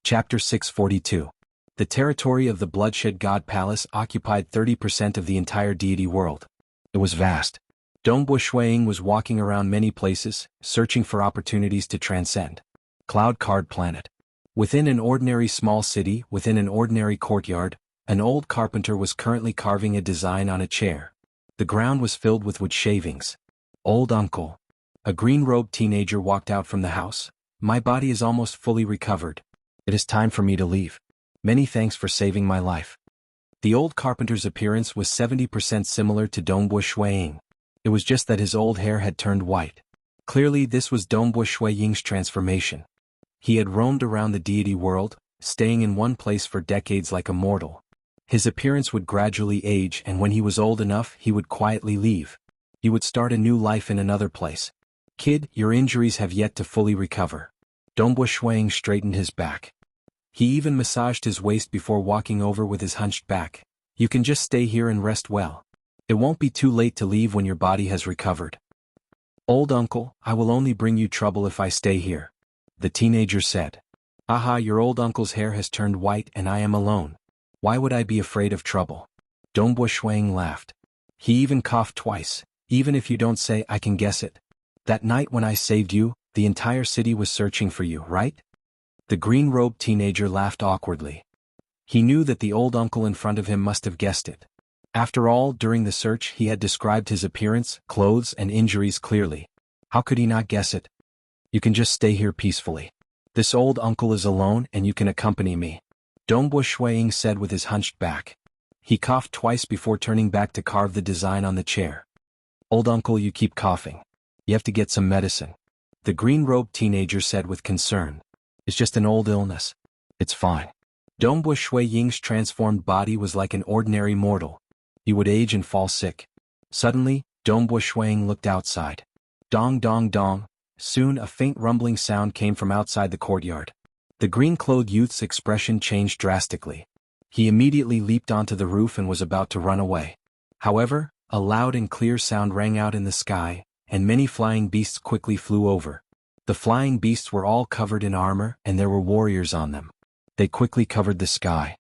Chapter 642. The territory of the Bloodshed God Palace occupied 30% of the entire deity world. It was vast. Dongbu Shuiying was walking around many places, searching for opportunities to transcend. Cloud Card Planet. Within an ordinary small city, within an ordinary courtyard, an old carpenter was currently carving a design on a chair. The ground was filled with wood shavings. Old uncle. A green-robed teenager walked out from the house. My body is almost fully recovered. It is time for me to leave. Many thanks for saving my life. The old carpenter's appearance was 70% similar to Dongbu Shuiying. It was just that his old hair had turned white. Clearly this was Dongbu Shuiying's transformation. He had roamed around the deity world, staying in one place for decades like a mortal. His appearance would gradually age, and when he was old enough he would quietly leave. He would start a new life in another place. Kid, your injuries have yet to fully recover. Dongbu Shuiying straightened his back. He even massaged his waist before walking over with his hunched back. You can just stay here and rest well. It won't be too late to leave when your body has recovered. Old uncle, I will only bring you trouble if I stay here. The teenager said. Aha, your old uncle's hair has turned white and I am alone. Why would I be afraid of trouble? Dongbu Shuiying laughed. He even coughed twice. Even if you don't say, I can guess it. That night when I saved you, the entire city was searching for you, right? The green-robed teenager laughed awkwardly. He knew that the old uncle in front of him must have guessed it. After all, during the search he had described his appearance, clothes, and injuries clearly. How could he not guess it? You can just stay here peacefully. This old uncle is alone and you can accompany me. Dongbu Shuiying said with his hunched back. He coughed twice before turning back to carve the design on the chair. Old uncle, you keep coughing. You have to get some medicine. The green-robed teenager said with concern. It's just an old illness. It's fine. Dongbu Shuiying's transformed body was like an ordinary mortal. He would age and fall sick. Suddenly, Dongbu Shuiying looked outside. Dong dong dong. Soon a faint rumbling sound came from outside the courtyard. The green-clothed youth's expression changed drastically. He immediately leaped onto the roof and was about to run away. However, a loud and clear sound rang out in the sky, and many flying beasts quickly flew over. The flying beasts were all covered in armor, and there were warriors on them. They quickly covered the sky.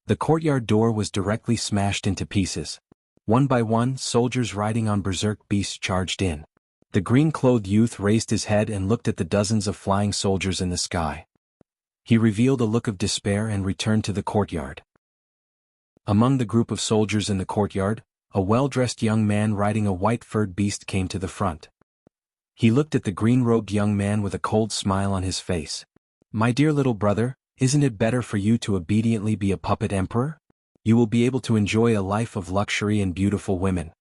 The courtyard door was directly smashed into pieces. One by one, soldiers riding on berserk beasts charged in. The green-clothed youth raised his head and looked at the dozens of flying soldiers in the sky. He revealed a look of despair and returned to the courtyard. Among the group of soldiers in the courtyard, a well-dressed young man riding a white-furred beast came to the front. He looked at the green-robed young man with a cold smile on his face. My dear little brother, isn't it better for you to obediently be a puppet emperor? You will be able to enjoy a life of luxury and beautiful women.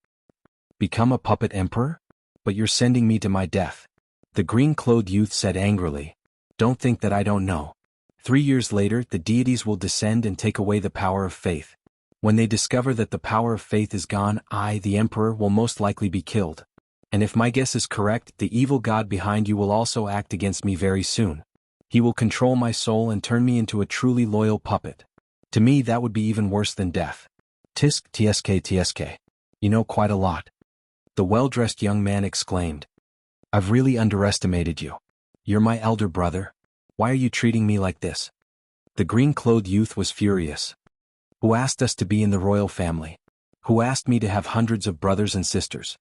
Become a puppet emperor? But you're sending me to my death. The green-clothed youth said angrily. Don't think that I don't know. 3 years later, the deities will descend and take away the power of faith. When they discover that the power of faith is gone, I, the emperor, will most likely be killed. And if my guess is correct, the evil god behind you will also act against me very soon. He will control my soul and turn me into a truly loyal puppet. To me that would be even worse than death. Tsk. You know quite a lot. The well-dressed young man exclaimed. I've really underestimated you. You're my elder brother. Why are you treating me like this? The green-clothed youth was furious. Who asked us to be in the royal family? Who asked me to have hundreds of brothers and sisters?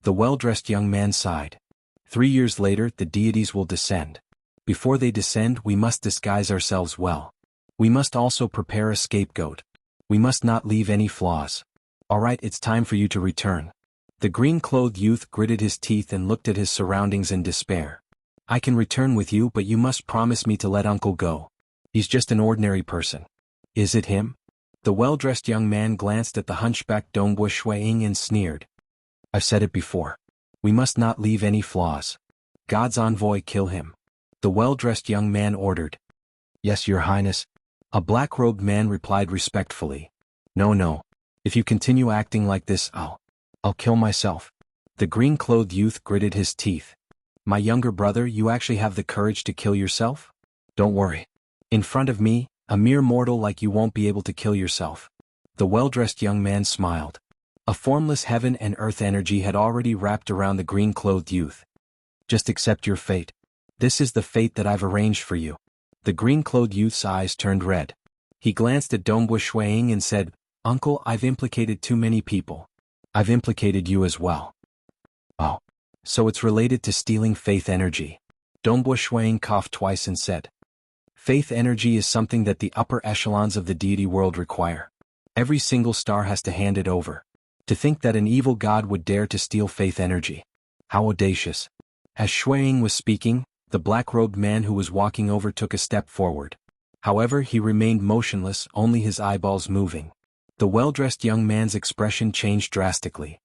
The well-dressed young man sighed. 3 years later, the deities will descend. Before they descend, we must disguise ourselves well. We must also prepare a scapegoat. We must not leave any flaws. All right, it's time for you to return. The green-clothed youth gritted his teeth and looked at his surroundings in despair. I can return with you, but you must promise me to let Uncle go. He's just an ordinary person. Is it him? The well-dressed young man glanced at the hunchback Dongbu Shuiying and sneered. I've said it before. We must not leave any flaws. God's envoy, kill him. The well-dressed young man ordered. Yes, your highness. A black-robed man replied respectfully. No. If you continue acting like this, I'll kill myself. The green-clothed youth gritted his teeth. My younger brother, you actually have the courage to kill yourself? Don't worry. In front of me, a mere mortal like you won't be able to kill yourself. The well-dressed young man smiled. A formless heaven and earth energy had already wrapped around the green-clothed youth. Just accept your fate. This is the fate that I've arranged for you. The green-clothed youth's eyes turned red. He glanced at Dongbu Shuiying and said, "Uncle, I've implicated too many people. I've implicated you as well." "Oh. So it's related to stealing faith energy." Dongbu Shuiying coughed twice and said, "Faith energy is something that the upper echelons of the deity world require. Every single star has to hand it over. To think that an evil god would dare to steal faith energy. How audacious." As Shuiying was speaking, the black-robed man who was walking over took a step forward. However, he remained motionless, only his eyeballs moving. The well-dressed young man's expression changed drastically.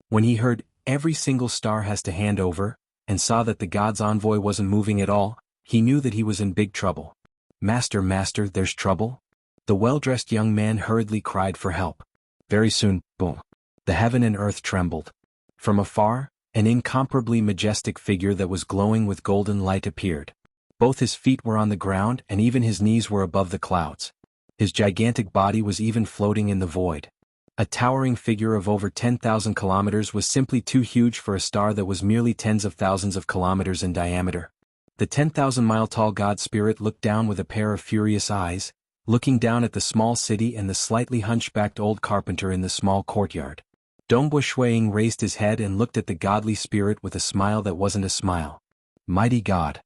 When he heard, "Every single star has to hand over," and saw that the god's envoy wasn't moving at all, he knew that he was in big trouble. Master, there's trouble?" The well-dressed young man hurriedly cried for help. Very soon, boom. The heaven and earth trembled. From afar, an incomparably majestic figure that was glowing with golden light appeared. Both his feet were on the ground and even his knees were above the clouds. His gigantic body was even floating in the void. A towering figure of over 10,000 kilometers was simply too huge for a star that was merely tens of thousands of kilometers in diameter. The 10,000-mile-tall god spirit looked down with a pair of furious eyes, looking down at the small city and the slightly hunchbacked old carpenter in the small courtyard. Dongbu Shuiying raised his head and looked at the godly spirit with a smile that wasn't a smile. Mighty God!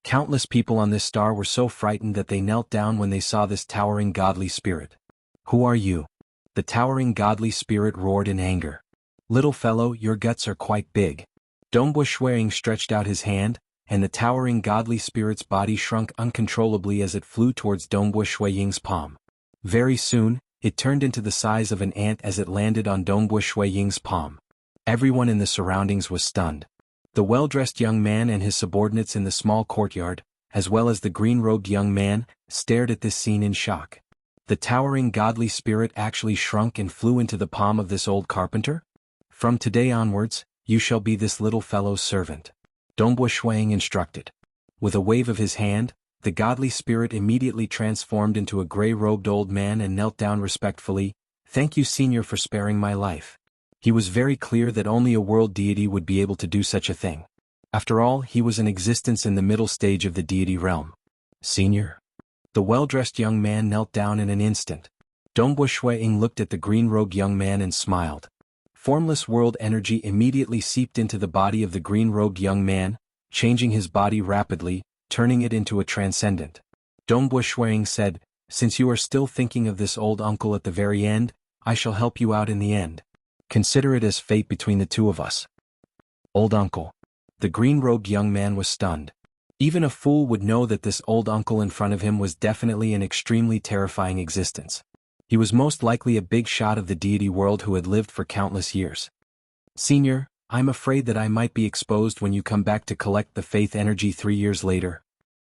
Countless people on this star were so frightened that they knelt down when they saw this towering godly spirit. "Who are you?" The towering godly spirit roared in anger. "Little fellow, your guts are quite big." Dongbu Shuiying stretched out his hand, and the towering godly spirit's body shrunk uncontrollably as it flew towards Dongbu Shuiying's palm. Very soon, it turned into the size of an ant as it landed on Dongbu Shuiying's palm. Everyone in the surroundings was stunned. The well-dressed young man and his subordinates in the small courtyard, as well as the green-robed young man, stared at this scene in shock. The towering godly spirit actually shrunk and flew into the palm of this old carpenter? "From today onwards, you shall be this little fellow's servant," Dongbu Shuiying instructed. With a wave of his hand, the godly spirit immediately transformed into a gray-robed old man and knelt down respectfully. "Thank you, Senior, for sparing my life." He was very clear that only a world deity would be able to do such a thing. After all, he was in existence in the middle stage of the deity realm. "Senior?" The well-dressed young man knelt down in an instant. Dongbu Shuiying looked at the green-robed young man and smiled. Formless world energy immediately seeped into the body of the green-robed young man, changing his body rapidly, turning it into a transcendent. Dongbu Shuiying said, "Since you are still thinking of this old uncle at the very end, I shall help you out in the end. Consider it as fate between the two of us." "Old uncle." The green-robed young man was stunned. Even a fool would know that this old uncle in front of him was definitely an extremely terrifying existence. He was most likely a big shot of the deity world who had lived for countless years. "Senior, I'm afraid that I might be exposed when you come back to collect the faith energy 3 years later."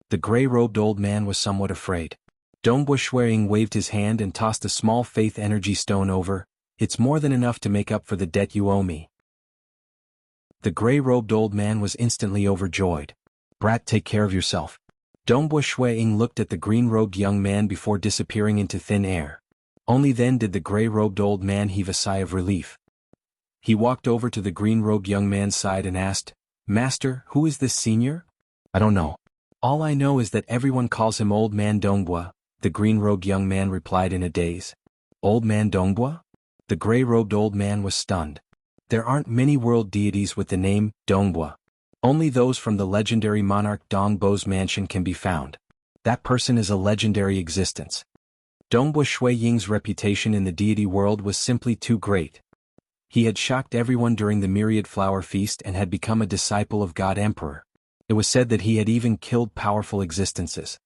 The gray-robed old man was somewhat afraid. Dongbu Shuiying waved his hand and tossed a small faith energy stone over. "It's more than enough to make up for the debt you owe me." The gray-robed old man was instantly overjoyed. "Brat, take care of yourself." Dongbu Shuiying looked at the green-robed young man before disappearing into thin air. Only then did the gray-robed old man heave a sigh of relief. He walked over to the green-robed young man's side and asked, "Master, who is this senior?" "I don't know. All I know is that everyone calls him Old Man Dongbu," the green-robed young man replied in a daze. "Old Man Dongbu?" The gray-robed old man was stunned. There aren't many world deities with the name Dongbu. Only those from the legendary monarch Dongbu's mansion can be found. That person is a legendary existence. Dongbu Shuiying's reputation in the deity world was simply too great. He had shocked everyone during the myriad flower feast and had become a disciple of God Emperor. It was said that he had even killed powerful existences.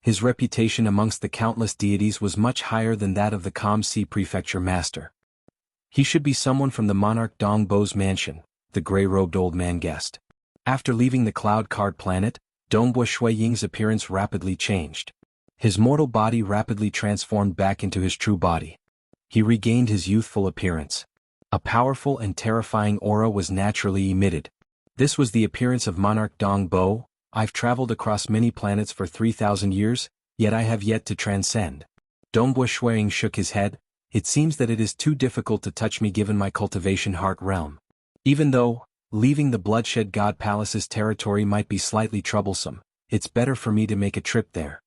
His reputation amongst the countless deities was much higher than that of the Kamsi Prefecture Master. He should be someone from the monarch Dongbu's mansion, the gray-robed old man guessed. After leaving the cloud card planet, Dongbu Shuiying's appearance rapidly changed. His mortal body rapidly transformed back into his true body. He regained his youthful appearance. A powerful and terrifying aura was naturally emitted. This was the appearance of monarch Dongbu. "I've traveled across many planets for 3,000 years, yet I have yet to transcend." Dongbu Shuiying shook his head. "It seems that it is too difficult to touch me given my cultivation heart realm. Even though, leaving the Bloodshed God Palace's territory might be slightly troublesome, It's better for me to make a trip there.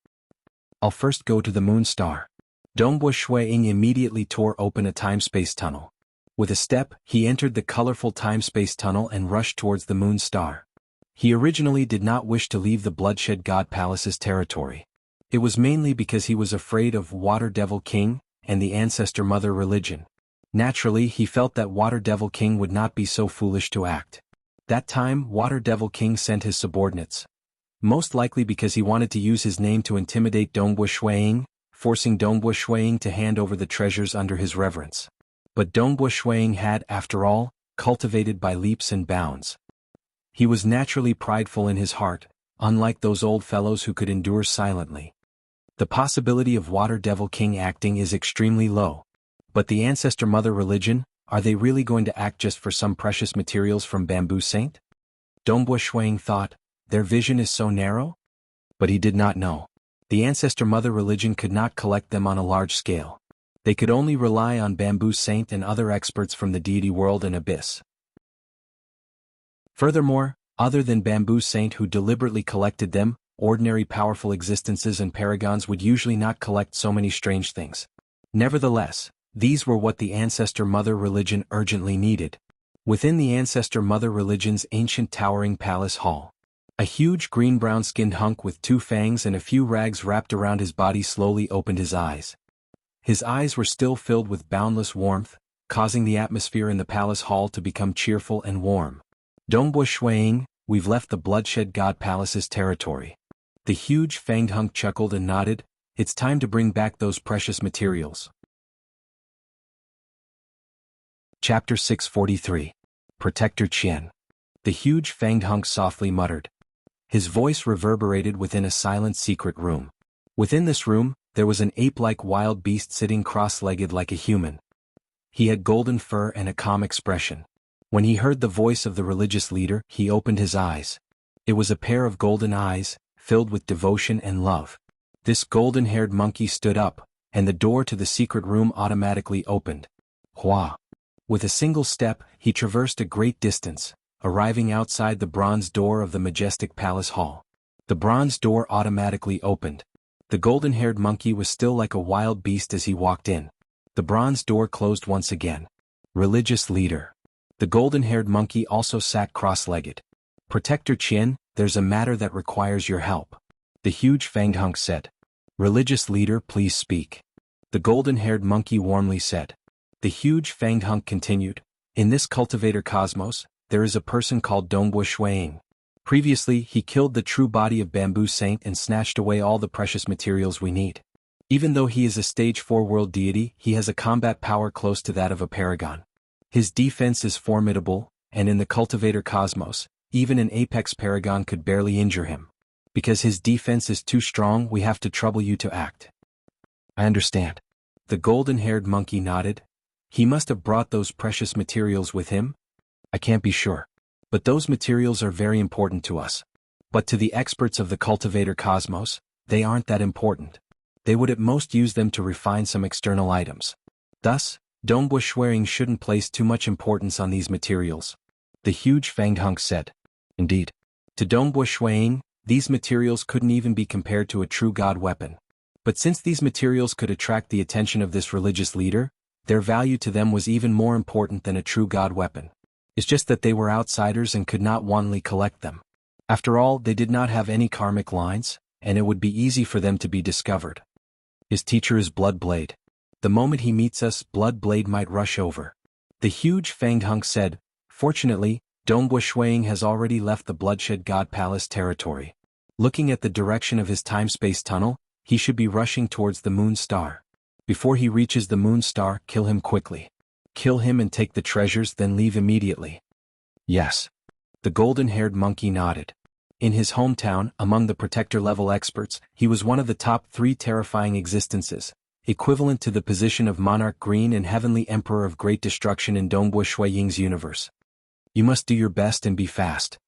I'll first go to the moon star. Dongbo Shuiying immediately tore open a time-space tunnel. With a step, he entered the colorful time-space tunnel and rushed towards the moon star. He originally did not wish to leave the Bloodshed God Palace's territory. It was mainly because he was afraid of Water Devil King and the Ancestor Mother religion. Naturally, he felt that Water Devil King would not be so foolish to act. That time, Water Devil King sent his subordinates. Most likely because he wanted to use his name to intimidate Dongbo Shuiying, forcing Dongbo Shuiying to hand over the treasures under his reverence. But Dongbo Shuiying had, after all, cultivated by leaps and bounds. He was naturally prideful in his heart, unlike those old fellows who could endure silently. The possibility of Water Devil King acting is extremely low. But the Ancestor Mother religion, are they really going to act just for some precious materials from Bamboo Saint? Dongbo Shuiying thought, their vision is so narrow? But he did not know. The Ancestor Mother religion could not collect them on a large scale. They could only rely on Bamboo Saint and other experts from the deity world and abyss. Furthermore, other than Bamboo Saint who deliberately collected them, ordinary powerful existences and paragons would usually not collect so many strange things. Nevertheless, these were what the Ancestor Mother religion urgently needed. Within the Ancestor Mother religion's ancient towering palace hall, a huge green-brown-skinned hunk with 2 fangs and a few rags wrapped around his body slowly opened his eyes. His eyes were still filled with boundless warmth, causing the atmosphere in the palace hall to become cheerful and warm. Dongbo Shuiying, we've left the Bloodshed God Palace's territory. The huge fanged hunk chuckled and nodded, it's time to bring back those precious materials. Chapter 643. Protector Qian. The huge fanged hunk softly muttered. His voice reverberated within a silent secret room. Within this room, there was an ape-like wild beast sitting cross-legged like a human. He had golden fur and a calm expression. When he heard the voice of the religious leader, he opened his eyes. It was a pair of golden eyes, filled with devotion and love. This golden-haired monkey stood up, and the door to the secret room automatically opened. Hua! With a single step, he traversed a great distance, arriving outside the bronze door of the majestic palace hall. The bronze door automatically opened. The golden-haired monkey was still like a wild beast as he walked in. The bronze door closed once again. Religious leader. The golden-haired monkey also sat cross-legged. Protector Qian, there's a matter that requires your help. The huge fanged hunk said. Religious leader, please speak. The golden-haired monkey warmly said. The huge fanged hunk continued. In this cultivator cosmos, there is a person called Dongbo Shuiying. Previously, he killed the true body of Bamboo Saint and snatched away all the precious materials we need. Even though he is a stage 4 world deity, he has a combat power close to that of a paragon. His defense is formidable, and in the cultivator cosmos, even an apex paragon could barely injure him. Because his defense is too strong, we have to trouble you to act. I understand. The golden-haired monkey nodded. He must have brought those precious materials with him? I can't be sure. But those materials are very important to us. But to the experts of the cultivator cosmos, they aren't that important. They would at most use them to refine some external items. Thus, Dongbo Shuiying shouldn't place too much importance on these materials. The huge fanged hunk said. Indeed. To Dongbo Shuiying, these materials couldn't even be compared to a true god weapon. But since these materials could attract the attention of this religious leader, their value to them was even more important than a true god weapon. It's just that they were outsiders and could not wantonly collect them. After all, they did not have any karmic lines, and it would be easy for them to be discovered. His teacher is Bloodblade. The moment he meets us, Bloodblade might rush over. The huge fanged hunk said. Fortunately, Dongbo Shuiying has already left the Bloodshed God Palace territory. Looking at the direction of his time-space tunnel, he should be rushing towards the moon star. Before he reaches the moon star, kill him quickly. Kill him and take the treasures, then leave immediately. Yes. The golden-haired monkey nodded. In his hometown, among the protector-level experts, he was one of the top 3 terrifying existences, equivalent to the position of Monarch Green and Heavenly Emperor of Great Destruction in Dongbo Shuiying's universe. You must do your best and be fast.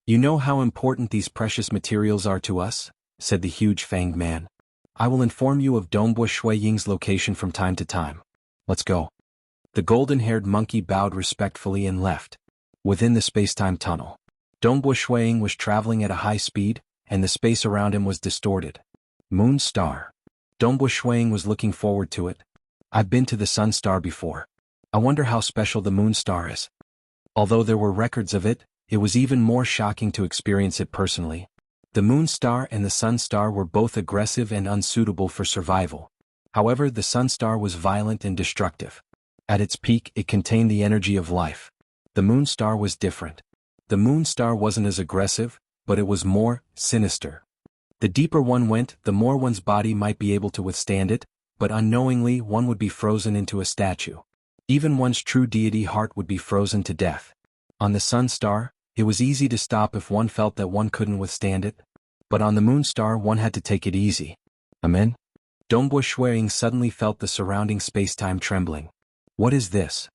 You know how important these precious materials are to us, said the huge fanged man. I will inform you of Dongbo Shuiying's location from time to time. Let's go. The golden-haired monkey bowed respectfully and left. Within the space-time tunnel, Dongbo Shuiying was traveling at a high speed, and the space around him was distorted. Moon Star. Dongbo Shuiying was looking forward to it. I've been to the Sun Star before. I wonder how special the Moon Star is. Although there were records of it, it was even more shocking to experience it personally. The Moon Star and the Sun Star were both aggressive and unsuitable for survival. However, the Sun Star was violent and destructive. At its peak, it contained the energy of life. The Moon Star was different. The Moon Star wasn't as aggressive, but it was more sinister. The deeper one went, the more one's body might be able to withstand it, but unknowingly one would be frozen into a statue. Even one's true deity heart would be frozen to death. On the Sun Star, it was easy to stop if one felt that one couldn't withstand it. But on the Moon Star one had to take it easy. Amen? Dongbo Shuiying suddenly felt the surrounding space-time trembling. What is this?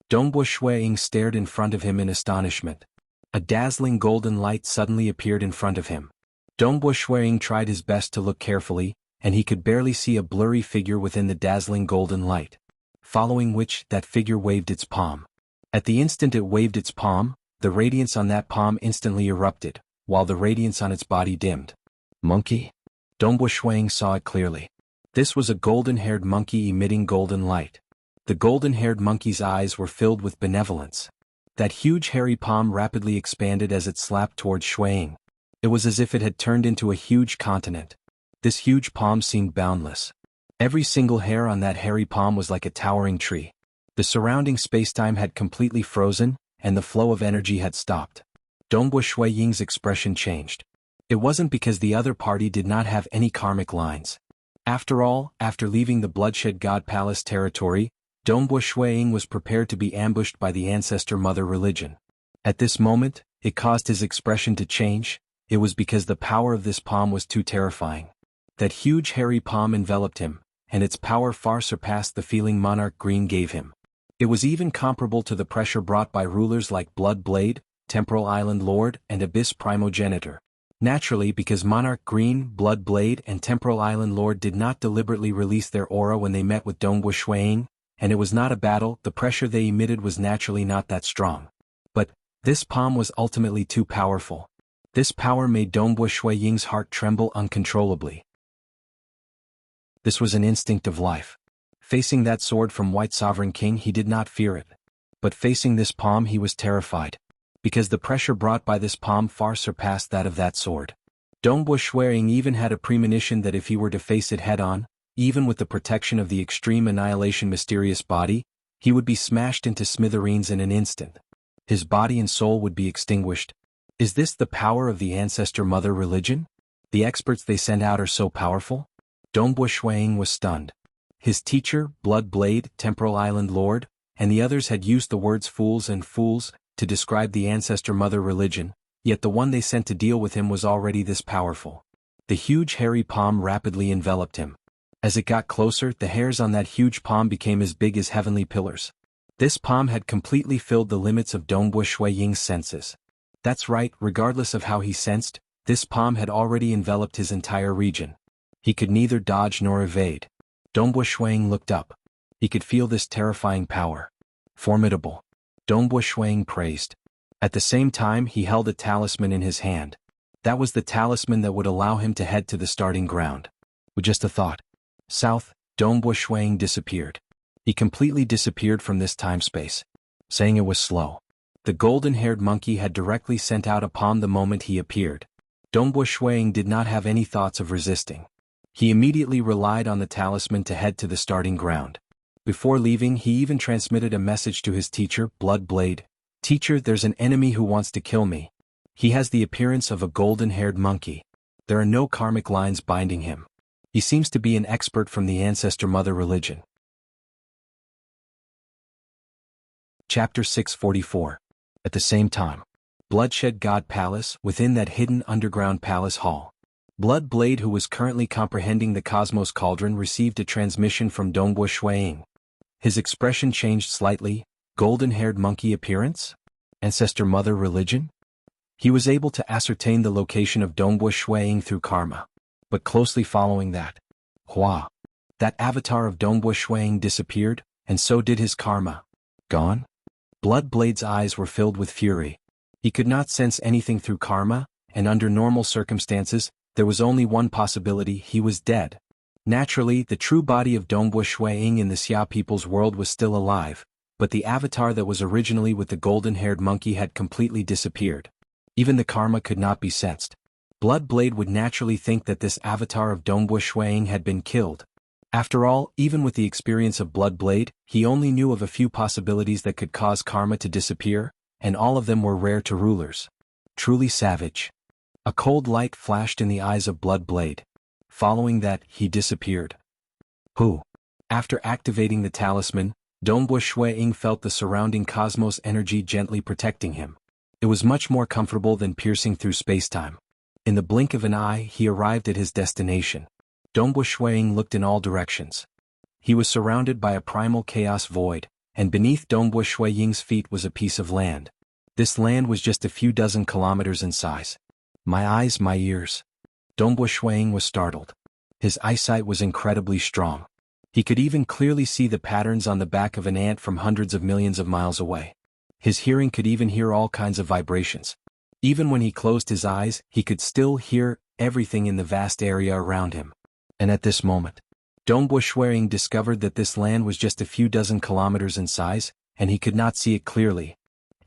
Dongbo Shuiying stared in front of him in astonishment. A dazzling golden light suddenly appeared in front of him. Dongbo Shuiying tried his best to look carefully, and he could barely see a blurry figure within the dazzling golden light. Following which, that figure waved its palm. At the instant it waved its palm, the radiance on that palm instantly erupted, while the radiance on its body dimmed. Monkey? Dongbo Shuiying saw it clearly. This was a golden-haired monkey emitting golden light. The golden-haired monkey's eyes were filled with benevolence. That huge hairy palm rapidly expanded as it slapped towards Shuiying. It was as if it had turned into a huge continent. This huge palm seemed boundless. Every single hair on that hairy palm was like a towering tree. The surrounding spacetime had completely frozen, and the flow of energy had stopped. Dongbo Shuiying's expression changed. It wasn't because the other party did not have any karmic lines. After all, after leaving the Bloodshed God Palace territory, Dongbo Shuiying was prepared to be ambushed by the Ancestor Mother religion. At this moment, it caused his expression to change. It was because the power of this palm was too terrifying. That huge hairy palm enveloped him, and its power far surpassed the feeling Monarch Green gave him. It was even comparable to the pressure brought by rulers like Blood Blade, Temporal Island Lord, and Abyss Primogenitor. Naturally, because Monarch Green, Blood Blade, and Temporal Island Lord did not deliberately release their aura when they met with Dongbo Shuiying, and it was not a battle, the pressure they emitted was naturally not that strong. But this palm was ultimately too powerful. This power made Dongbo Shuiying's heart tremble uncontrollably. This was an instinct of life. Facing that sword from White Sovereign King, he did not fear it. But facing this palm he was terrified. Because the pressure brought by this palm far surpassed that of that sword. Dongbo Shuiying even had a premonition that if he were to face it head-on, even with the protection of the extreme annihilation mysterious body, he would be smashed into smithereens in an instant. His body and soul would be extinguished. Is this the power of the Ancestor Mother religion? The experts they send out are so powerful? Dongbo Shuiying was stunned. His teacher, Blood Blade, Temporal Island Lord, and the others had used the words fools and fools to describe the Ancestor Mother religion, yet the one they sent to deal with him was already this powerful. The huge hairy palm rapidly enveloped him. As it got closer, the hairs on that huge palm became as big as heavenly pillars. This palm had completely filled the limits of Dongbo Shuiying's senses. That's right, regardless of how he sensed, this palm had already enveloped his entire region. He could neither dodge nor evade. Dongbo Shuiying looked up. He could feel this terrifying power. Formidable. Dongbo Shuiying praised. At the same time he held a talisman in his hand. That was the talisman that would allow him to head to the starting ground. With just a thought. South, Dongbo Shuiying disappeared. He completely disappeared from this time-space. Saying it was slow. The golden-haired monkey had directly sent out a palm the moment he appeared. Dongbo Shuiying did not have any thoughts of resisting. He immediately relied on the talisman to head to the starting ground. Before leaving, he even transmitted a message to his teacher, Blood Blade. Teacher, there's an enemy who wants to kill me. He has the appearance of a golden-haired monkey. There are no karmic lines binding him. He seems to be an expert from the Ancestor Mother religion. Chapter 644. At the same time, Bloodshed God Palace, within that hidden underground palace hall. Blood Blade, who was currently comprehending the Cosmos Cauldron, received a transmission from Dongbo Shuiying. His expression changed slightly. Golden-haired monkey appearance? Ancestor Mother religion? He was able to ascertain the location of Dongbo Shuiying through karma. But closely following that, that avatar of Dongbo Shuiying disappeared, and so did his karma. Gone? Blood Blade's eyes were filled with fury. He could not sense anything through karma, and under normal circumstances, there was only one possibility: he was dead. Naturally, the true body of Dongbu Shuiying in the Xia people's world was still alive, but the avatar that was originally with the golden-haired monkey had completely disappeared. Even the karma could not be sensed. Bloodblade would naturally think that this avatar of Dongbu Shuiying had been killed. After all, even with the experience of Bloodblade, he only knew of a few possibilities that could cause karma to disappear, and all of them were rare to rulers. Truly savage. A cold light flashed in the eyes of Bloodblade. Following that, he disappeared. Who? After activating the talisman, Dongbu Shuiying felt the surrounding cosmos energy gently protecting him. It was much more comfortable than piercing through spacetime. In the blink of an eye, he arrived at his destination. Dongbu Shuiying looked in all directions. He was surrounded by a primal chaos void, and beneath Dongbu Shuiying's feet was a piece of land. This land was just a few dozen kilometers in size. My eyes, my ears. Dongbu Shuiying was startled. His eyesight was incredibly strong. He could even clearly see the patterns on the back of an ant from hundreds of millions of miles away. His hearing could even hear all kinds of vibrations. Even when he closed his eyes, he could still hear everything in the vast area around him. And at this moment, Dongbu Shuiying discovered that this land was just a few dozen kilometers in size, and he could not see it clearly.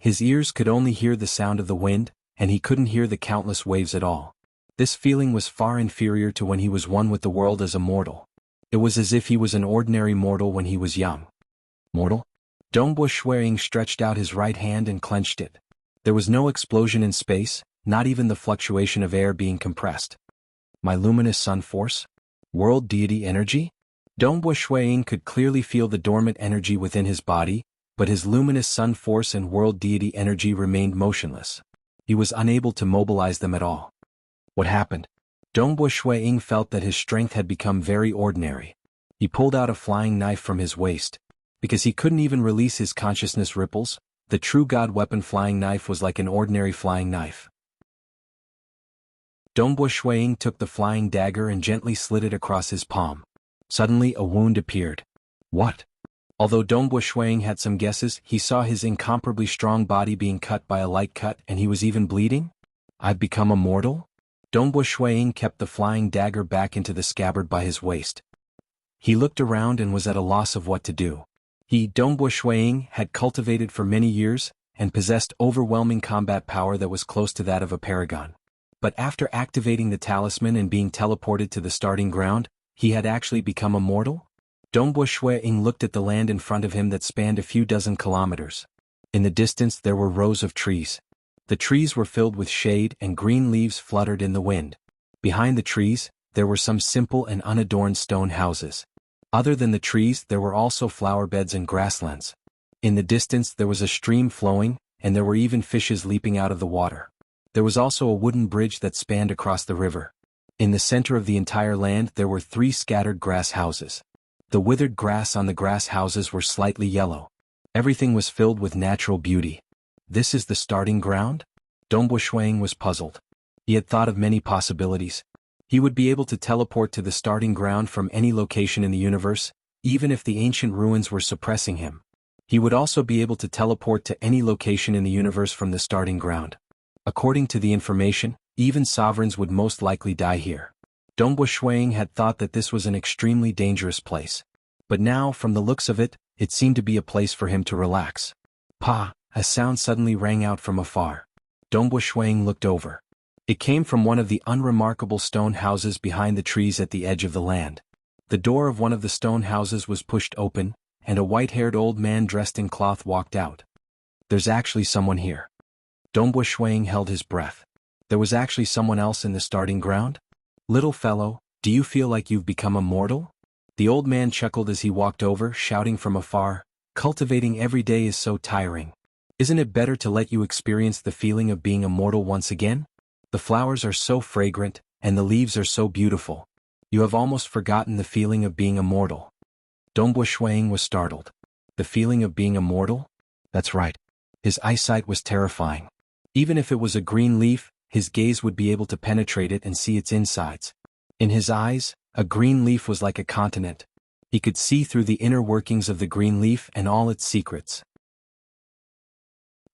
His ears could only hear the sound of the wind, and he couldn't hear the countless waves at all. This feeling was far inferior to when he was one with the world as a mortal. It was as if he was an ordinary mortal when he was young. Mortal? Dongbu Shuiying stretched out his right hand and clenched it. There was no explosion in space, not even the fluctuation of air being compressed. My luminous sun force? World deity energy? Dongbu Shuiying could clearly feel the dormant energy within his body, but his luminous sun force and world deity energy remained motionless. He was unable to mobilize them at all. What happened? Dongbu Shuiying felt that his strength had become very ordinary. He pulled out a flying knife from his waist. Because he couldn't even release his consciousness ripples, the true god weapon flying knife was like an ordinary flying knife. Dongbu Shuiying took the flying dagger and gently slid it across his palm. Suddenly a wound appeared. What? Although Dongbu Shuiying had some guesses, he saw his incomparably strong body being cut by a light cut, and he was even bleeding? I've become immortal? Dongbu Shuiying kept the flying dagger back into the scabbard by his waist. He looked around and was at a loss of what to do. Dongbu Shuiying, had cultivated for many years, and possessed overwhelming combat power that was close to that of a paragon. But after activating the talisman and being teleported to the starting ground, he had actually become immortal? Dongbu Shuiying looked at the land in front of him that spanned a few dozen kilometers. In the distance there were rows of trees. The trees were filled with shade and green leaves fluttered in the wind. Behind the trees, there were some simple and unadorned stone houses. Other than the trees, there were also flower beds and grasslands. In the distance there was a stream flowing, and there were even fishes leaping out of the water. There was also a wooden bridge that spanned across the river. In the center of the entire land there were 3 scattered grass houses. The withered grass on the grass houses were slightly yellow. Everything was filled with natural beauty. This is the starting ground? Dongbu Shuiying was puzzled. He had thought of many possibilities. He would be able to teleport to the starting ground from any location in the universe, even if the ancient ruins were suppressing him. He would also be able to teleport to any location in the universe from the starting ground. According to the information, even sovereigns would most likely die here. Dongbu Shuiying had thought that this was an extremely dangerous place. But now, from the looks of it, it seemed to be a place for him to relax. Pa! A sound suddenly rang out from afar. Dongbu Shuiying looked over. It came from one of the unremarkable stone houses behind the trees at the edge of the land. The door of one of the stone houses was pushed open, and a white-haired old man dressed in cloth walked out. There's actually someone here. Dongbu Shuiying held his breath. There was actually someone else in the starting ground? Little fellow, do you feel like you've become immortal? The old man chuckled as he walked over, shouting from afar, cultivating every day is so tiring. Isn't it better to let you experience the feeling of being immortal once again? The flowers are so fragrant, and the leaves are so beautiful. You have almost forgotten the feeling of being immortal. Dongbu Shuiying was startled. The feeling of being immortal? That's right. His eyesight was terrifying. Even if it was a green leaf, his gaze would be able to penetrate it and see its insides. In his eyes, a green leaf was like a continent. He could see through the inner workings of the green leaf and all its secrets.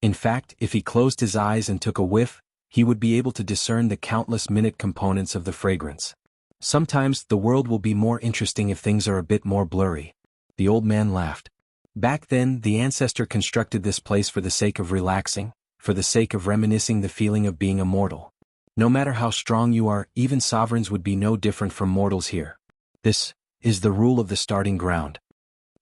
In fact, if he closed his eyes and took a whiff, he would be able to discern the countless minute components of the fragrance. Sometimes the world will be more interesting if things are a bit more blurry. The old man laughed. Back then, the ancestor constructed this place for the sake of relaxing, for the sake of reminiscing the feeling of being immortal. No matter how strong you are, even sovereigns would be no different from mortals here. This is the rule of the starting ground.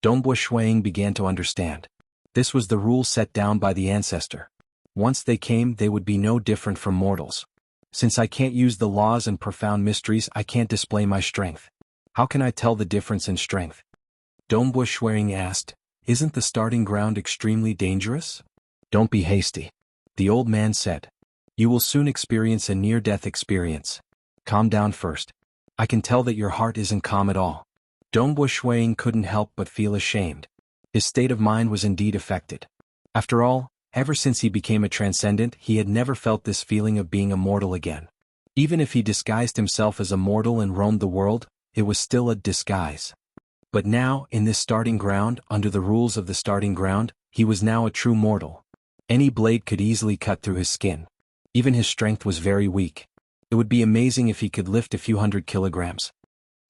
Dongbo Shuang began to understand. This was the rule set down by the ancestor. Once they came, they would be no different from mortals. Since I can't use the laws and profound mysteries, I can't display my strength. How can I tell the difference in strength? Dongbo Shuang asked, isn't the starting ground extremely dangerous? Don't be hasty. The old man said. You will soon experience a near-death experience. Calm down first. I can tell that your heart isn't calm at all. Dongbo Shuang couldn't help but feel ashamed. His state of mind was indeed affected. After all, ever since he became a transcendent, he had never felt this feeling of being immortal again. Even if he disguised himself as a mortal and roamed the world, it was still a disguise. But now, in this starting ground, under the rules of the starting ground, he was now a true mortal. Any blade could easily cut through his skin. Even his strength was very weak. It would be amazing if he could lift a few hundred kilograms.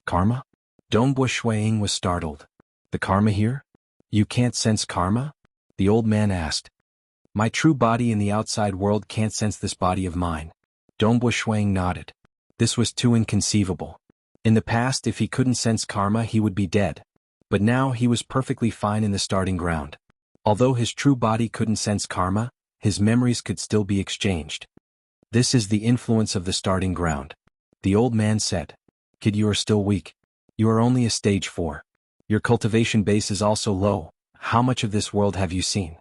Karma? Dongbo Shuang was startled. The karma here? You can't sense karma? The old man asked. My true body in the outside world can't sense this body of mine. Dongbo Shuang nodded. This was too inconceivable. In the past, if he couldn't sense karma, he would be dead. But now he was perfectly fine in the starting ground. Although his true body couldn't sense karma, his memories could still be exchanged. This is the influence of the starting ground. The old man said. Kid, you are still weak. You are only a stage 4. Your cultivation base is also low. How much of this world have you seen?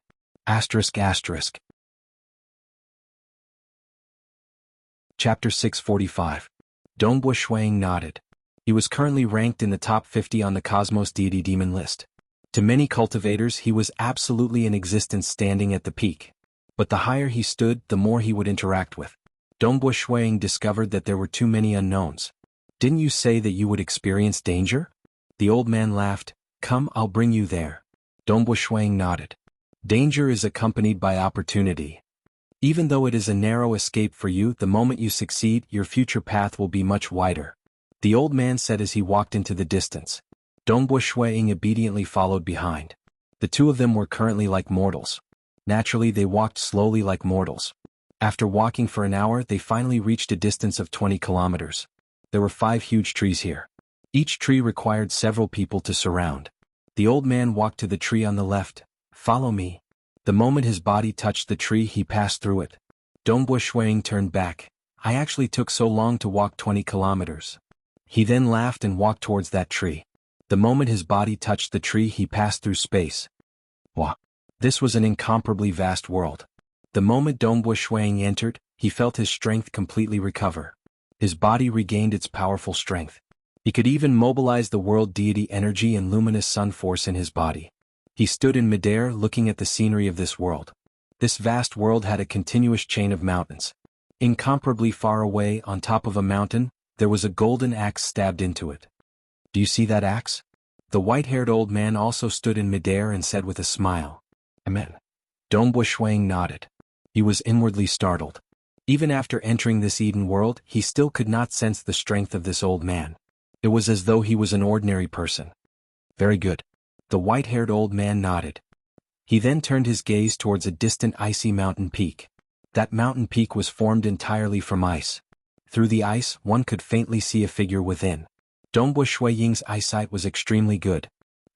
Asterisk asterisk. Chapter 645. Dongbo Shuang nodded. He was currently ranked in the top 50 on the Cosmos Deity Demon list. To many cultivators, he was absolutely in existence, standing at the peak. But the higher he stood, the more he would interact with. Dongbo Shuang discovered that there were too many unknowns. Didn't you say that you would experience danger? The old man laughed. Come, I'll bring you there. Dongbo Shuang nodded. Danger is accompanied by opportunity. Even though it is a narrow escape for you, the moment you succeed, your future path will be much wider. The old man said as he walked into the distance. Dongbo Shuang obediently followed behind. The two of them were currently like mortals. Naturally, they walked slowly like mortals. After walking for an hour, they finally reached a distance of 20 kilometers. There were 5 huge trees here. Each tree required several people to surround. The old man walked to the tree on the left. Follow me. The moment his body touched the tree, he passed through it. Dongbo Shuang turned back. I actually took so long to walk 20 kilometers. He then laughed and walked towards that tree. The moment his body touched the tree, he passed through space. Wow! This was an incomparably vast world. The moment Dongbo Shuang entered, he felt his strength completely recover. His body regained its powerful strength. He could even mobilize the world deity energy and luminous sun force in his body. He stood in midair looking at the scenery of this world. This vast world had a continuous chain of mountains. Incomparably far away, on top of a mountain, there was a golden axe stabbed into it. Do you see that axe? The white-haired old man also stood in midair and said with a smile. Amen. Dongbo Shuang nodded. He was inwardly startled. Even after entering this Eden world, he still could not sense the strength of this old man. It was as though he was an ordinary person. Very good. The white-haired old man nodded. He then turned his gaze towards a distant icy mountain peak. That mountain peak was formed entirely from ice. Through the ice, one could faintly see a figure within. Dongbo Shuang's eyesight was extremely good.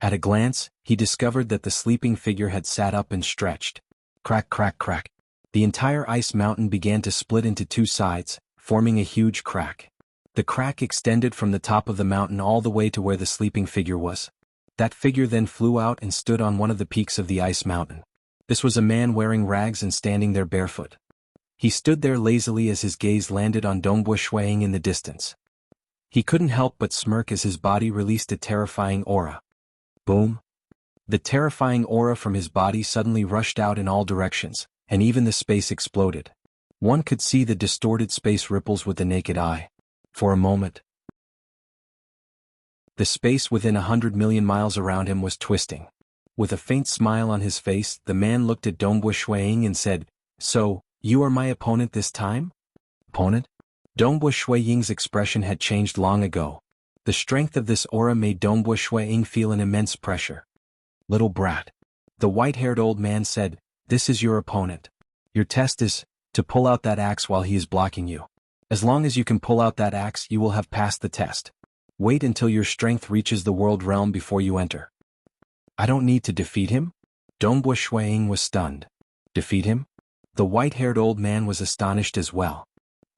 At a glance, he discovered that the sleeping figure had sat up and stretched. Crack, crack, crack. The entire ice mountain began to split into 2 sides, forming a huge crack. The crack extended from the top of the mountain all the way to where the sleeping figure was. That figure then flew out and stood on one of the peaks of the ice mountain. This was a man wearing rags and standing there barefoot. He stood there lazily as his gaze landed on Dongbo Shuang in the distance. He couldn't help but smirk as his body released a terrifying aura. Boom! The terrifying aura from his body suddenly rushed out in all directions, and even the space exploded. One could see the distorted space ripples with the naked eye. For a moment, the space within 100 million miles around him was twisting. With a faint smile on his face, the man looked at Dongbo Shuiying and said, "So, you are my opponent this time?" Opponent? Dongbo Shuiying's expression had changed long ago. The strength of this aura made Dongbo Shuiying feel an immense pressure. "Little brat." The white-haired old man said, "This is your opponent. Your test is to pull out that axe while he is blocking you. As long as you can pull out that axe, you will have passed the test. Wait until your strength reaches the world realm before you enter." "I don't need to defeat him?" Dongbo Shuiying was stunned. "Defeat him?" The white-haired old man was astonished as well.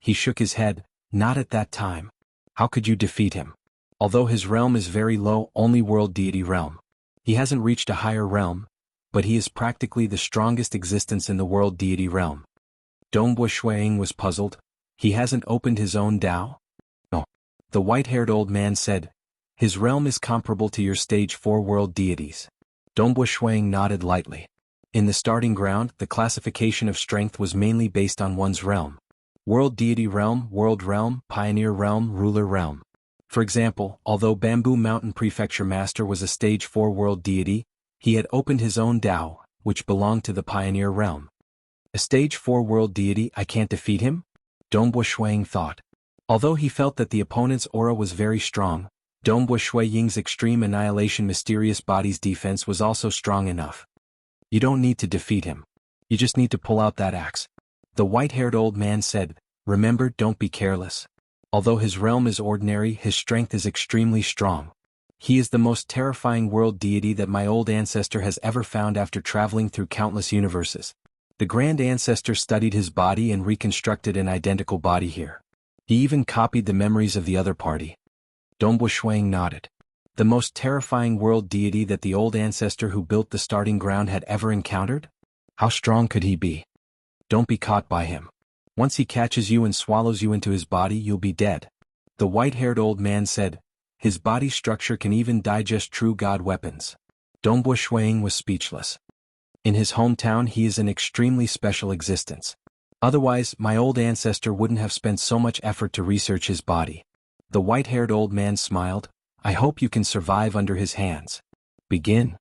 He shook his head. "Not at that time. How could you defeat him? Although his realm is very low, only world deity realm. He hasn't reached a higher realm, but he is practically the strongest existence in the world deity realm." Dongbo Shuiying was puzzled. "He hasn't opened his own Tao?" "No." The white-haired old man said, "His realm is comparable to your stage 4 world deities." Dongbo Shuiying nodded lightly. In the starting ground, the classification of strength was mainly based on one's realm. World deity realm, world realm, pioneer realm, ruler realm. For example, although Bamboo Mountain Prefecture Master was a stage 4 world deity, he had opened his own Tao, which belonged to the pioneer realm. A stage 4 world deity, I can't defeat him? Dongbo Shuiying thought. Although he felt that the opponent's aura was very strong, Dongbo Shuiying's extreme annihilation mysterious body's defense was also strong enough. "You don't need to defeat him. You just need to pull out that axe." The white-haired old man said, "Remember, don't be careless. Although his realm is ordinary, his strength is extremely strong. He is the most terrifying world deity that my old ancestor has ever found after traveling through countless universes. The grand ancestor studied his body and reconstructed an identical body here. He even copied the memories of the other party." Dongbo Shuiying nodded. "The most terrifying world deity that the old ancestor who built the starting ground had ever encountered? How strong could he be? Don't be caught by him. Once he catches you and swallows you into his body, you'll be dead." The white-haired old man said, "His body structure can even digest true god weapons." Dongbo Shuiying was speechless. In his hometown, he is an extremely special existence. Otherwise, my old ancestor wouldn't have spent so much effort to research his body. The white-haired old man smiled. "I hope you can survive under his hands." "Begin."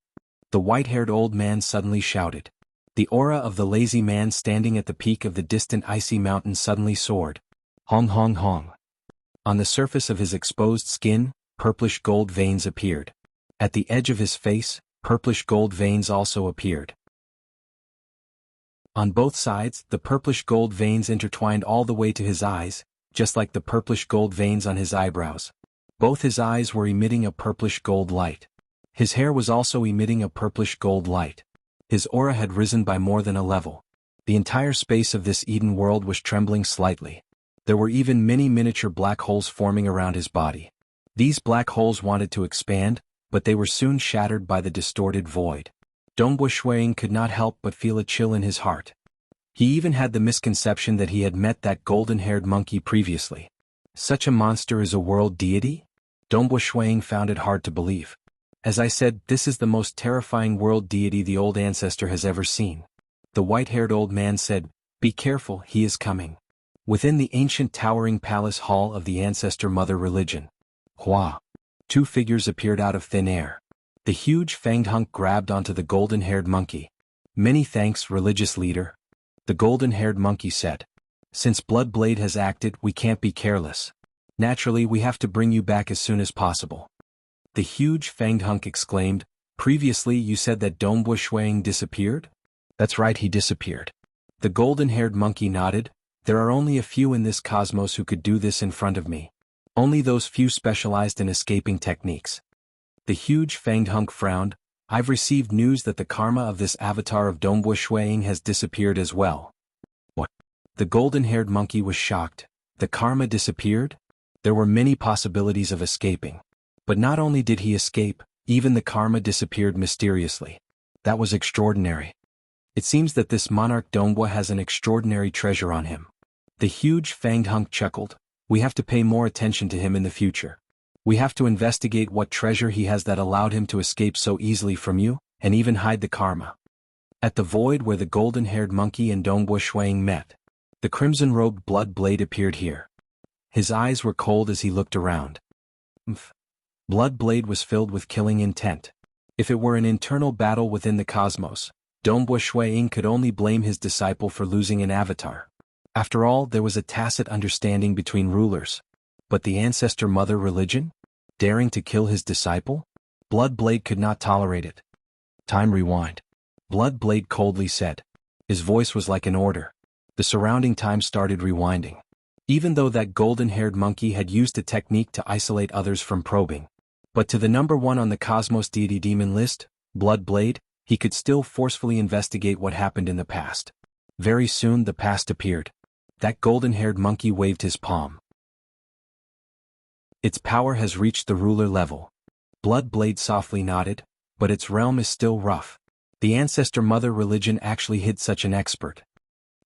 The white-haired old man suddenly shouted. The aura of the lazy man standing at the peak of the distant icy mountain suddenly soared. Hong hong hong. On the surface of his exposed skin, purplish gold veins appeared. At the edge of his face, purplish gold veins also appeared. On both sides, the purplish gold veins intertwined all the way to his eyes, just like the purplish gold veins on his eyebrows. Both his eyes were emitting a purplish gold light. His hair was also emitting a purplish gold light. His aura had risen by more than a level. The entire space of this Eden world was trembling slightly. There were even many miniature black holes forming around his body. These black holes wanted to expand, but they were soon shattered by the distorted void. Dongbo Shuiying could not help but feel a chill in his heart. He even had the misconception that he had met that golden-haired monkey previously. Such a monster is a world deity? Dongbo Shuiying found it hard to believe. As I said, this is the most terrifying world deity the old ancestor has ever seen. The white-haired old man said, "Be careful, he is coming." Within the ancient towering palace hall of the ancestor mother religion. Hua. Two figures appeared out of thin air. The huge fanged hunk grabbed onto the golden-haired monkey. "Many thanks, religious leader." The golden-haired monkey said. "Since Bloodblade has acted, we can't be careless. Naturally, we have to bring you back as soon as possible." The huge fanged hunk exclaimed, "Previously you said that Dongbo Shuiying disappeared?" "That's right, he disappeared." The golden-haired monkey nodded. "There are only a few in this cosmos who could do this in front of me. Only those few specialized in escaping techniques." The huge fanged hunk frowned. "I've received news that the karma of this avatar of Dongbo Shuiying has disappeared as well." "What?" The golden-haired monkey was shocked. "The karma disappeared?" There were many possibilities of escaping. But not only did he escape, even the karma disappeared mysteriously. That was extraordinary. It seems that this monarch Dongbo has an extraordinary treasure on him. The huge fanged hunk chuckled. "We have to pay more attention to him in the future. We have to investigate what treasure he has that allowed him to escape so easily from you, and even hide the karma." At the void where the golden-haired monkey and Dongbo Shuiying met, the crimson-robed Bloodblade appeared here. His eyes were cold as he looked around. Bloodblade was filled with killing intent. If it were an internal battle within the cosmos, Dongbo Shuiying could only blame his disciple for losing an avatar. After all, there was a tacit understanding between rulers. But the ancestor mother religion? Daring to kill his disciple? Bloodblade could not tolerate it. Time rewind. Bloodblade coldly said. His voice was like an order. The surrounding time started rewinding. Even though that golden-haired monkey had used a technique to isolate others from probing. But to the number one on the Cosmos Deity Demon list, Bloodblade, he could still forcefully investigate what happened in the past. Very soon the past appeared. That golden-haired monkey waved his palm. Its power has reached the ruler level. Bloodblade softly nodded, but its realm is still rough. The ancestor mother religion actually hid such an expert.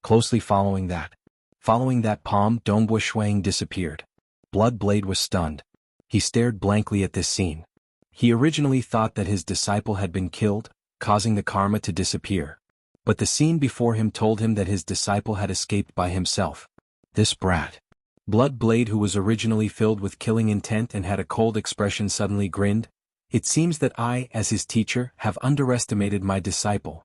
Closely following that palm, Dongbo Shuiying disappeared. Bloodblade was stunned. He stared blankly at this scene. He originally thought that his disciple had been killed, causing the karma to disappear. But the scene before him told him that his disciple had escaped by himself. This brat. Bloodblade, who was originally filled with killing intent and had a cold expression, suddenly grinned. It seems that I, as his teacher, have underestimated my disciple.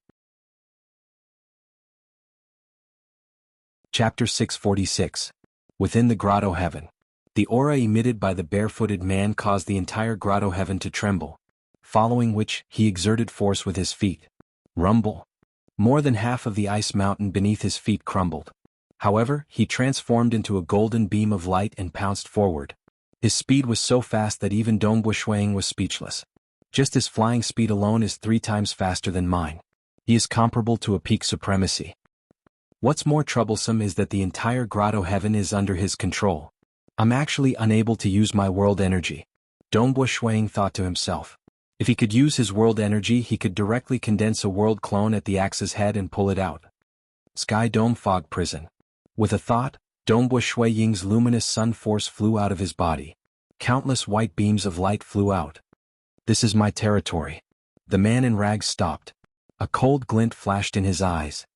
Chapter 646. Within the grotto heaven. The aura emitted by the barefooted man caused the entire grotto heaven to tremble, following which, he exerted force with his feet. Rumble. More than half of the ice mountain beneath his feet crumbled. However, he transformed into a golden beam of light and pounced forward. His speed was so fast that even Dongbo Shuiying was speechless. Just his flying speed alone is 3 times faster than mine. He is comparable to a peak supremacy. What's more troublesome is that the entire grotto heaven is under his control. I'm actually unable to use my world energy. Dongbo Shuiying thought to himself. If he could use his world energy, he could directly condense a world clone at the axe's head and pull it out. Sky Dome Fog Prison. With a thought, Dongbo Shuiying's luminous sun force flew out of his body. Countless white beams of light flew out. This is my territory. The man in rags stopped. A cold glint flashed in his eyes.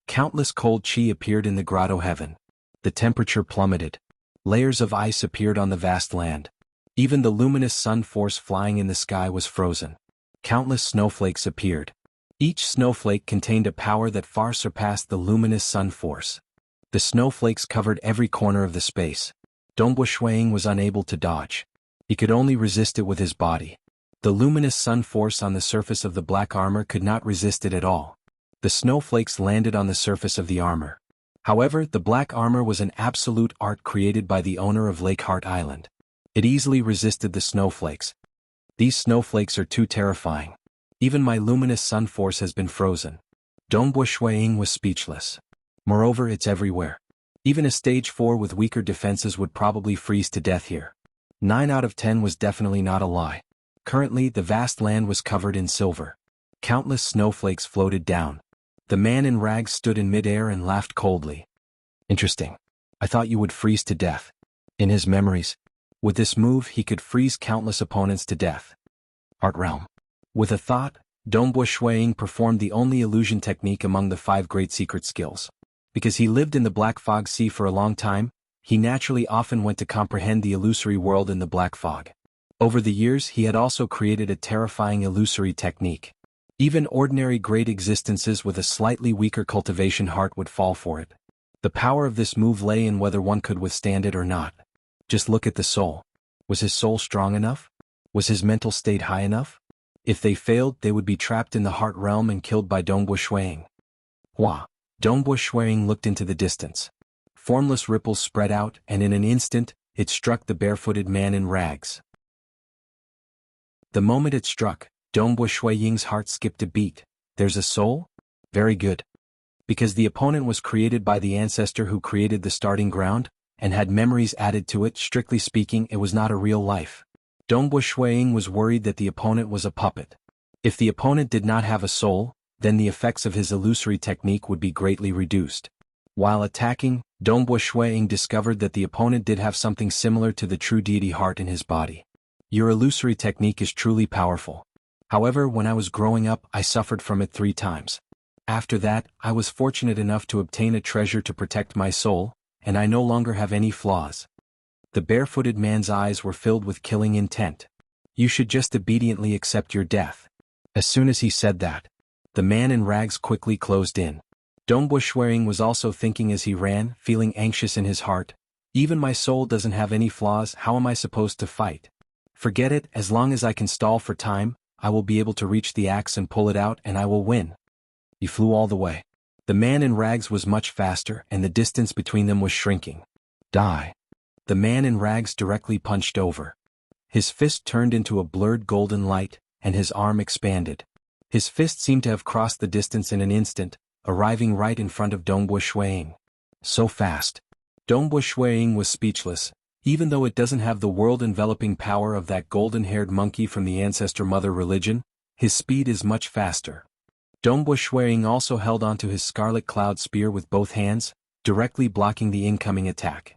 Countless cold chi appeared in the grotto heaven. The temperature plummeted. Layers of ice appeared on the vast land. Even the luminous sun force flying in the sky was frozen. Countless snowflakes appeared. Each snowflake contained a power that far surpassed the luminous sun force. The snowflakes covered every corner of the space. Dongbo Shuiying was unable to dodge. He could only resist it with his body. The luminous sun force on the surface of the black armor could not resist it at all. The snowflakes landed on the surface of the armor. However, the black armor was an absolute art created by the owner of Lake Heart Island. It easily resisted the snowflakes. These snowflakes are too terrifying. Even my luminous sun force has been frozen. Dongbo Shuiying was speechless. Moreover, it's everywhere. Even a stage 4 with weaker defenses would probably freeze to death here. 9 out of 10 was definitely not a lie. Currently, the vast land was covered in silver. Countless snowflakes floated down. The man in rags stood in midair and laughed coldly. Interesting. I thought you would freeze to death. In his memories, with this move he could freeze countless opponents to death. Art Realm. With a thought, Dongbo Shuiying performed the only illusion technique among the 5 great secret skills. Because he lived in the Black Fog Sea for a long time, he naturally often went to comprehend the illusory world in the Black Fog. Over the years he had also created a terrifying illusory technique. Even ordinary great existences with a slightly weaker cultivation heart would fall for it. The power of this move lay in whether one could withstand it or not. Just look at the soul. Was his soul strong enough? Was his mental state high enough? If they failed, they would be trapped in the heart realm and killed by Dongbo Shuiying. Hua! Dongbo Shuiying looked into the distance. Formless ripples spread out, and in an instant, it struck the barefooted man in rags. The moment it struck, Dongbo Shuiying's heart skipped a beat. There's a soul? Very good. Because the opponent was created by the ancestor who created the starting ground, and had memories added to it, strictly speaking, it was not a real life. Dongbo Shuiying was worried that the opponent was a puppet. If the opponent did not have a soul, then the effects of his illusory technique would be greatly reduced. While attacking, Dongbo Shuiying discovered that the opponent did have something similar to the true deity heart in his body. Your illusory technique is truly powerful. However, when I was growing up, I suffered from it 3 times. After that, I was fortunate enough to obtain a treasure to protect my soul, and I no longer have any flaws. The barefooted man's eyes were filled with killing intent. You should just obediently accept your death. As soon as he said that, the man in rags quickly closed in. Dongbu Shuang was also thinking as he ran, feeling anxious in his heart. Even my soul doesn't have any flaws, how am I supposed to fight? Forget it, as long as I can stall for time, I will be able to reach the axe and pull it out and I will win. He flew all the way. The man in rags was much faster and the distance between them was shrinking. Die. The man in rags directly punched over. His fist turned into a blurred golden light, and his arm expanded. His fist seemed to have crossed the distance in an instant, arriving right in front of Dongbu Shuang. So fast. Dongbu Shuang was speechless. Even though it doesn't have the world-enveloping power of that golden-haired monkey from the ancestor mother religion, his speed is much faster. Dongbu Shuang also held onto his scarlet cloud spear with both hands, directly blocking the incoming attack.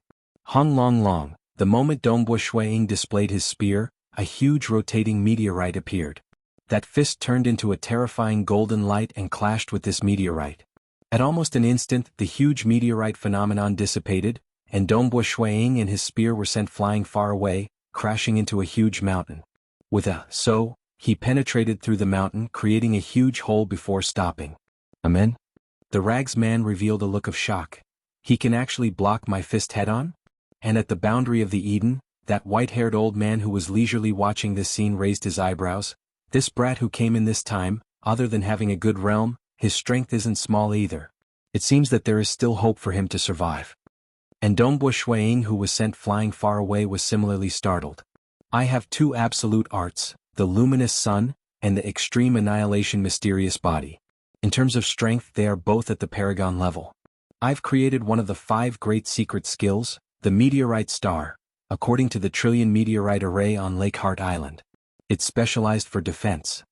Hung Long Long, the moment Dongbu Shuang displayed his spear, a huge rotating meteorite appeared. That fist turned into a terrifying golden light and clashed with this meteorite. At almost an instant, the huge meteorite phenomenon dissipated, and Dongbu Shuang and his spear were sent flying far away, crashing into a huge mountain. With a "so," he penetrated through the mountain, creating a huge hole before stopping. Amen? The rags man revealed a look of shock. He can actually block my fist head-on? And at the boundary of the Eden, that white-haired old man who was leisurely watching this scene raised his eyebrows. This brat who came in this time, other than having a good realm, his strength isn't small either. It seems that there is still hope for him to survive. And Dongbu Shuang, who was sent flying far away, was similarly startled. I have two absolute arts, the luminous sun, and the extreme annihilation mysterious body. In terms of strength, they are both at the paragon level. I've created one of the 5 great secret skills, the meteorite star, according to the trillion meteorite array on Lake Heart Island. It's specialized for defense.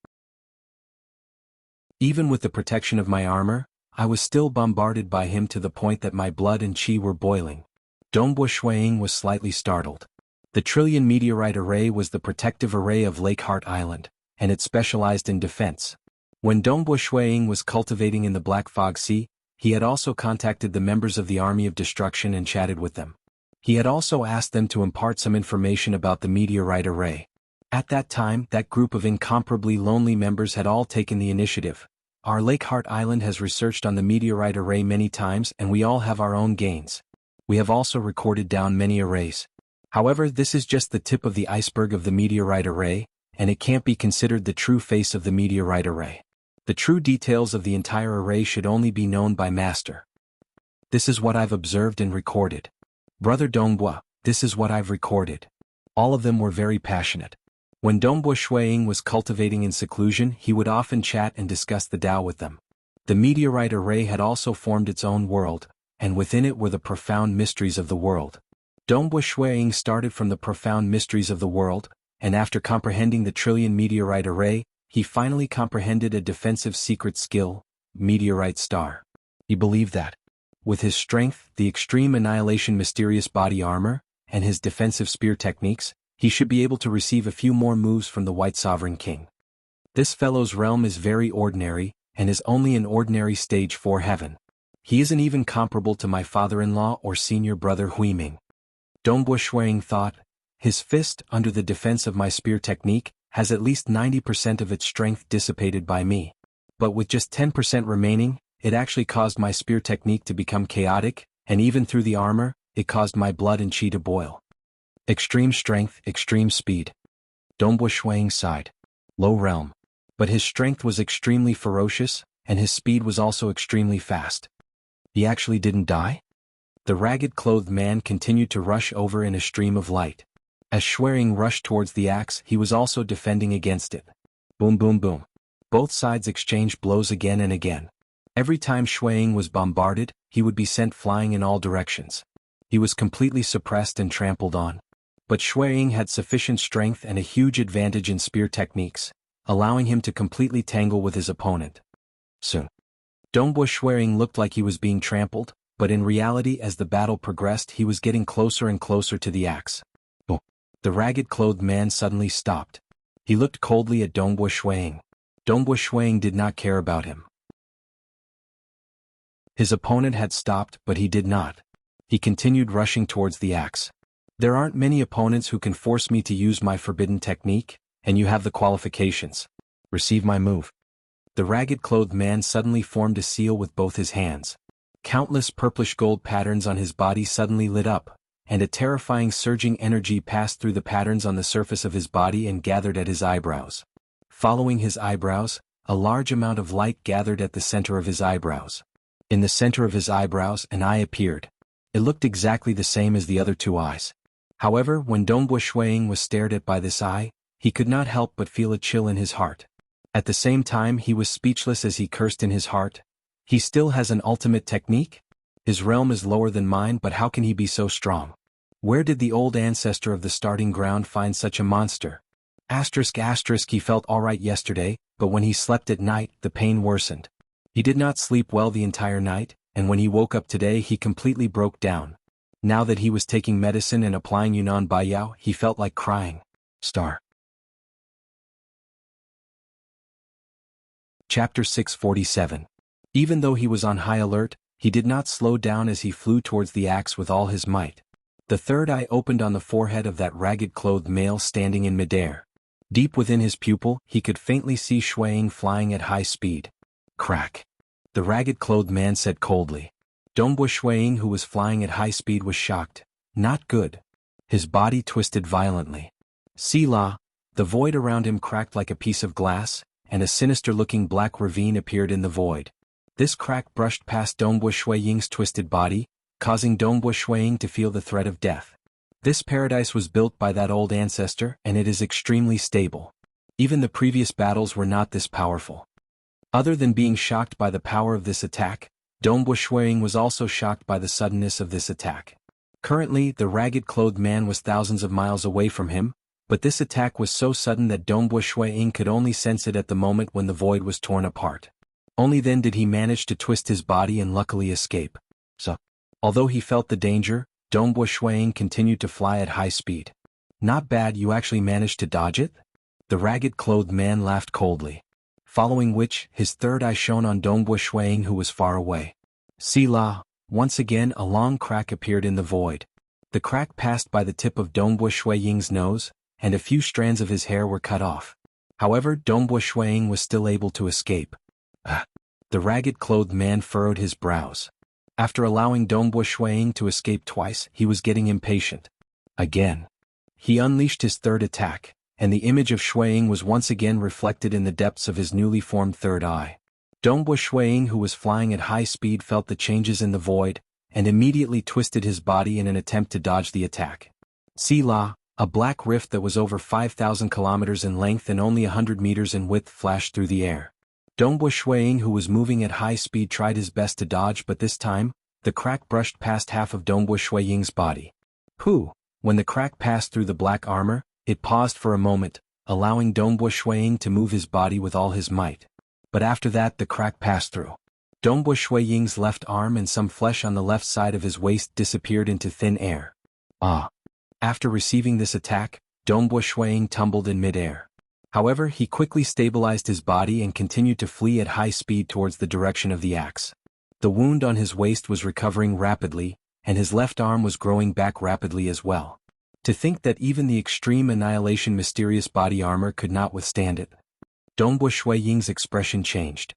Even with the protection of my armor, I was still bombarded by him to the point that my blood and chi were boiling. Dongbu Shuang was slightly startled. The trillion meteorite array was the protective array of Lake Heart Island, and it specialized in defense. When Dongbu Shuang was cultivating in the Black Fog Sea, he had also contacted the members of the Army of Destruction and chatted with them. He had also asked them to impart some information about the meteorite array. At that time, that group of incomparably lonely members had all taken the initiative. Our Lake Heart Island has researched on the meteorite array many times and we all have our own gains. We have also recorded down many arrays. However, this is just the tip of the iceberg of the meteorite array, and it can't be considered the true face of the meteorite array. The true details of the entire array should only be known by Master. This is what I've observed and recorded. Brother Dongbu, this is what I've recorded. All of them were very passionate. When Dongbu Shuang was cultivating in seclusion, he would often chat and discuss the Tao with them. The meteorite array had also formed its own world, and within it were the profound mysteries of the world. Dongbu Shuang started from the profound mysteries of the world, and after comprehending the trillion meteorite array, he finally comprehended a defensive secret skill, meteorite star. He believed that, with his strength, the extreme annihilation mysterious body armor, and his defensive spear techniques, he should be able to receive a few more moves from the White Sovereign King. This fellow's realm is very ordinary, and is only an ordinary stage 4 heaven. He isn't even comparable to my father-in-law or senior brother Huiming. Dongbu Shuang thought, his fist, under the defense of my spear technique, has at least 90% of its strength dissipated by me. But with just 10% remaining, it actually caused my spear technique to become chaotic, and even through the armor, it caused my blood and chi to boil. Extreme strength, extreme speed. Dongbu Shuang sighed. Low realm. But his strength was extremely ferocious, and his speed was also extremely fast. He actually didn't die? The ragged-clothed man continued to rush over in a stream of light. As Shuang rushed towards the axe, he was also defending against it. Boom boom boom. Both sides exchanged blows again and again. Every time Shuang was bombarded, he would be sent flying in all directions. He was completely suppressed and trampled on. But Shuang had sufficient strength and a huge advantage in spear techniques, allowing him to completely tangle with his opponent. Soon, Dongbu Shuang looked like he was being trampled, but in reality as the battle progressed he was getting closer and closer to the axe. Oh. The ragged-clothed man suddenly stopped. He looked coldly at Dongbu Shuang. Dongbu Shuang did not care about him. His opponent had stopped, but he did not. He continued rushing towards the axe. There aren't many opponents who can force me to use my forbidden technique, and you have the qualifications. Receive my move." The ragged-clothed man suddenly formed a seal with both his hands. Countless purplish gold patterns on his body suddenly lit up, and a terrifying surging energy passed through the patterns on the surface of his body and gathered at his eyebrows. Following his eyebrows, a large amount of light gathered at the center of his eyebrows. In the center of his eyebrows an eye appeared. It looked exactly the same as the other two eyes. However, when Dongbo Shuiying was stared at by this eye, he could not help but feel a chill in his heart. At the same time he was speechless as he cursed in his heart. He still has an ultimate technique? His realm is lower than mine, but how can he be so strong? Where did the old ancestor of the starting ground find such a monster? He felt alright yesterday, but when he slept at night, the pain worsened. He did not sleep well the entire night, and when he woke up today he completely broke down. Now that he was taking medicine and applying Yunnan Baiyao, he felt like crying. Chapter 647. Even though he was on high alert, he did not slow down as he flew towards the axe with all his might. The third eye opened on the forehead of that ragged-clothed male standing in midair. Deep within his pupil, he could faintly see Shuiying flying at high speed. Crack. The ragged-clothed man said coldly. Dongbo Shuiying, who was flying at high speed, was shocked. Not good. His body twisted violently. Sila. The void around him cracked like a piece of glass, and a sinister-looking black ravine appeared in the void. This crack brushed past Dongbo Shuiying's twisted body, causing Dongbo Shuiying to feel the threat of death. This paradise was built by that old ancestor, and it is extremely stable. Even the previous battles were not this powerful. Other than being shocked by the power of this attack, Dongbo Shuiying was also shocked by the suddenness of this attack. Currently, the ragged-clothed man was thousands of miles away from him, but this attack was so sudden that Dongbo Shuiying could only sense it at the moment when the void was torn apart. Only then did he manage to twist his body and luckily escape. Although he felt the danger, Dongbo Shuiying continued to fly at high speed. Not bad, you actually managed to dodge it? The ragged-clothed man laughed coldly. Following which, his third eye shone on Dongbo Shuiying, who was far away. Sila. Once again a long crack appeared in the void. The crack passed by the tip of Dongbo Shuiying's nose, and a few strands of his hair were cut off. However, Dongbo Shuiying was still able to escape. The ragged-clothed man furrowed his brows. After allowing Dongbo Shuiying to escape twice, he was getting impatient. Again. He unleashed his third attack, and the image of Shuiying was once again reflected in the depths of his newly formed third eye. Dongbo Shuiying, who was flying at high speed, felt the changes in the void, and immediately twisted his body in an attempt to dodge the attack. Sila, a black rift that was over 5,000 kilometers in length and only 100 meters in width flashed through the air. Dongbo Shuiying, who was moving at high speed, tried his best to dodge, but this time, the crack brushed past half of Dongbo Shuiying's body. When the crack passed through the black armor, it paused for a moment, allowing Dongbo Shuiying to move his body with all his might. But after that the crack passed through. Dongbo Shuiying's left arm and some flesh on the left side of his waist disappeared into thin air. After receiving this attack, Dongbo Shuiying tumbled in midair. However, he quickly stabilized his body and continued to flee at high speed towards the direction of the axe. The wound on his waist was recovering rapidly, and his left arm was growing back rapidly as well. To think that even the extreme annihilation mysterious body armor could not withstand it. Dongbo Shuiying's expression changed.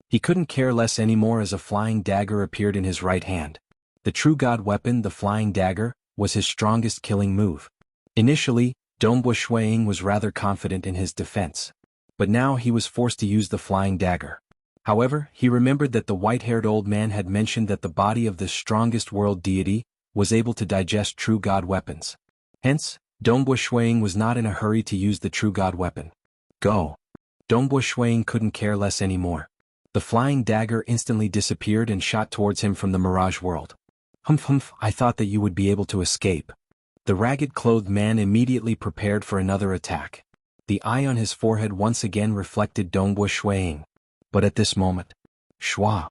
He couldn't care less anymore as a flying dagger appeared in his right hand. The true god weapon, the flying dagger, was his strongest killing move. Initially, Dongbo Shuiying was rather confident in his defense. But now he was forced to use the flying dagger. However, he remembered that the white-haired old man had mentioned that the body of the strongest world deity was able to digest true god weapons. Hence, Dongbo Shuiying was not in a hurry to use the true god weapon. Go. Dongbo Shuiying couldn't care less anymore. The flying dagger instantly disappeared and shot towards him from the mirage world. I thought that you would be able to escape. The ragged-clothed man immediately prepared for another attack. The eye on his forehead once again reflected Dongbo Shuiying. But at this moment, Shua!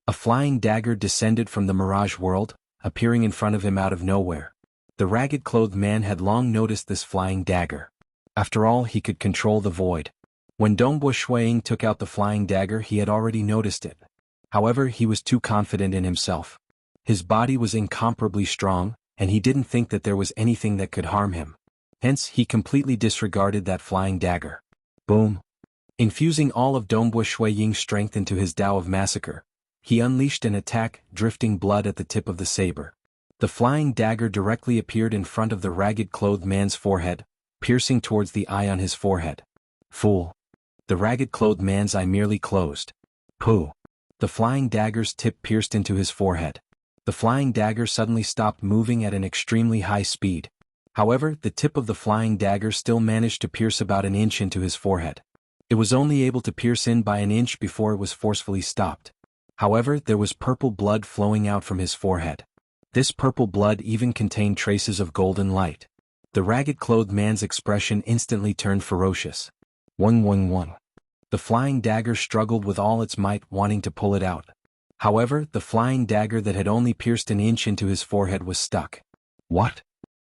A flying dagger descended from the mirage world, appearing in front of him out of nowhere. The ragged-clothed man had long noticed this flying dagger. After all, he could control the void. When Dongbo Shuiying took out the flying dagger, he had already noticed it. However, he was too confident in himself. His body was incomparably strong, and he didn't think that there was anything that could harm him. Hence, he completely disregarded that flying dagger. Boom. Infusing all of Dongbu Shui Ying's strength into his Tao of Massacre, he unleashed an attack, drifting blood at the tip of the saber. The flying dagger directly appeared in front of the ragged-clothed man's forehead, piercing towards the eye on his forehead. Fool. The ragged-clothed man's eye merely closed. Pooh. The flying dagger's tip pierced into his forehead. The flying dagger suddenly stopped moving at an extremely high speed. However, the tip of the flying dagger still managed to pierce about an inch into his forehead. It was only able to pierce in by an inch before it was forcefully stopped. However, there was purple blood flowing out from his forehead. This purple blood even contained traces of golden light. The ragged-clothed man's expression instantly turned ferocious. Wong. The flying dagger struggled with all its might, wanting to pull it out. However, the flying dagger that had only pierced an inch into his forehead was stuck. What?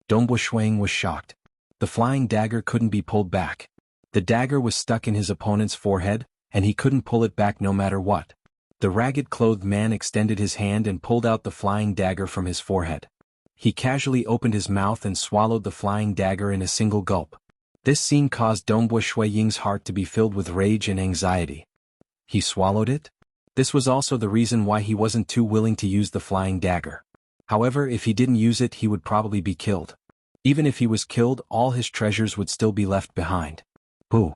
Dongbu Shui was shocked. The flying dagger couldn't be pulled back. The dagger was stuck in his opponent's forehead, and he couldn't pull it back no matter what. The ragged-clothed man extended his hand and pulled out the flying dagger from his forehead. He casually opened his mouth and swallowed the flying dagger in a single gulp. This scene caused Dongbu Shui Ying's heart to be filled with rage and anxiety. He swallowed it? This was also the reason why he wasn't too willing to use the flying dagger. However, if he didn't use it, he would probably be killed. Even if he was killed, all his treasures would still be left behind. Who?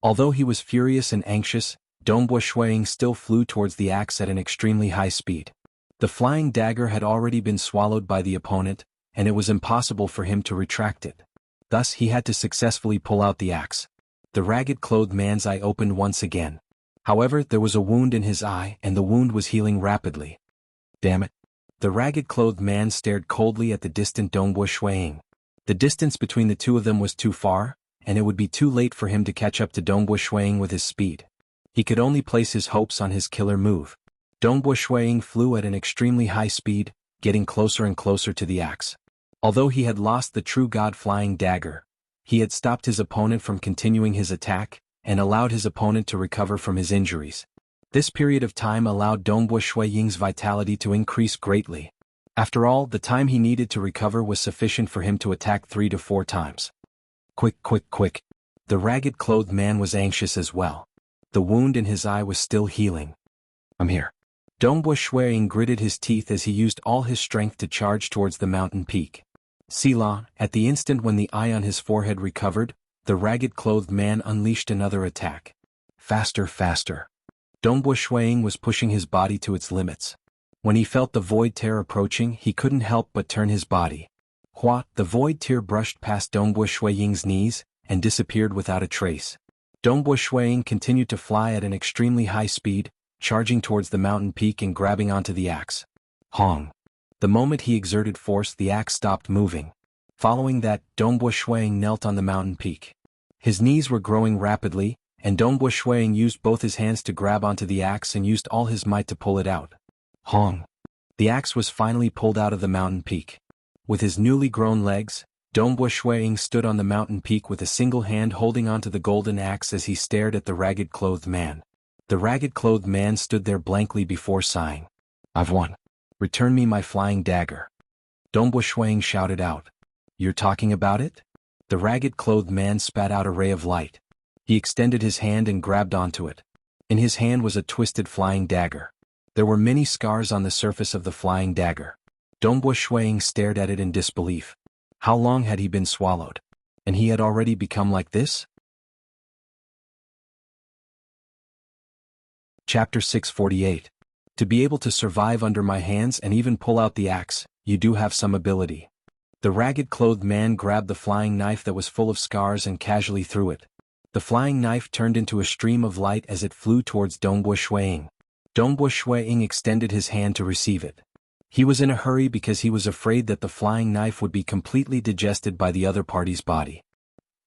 Although he was furious and anxious, Dongbu Shui still flew towards the axe at an extremely high speed. The flying dagger had already been swallowed by the opponent, and it was impossible for him to retract it. Thus, he had to successfully pull out the axe. The ragged-clothed man's eye opened once again. However, there was a wound in his eye, and the wound was healing rapidly. Damn it. The ragged-clothed man stared coldly at the distant Dongbu Shui. The distance between the two of them was too far, and it would be too late for him to catch up to Dongbu Shui with his speed. He could only place his hopes on his killer move. Dongbu Shui flew at an extremely high speed, getting closer and closer to the axe. Although he had lost the true god flying dagger, he had stopped his opponent from continuing his attack, and allowed his opponent to recover from his injuries. This period of time allowed Dongbu Shui Ying's vitality to increase greatly. After all, the time he needed to recover was sufficient for him to attack 3 to 4 times. Quick. The ragged-clothed man was anxious as well. The wound in his eye was still healing. I'm here. Dongbu Shui gritted his teeth as he used all his strength to charge towards the mountain peak. Selah, at the instant when the eye on his forehead recovered, the ragged-clothed man unleashed another attack. Faster. Dongbu Shui was pushing his body to its limits. When he felt the void tear approaching, he couldn't help but turn his body. The void tear brushed past Dongbu Shui Ying's knees, and disappeared without a trace. Dongbu Shui continued to fly at an extremely high speed, charging towards the mountain peak and grabbing onto the axe. Hong. The moment he exerted force, the axe stopped moving. Following that, Dongbu Shui knelt on the mountain peak. His knees were growing rapidly, and Dongbu Shui used both his hands to grab onto the axe and used all his might to pull it out. Hong. The axe was finally pulled out of the mountain peak. With his newly grown legs, Dongbu Shui stood on the mountain peak with a single hand holding onto the golden axe as he stared at the ragged-clothed man. The ragged-clothed man stood there blankly before sighing. I've won. Return me my flying dagger. Dongbu Shui shouted out. You're talking about it? The ragged-clothed man spat out a ray of light. He extended his hand and grabbed onto it. In his hand was a twisted flying dagger. There were many scars on the surface of the flying dagger. Dongbu Shui stared at it in disbelief. How long had he been swallowed? And he had already become like this? Chapter 648. To be able to survive under my hands and even pull out the axe, you do have some ability. The ragged-clothed man grabbed the flying knife that was full of scars and casually threw it. The flying knife turned into a stream of light as it flew towards Dongbu Shui. Dongbu Shui extended his hand to receive it. He was in a hurry because he was afraid that the flying knife would be completely digested by the other party's body.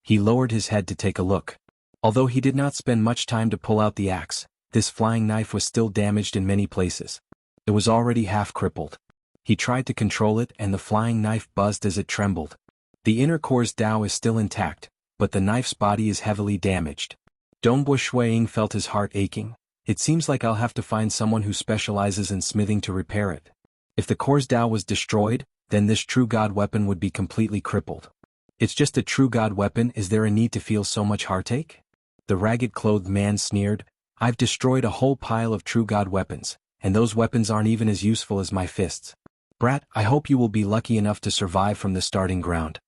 He lowered his head to take a look. Although he did not spend much time to pull out the axe, this flying knife was still damaged in many places. It was already half crippled. He tried to control it and the flying knife buzzed as it trembled. The inner core's Tao is still intact, but the knife's body is heavily damaged. Dongbu Shui felt his heart aching. It seems like I'll have to find someone who specializes in smithing to repair it. If the core's Tao was destroyed, then this true god weapon would be completely crippled. It's just a true god weapon, is there a need to feel so much heartache? The ragged-clothed man sneered, I've destroyed a whole pile of true god weapons, and those weapons aren't even as useful as my fists. Brat, I hope you will be lucky enough to survive from the starting ground.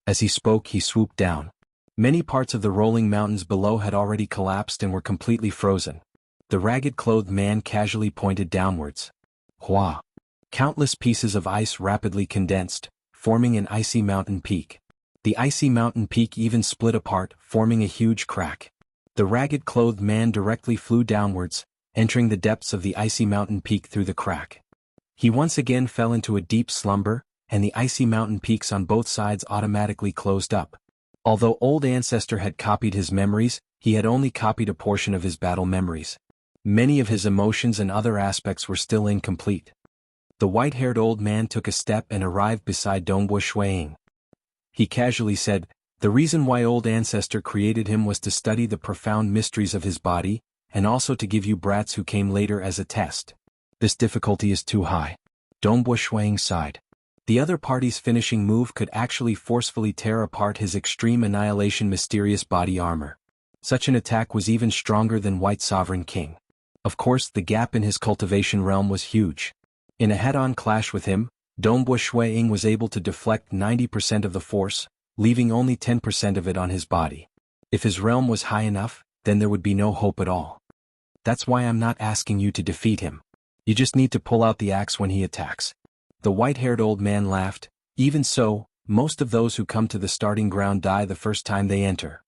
As he spoke, he swooped down. Many parts of the rolling mountains below had already collapsed and were completely frozen. The ragged-clothed man casually pointed downwards. Hua! Countless pieces of ice rapidly condensed, forming an icy mountain peak. The icy mountain peak even split apart, forming a huge crack. The ragged-clothed man directly flew downwards, entering the depths of the icy mountain peak through the crack. He once again fell into a deep slumber, and the icy mountain peaks on both sides automatically closed up. Although Old Ancestor had copied his memories, he had only copied a portion of his battle memories. Many of his emotions and other aspects were still incomplete. The white-haired old man took a step and arrived beside Dongbo Shuiying. He casually said, the reason why Old Ancestor created him was to study the profound mysteries of his body, and also to give you brats who came later as a test. This difficulty is too high. Dongbo Shuiying sighed. The other party's finishing move could actually forcefully tear apart his extreme annihilation mysterious body armor. Such an attack was even stronger than White Sovereign King. Of course, the gap in his cultivation realm was huge. In a head-on clash with him, Dongbo Shuiying was able to deflect 90% of the force, leaving only 10% of it on his body. If his realm was high enough, then there would be no hope at all. That's why I'm not asking you to defeat him. You just need to pull out the axe when he attacks. The white-haired old man laughed. Even so, most of those who come to the starting ground die the first time they enter.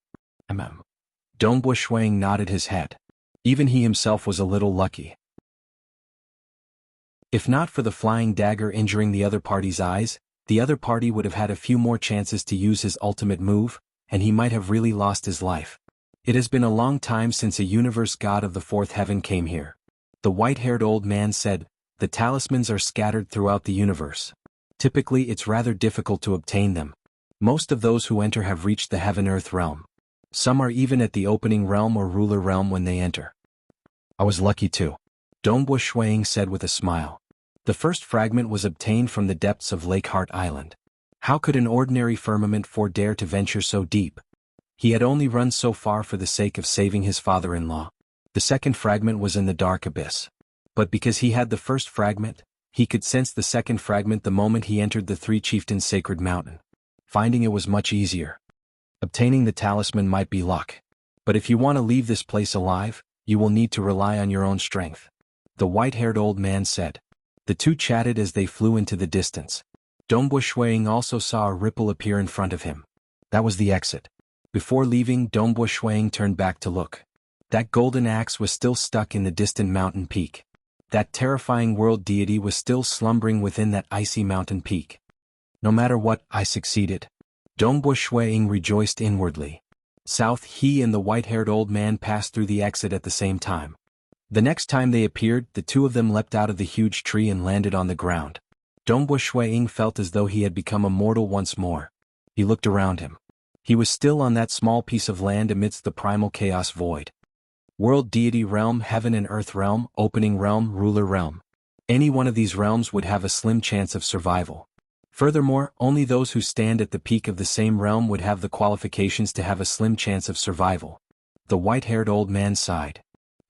Dongbo Shuiying nodded his head. Even he himself was a little lucky. If not for the flying dagger injuring the other party's eyes, the other party would have had a few more chances to use his ultimate move, and he might have really lost his life. It has been a long time since a universe god of the fourth heaven came here. The white-haired old man said, the talismans are scattered throughout the universe. Typically it's rather difficult to obtain them. Most of those who enter have reached the heaven-earth realm. Some are even at the opening realm or ruler realm when they enter. I was lucky too. Dongbo Shuiying said with a smile. The first fragment was obtained from the depths of Lake Heart Island. How could an ordinary firmament four dare to venture so deep? He had only run so far for the sake of saving his father-in-law. The second fragment was in the dark abyss. But because he had the first fragment, he could sense the second fragment the moment he entered the Three Chieftains' sacred mountain. Finding it was much easier. Obtaining the talisman might be luck. But if you want to leave this place alive, you will need to rely on your own strength. The white-haired old man said. The two chatted as they flew into the distance. Dongbo Shuiying also saw a ripple appear in front of him. That was the exit. Before leaving, Dongbo Shuiying turned back to look. That golden axe was still stuck in the distant mountain peak. That terrifying world deity was still slumbering within that icy mountain peak. No matter what, I succeeded. Dongbo Shuiying rejoiced inwardly. South, he and the white-haired old man passed through the exit at the same time. The next time they appeared, the two of them leapt out of the huge tree and landed on the ground. Dongbo Shuiying felt as though he had become immortal once more. He looked around him. He was still on that small piece of land amidst the primal chaos void. World deity realm, heaven and earth realm, opening realm, ruler realm. Any one of these realms would have a slim chance of survival. Furthermore, only those who stand at the peak of the same realm would have the qualifications to have a slim chance of survival. The white-haired old man sighed.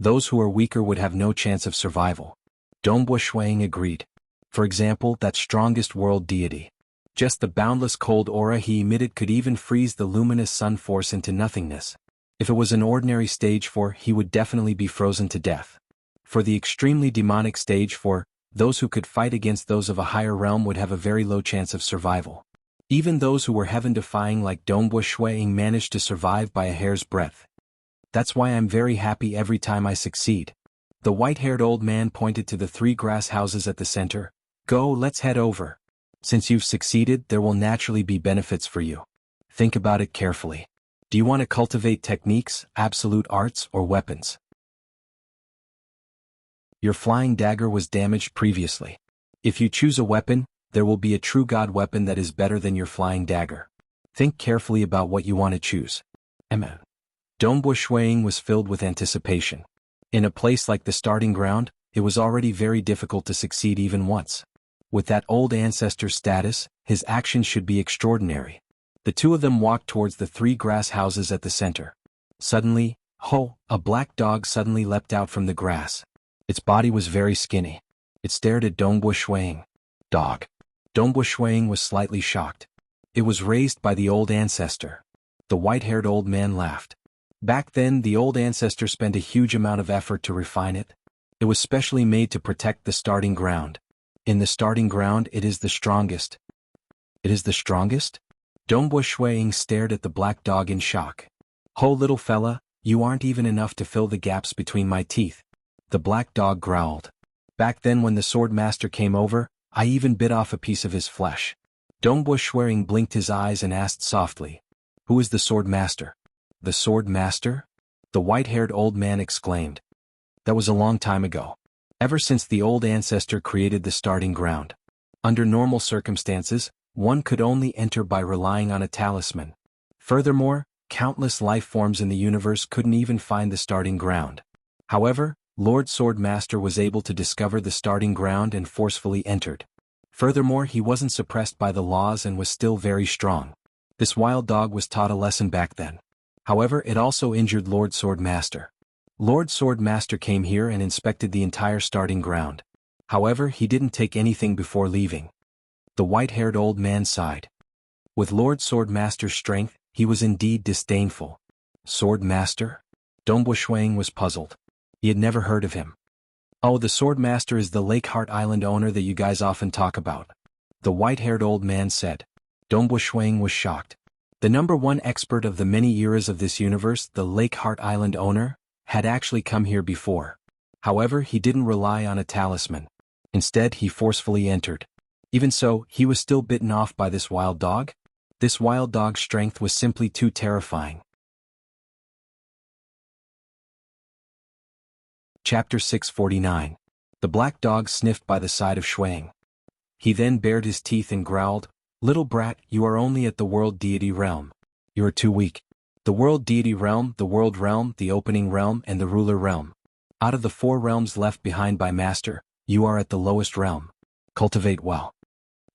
Those who are weaker would have no chance of survival. Dongbo Shuiying agreed. For example, that strongest world deity. Just the boundless cold aura he emitted could even freeze the luminous sun force into nothingness. If it was an ordinary stage 4, he would definitely be frozen to death. For the extremely demonic stage 4, those who could fight against those of a higher realm would have a very low chance of survival. Even those who were heaven-defying like Dongbo Shuiying managed to survive by a hair's breadth. That's why I'm very happy every time I succeed. The white-haired old man pointed to the 3 grass houses at the center. Go, let's head over. Since you've succeeded, there will naturally be benefits for you. Think about it carefully. Do you want to cultivate techniques, absolute arts, or weapons? Your flying dagger was damaged previously. If you choose a weapon, there will be a true god weapon that is better than your flying dagger. Think carefully about what you want to choose. Amen. Dongbo Shuiying was filled with anticipation. In a place like the starting ground, it was already very difficult to succeed even once. With that old ancestor's status, his actions should be extraordinary. The two of them walked towards the 3 grass houses at the center. Suddenly, a black dog suddenly leapt out from the grass. Its body was very skinny. It stared at Dongbu Shuang. Dog. Dongbu Shuang was slightly shocked. It was raised by the old ancestor. The white-haired old man laughed. Back then, the old ancestor spent a huge amount of effort to refine it. It was specially made to protect the starting ground. In the starting ground, it is the strongest. It is the strongest? Dongbu Shuang stared at the black dog in shock. Ho, little fella, you aren't even enough to fill the gaps between my teeth. The black dog growled. Back then when the sword master came over, I even bit off a piece of his flesh. Dongbu Shuang blinked his eyes and asked softly, "Who is the sword master?" "The sword master?" the white-haired old man exclaimed. "That was a long time ago. Ever since the old ancestor created the starting ground. Under normal circumstances, one could only enter by relying on a talisman. Furthermore, countless life forms in the universe couldn't even find the starting ground. However, Lord Swordmaster was able to discover the starting ground and forcefully entered. Furthermore, he wasn't suppressed by the laws and was still very strong. This wild dog was taught a lesson back then. However, it also injured Lord Swordmaster. Lord Swordmaster came here and inspected the entire starting ground. However, he didn't take anything before leaving." The white-haired old man sighed. With Lord Swordmaster's strength, he was indeed disdainful. Swordmaster? Dongbu Shuang was puzzled. He had never heard of him. "Oh, the Swordmaster is the Lake Heart Island owner that you guys often talk about," the white-haired old man said. Dongbu Shuang was shocked. The #1 expert of the many eras of this universe, the Lake Heart Island owner, had actually come here before. However, he didn't rely on a talisman. Instead, he forcefully entered. Even so, he was still bitten off by this wild dog? This wild dog's strength was simply too terrifying. Chapter 649. The black dog sniffed by the side of Shuang. He then bared his teeth and growled, "Little brat, you are only at the world deity realm. You are too weak. The world deity realm, the world realm, the opening realm, and the ruler realm. Out of the 4 realms left behind by Master, you are at the lowest realm. Cultivate well."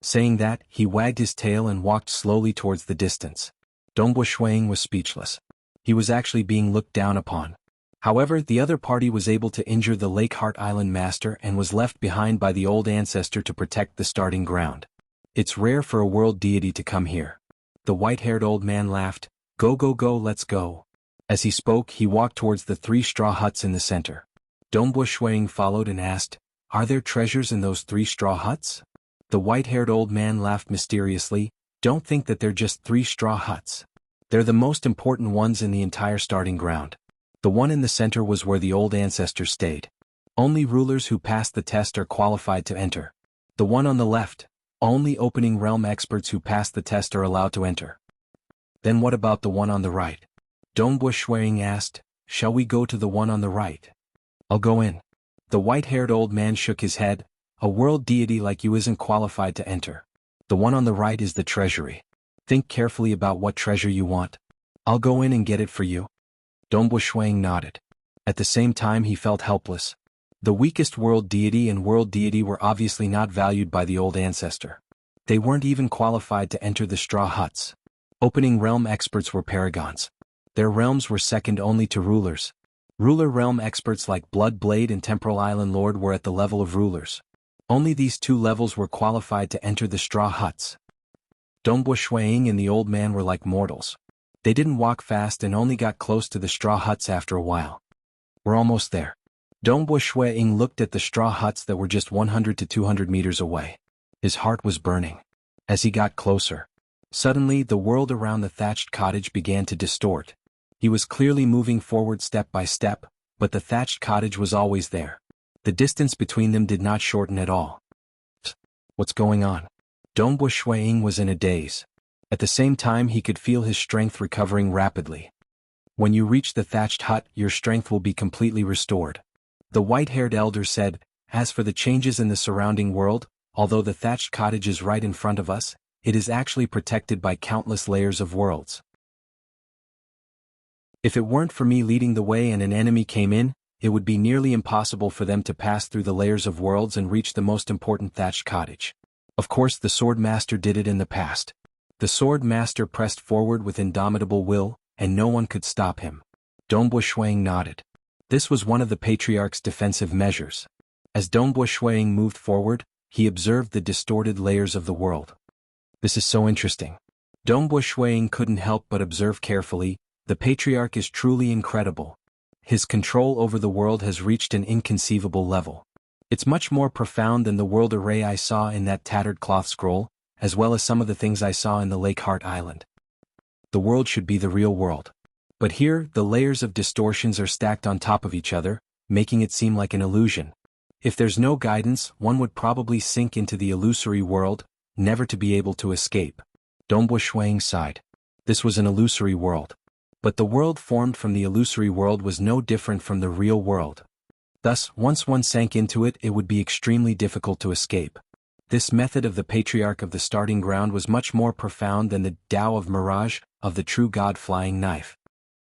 Saying that, he wagged his tail and walked slowly towards the distance. Dongbu Shuang was speechless. He was actually being looked down upon. However, the other party was able to injure the Lake Heart Island Master and was left behind by the old ancestor to protect the starting ground. It's rare for a world deity to come here. The white-haired old man laughed. Go, go, go, let's go." As he spoke, he walked towards the 3 straw huts in the center. Dongbu Shuang followed and asked, "Are there treasures in those 3 straw huts?" The white-haired old man laughed mysteriously. "Don't think that they're just 3 straw huts. They're the most important ones in the entire starting ground. The one in the center was where the old ancestor stayed. Only rulers who passed the test are qualified to enter. The one on the left, only opening realm experts who pass the test are allowed to enter." "Then what about the one on the right?" Dongbu Shuang asked. "Shall we go to the one on the right?" "I'll go in." The white-haired old man shook his head. "A world deity like you isn't qualified to enter. The one on the right is the treasury. Think carefully about what treasure you want. I'll go in and get it for you." Dongbu Shuang nodded. At the same time he felt helpless. The weakest world deity and world deity were obviously not valued by the old ancestor. They weren't even qualified to enter the straw huts. Opening realm experts were paragons. Their realms were second only to rulers. Ruler realm experts like Blood Blade and Temporal Island Lord were at the level of rulers. Only these 2 levels were qualified to enter the straw huts. Dongbu Shuang and the old man were like mortals. They didn't walk fast and only got close to the straw huts after a while. "We're almost there." Dongbu Shuang looked at the straw huts that were just 100 to 200 meters away. His heart was burning. As he got closer, suddenly the world around the thatched cottage began to distort. He was clearly moving forward step by step, but the thatched cottage was always there. The distance between them did not shorten at all. What's going on? Dongbu Shuang was in a daze. At the same time he could feel his strength recovering rapidly. "When you reach the thatched hut, your strength will be completely restored," the white-haired elder said. "As for the changes in the surrounding world, although the thatched cottage is right in front of us, it is actually protected by countless layers of worlds. If it weren't for me leading the way and an enemy came in, it would be nearly impossible for them to pass through the layers of worlds and reach the most important thatched cottage. Of course the Sword Master did it in the past. The Sword Master pressed forward with indomitable will, and no one could stop him. Dongbu Shuang nodded. This was one of the Patriarch's defensive measures. As Dongbu Shuang moved forward, he observed the distorted layers of the world. This is so interesting. Dongbu Shuang couldn't help but observe carefully. The Patriarch is truly incredible. His control over the world has reached an inconceivable level. It's much more profound than the world array I saw in that tattered cloth scroll, as well as some of the things I saw in the Lake Heart Island. The world should be the real world. But here, the layers of distortions are stacked on top of each other, making it seem like an illusion. If there's no guidance, one would probably sink into the illusory world, never to be able to escape. Dongbu Shuang sighed. This was an illusory world. But the world formed from the illusory world was no different from the real world. Thus, once one sank into it, it would be extremely difficult to escape. This method of the Patriarch of the starting ground was much more profound than the Tao of Mirage, of the true God flying knife.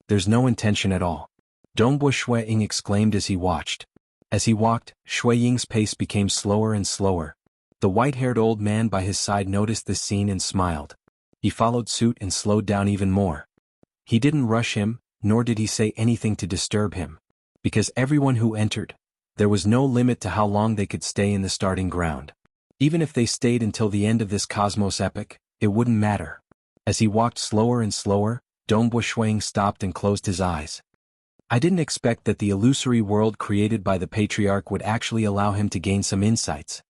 There's no intention at all. Dongbu Shuang exclaimed as he watched. As he walked, Shui Ying's pace became slower and slower. The white-haired old man by his side noticed this scene and smiled. He followed suit and slowed down even more. He didn't rush him, nor did he say anything to disturb him. Because everyone who entered, there was no limit to how long they could stay in the starting ground. Even if they stayed until the end of this cosmos epic, it wouldn't matter. As he walked slower and slower, Dongbu Shuang stopped and closed his eyes. I didn't expect that the illusory world created by the Patriarch would actually allow him to gain some insights.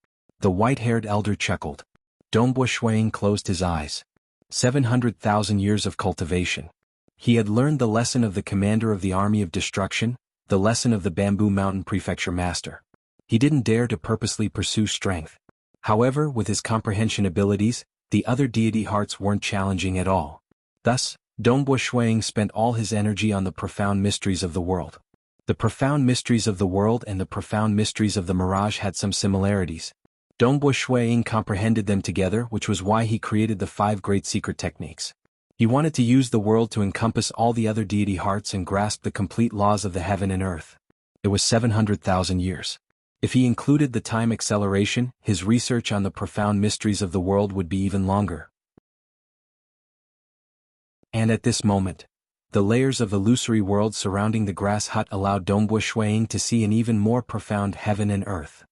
The white-haired elder chuckled. Dongbu Shuang closed his eyes. 700,000 years of cultivation. He had learned the lesson of the commander of the army of destruction, the lesson of the Bamboo Mountain Prefecture master. He didn't dare to purposely pursue strength. However, with his comprehension abilities, the other deity hearts weren't challenging at all. Thus, Dongbu Shuang spent all his energy on the profound mysteries of the world. The profound mysteries of the world and the profound mysteries of the mirage had some similarities. Dongbu Shuang comprehended them together, which was why he created the 5 great secret techniques. He wanted to use the world to encompass all the other deity hearts and grasp the complete laws of the heaven and earth. It was 700,000 years. If he included the time acceleration, his research on the profound mysteries of the world would be even longer. And at this moment, the layers of illusory world surrounding the grass hut allowed Dongbu Shuang to see an even more profound heaven and earth.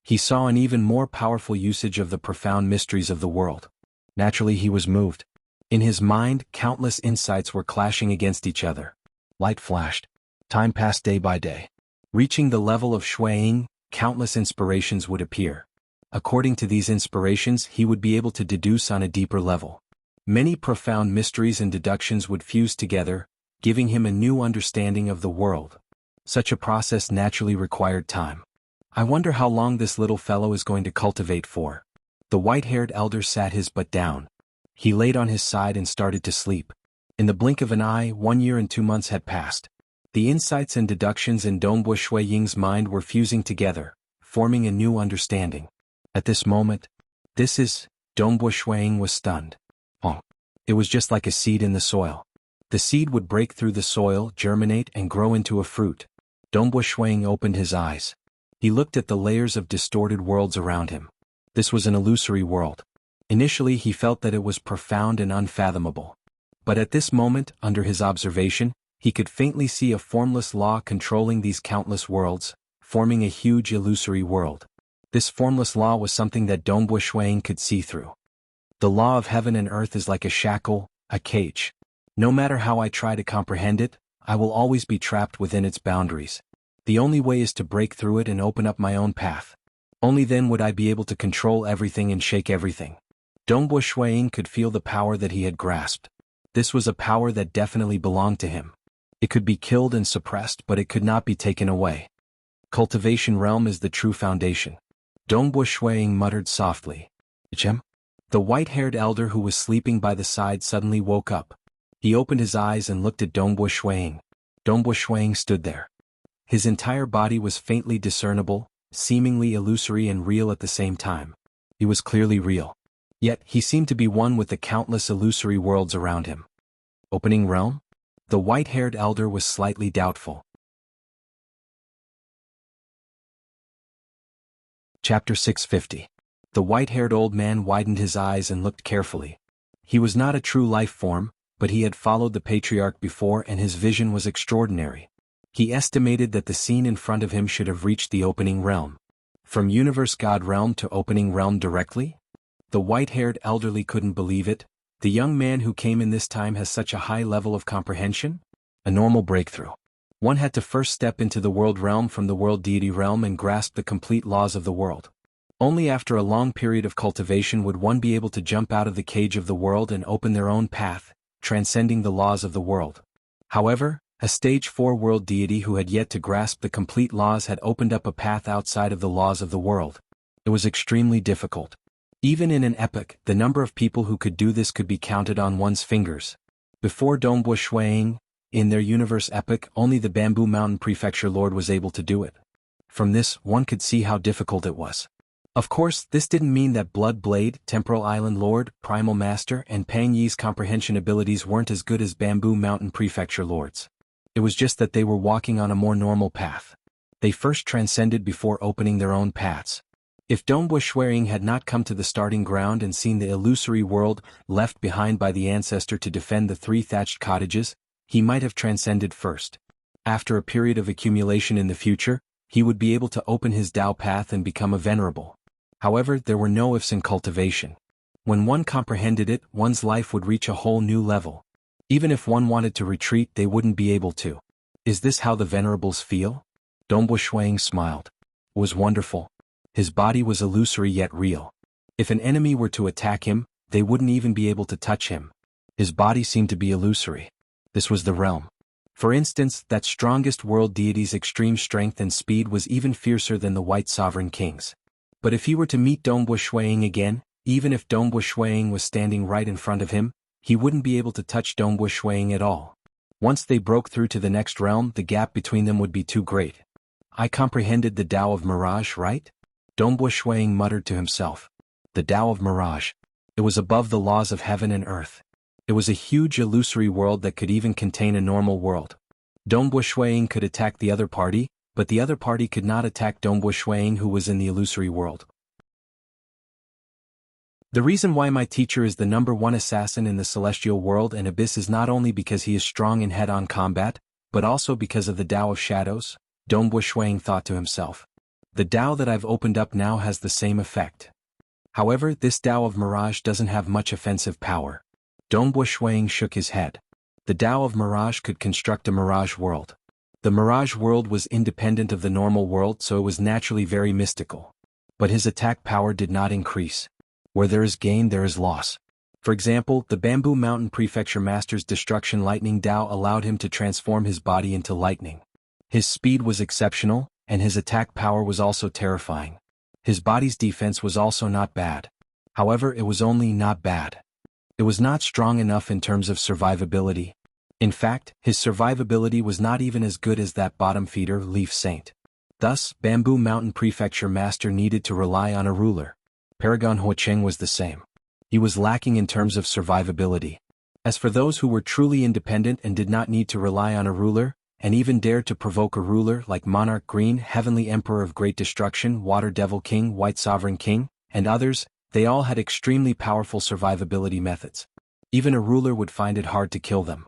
He saw an even more powerful usage of the profound mysteries of the world. Naturally, he was moved. In his mind, countless insights were clashing against each other. Light flashed. Time passed day by day. Reaching the level of Shuang, countless inspirations would appear. According to these inspirations, he would be able to deduce on a deeper level. Many profound mysteries and deductions would fuse together, giving him a new understanding of the world. Such a process naturally required time. I wonder how long this little fellow is going to cultivate for. The white-haired elder sat his butt down. He laid on his side and started to sleep. In the blink of an eye, 1 year and 2 months had passed. The insights and deductions in Dongbu Shuang mind were fusing together, forming a new understanding. At this moment, Dongbu Shuang was stunned. Oh, it was just like a seed in the soil. The seed would break through the soil, germinate, and grow into a fruit. Dongbu Shuang opened his eyes. He looked at the layers of distorted worlds around him. This was an illusory world. Initially he felt that it was profound and unfathomable. But at this moment, under his observation, he could faintly see a formless law controlling these countless worlds, forming a huge illusory world. This formless law was something that Dongbu Shuang could see through. The law of heaven and earth is like a shackle, a cage. No matter how I try to comprehend it, I will always be trapped within its boundaries. The only way is to break through it and open up my own path. Only then would I be able to control everything and shake everything. Dongbu Shuang could feel the power that he had grasped. This was a power that definitely belonged to him. It could be killed and suppressed, but it could not be taken away. Cultivation realm is the true foundation. Dongbu Shuang muttered softly. Chem? The white-haired elder who was sleeping by the side suddenly woke up. He opened his eyes and looked at Dongbu Shuang. Dongbu Shuang stood there. His entire body was faintly discernible, seemingly illusory and real at the same time. He was clearly real. Yet, he seemed to be one with the countless illusory worlds around him. Opening realm? The white-haired elder was slightly doubtful. Chapter 650. The white-haired old man widened his eyes and looked carefully. He was not a true life form, but he had followed the patriarch before and his vision was extraordinary. He estimated that the scene in front of him should have reached the opening realm. From Universe God Realm to opening realm directly? The white-haired elderly couldn't believe it. The young man who came in this time has such a high level of comprehension? A normal breakthrough. One had to first step into the world realm from the world deity realm and grasp the complete laws of the world. Only after a long period of cultivation would one be able to jump out of the cage of the world and open their own path, transcending the laws of the world. However, a stage 4 world deity who had yet to grasp the complete laws had opened up a path outside of the laws of the world. It was extremely difficult. Even in an epoch, the number of people who could do this could be counted on one's fingers. Before Dongbo Shuiying, in their universe epoch, only the Bamboo Mountain Prefecture Lord was able to do it. From this, one could see how difficult it was. Of course, this didn't mean that Blood Blade, Temporal Island Lord, Primal Master, and Pang Yi's comprehension abilities weren't as good as Bamboo Mountain Prefecture Lords. It was just that they were walking on a more normal path. They first transcended before opening their own paths. If Dongbo Shuiying had not come to the starting ground and seen the illusory world left behind by the ancestor to defend the 3 thatched cottages, he might have transcended first. After a period of accumulation in the future, he would be able to open his Tao path and become a venerable. However, there were no ifs in cultivation. When one comprehended it, one's life would reach a whole new level. Even if one wanted to retreat, they wouldn't be able to. Is this how the venerables feel? Dongbo Shuiying smiled. It was wonderful. His body was illusory yet real. If an enemy were to attack him, they wouldn't even be able to touch him. His body seemed to be illusory. This was the realm. For instance, that strongest world deity's extreme strength and speed was even fiercer than the white sovereign king's. But if he were to meet Dongbo Shuiying again, even if Dongbo Shuiying was standing right in front of him, he wouldn't be able to touch Dongbo Shuiying at all. Once they broke through to the next realm, the gap between them would be too great. I comprehended the Tao of Mirage, right? Dongbo Shuiying muttered to himself. The Tao of Mirage. It was above the laws of heaven and earth. It was a huge illusory world that could even contain a normal world. Dongbo Shuiying could attack the other party, but the other party could not attack Dongbo Shuiying who was in the illusory world. The reason why my teacher is the #1 assassin in the celestial world and abyss is not only because he is strong in head-on combat, but also because of the Tao of Shadows, Dongbo Shuiying thought to himself. The Tao that I've opened up now has the same effect. However, this Tao of Mirage doesn't have much offensive power. Dongbo Shuiying shook his head. The Tao of Mirage could construct a Mirage world. The Mirage world was independent of the normal world, so it was naturally very mystical. But his attack power did not increase. Where there is gain, there is loss. For example, the Bamboo Mountain Prefecture Master's Destruction Lightning Tao allowed him to transform his body into lightning. His speed was exceptional, and his attack power was also terrifying. His body's defense was also not bad. However, it was only not bad. It was not strong enough in terms of survivability. In fact, his survivability was not even as good as that bottom feeder Leaf Saint. Thus, Bamboo Mountain Prefecture Master needed to rely on a ruler. Paragon Huocheng was the same. He was lacking in terms of survivability. As for those who were truly independent and did not need to rely on a ruler, and even dared to provoke a ruler like Monarch Green, Heavenly Emperor of Great Destruction, Water Devil King, White Sovereign King, and others, they all had extremely powerful survivability methods. Even a ruler would find it hard to kill them.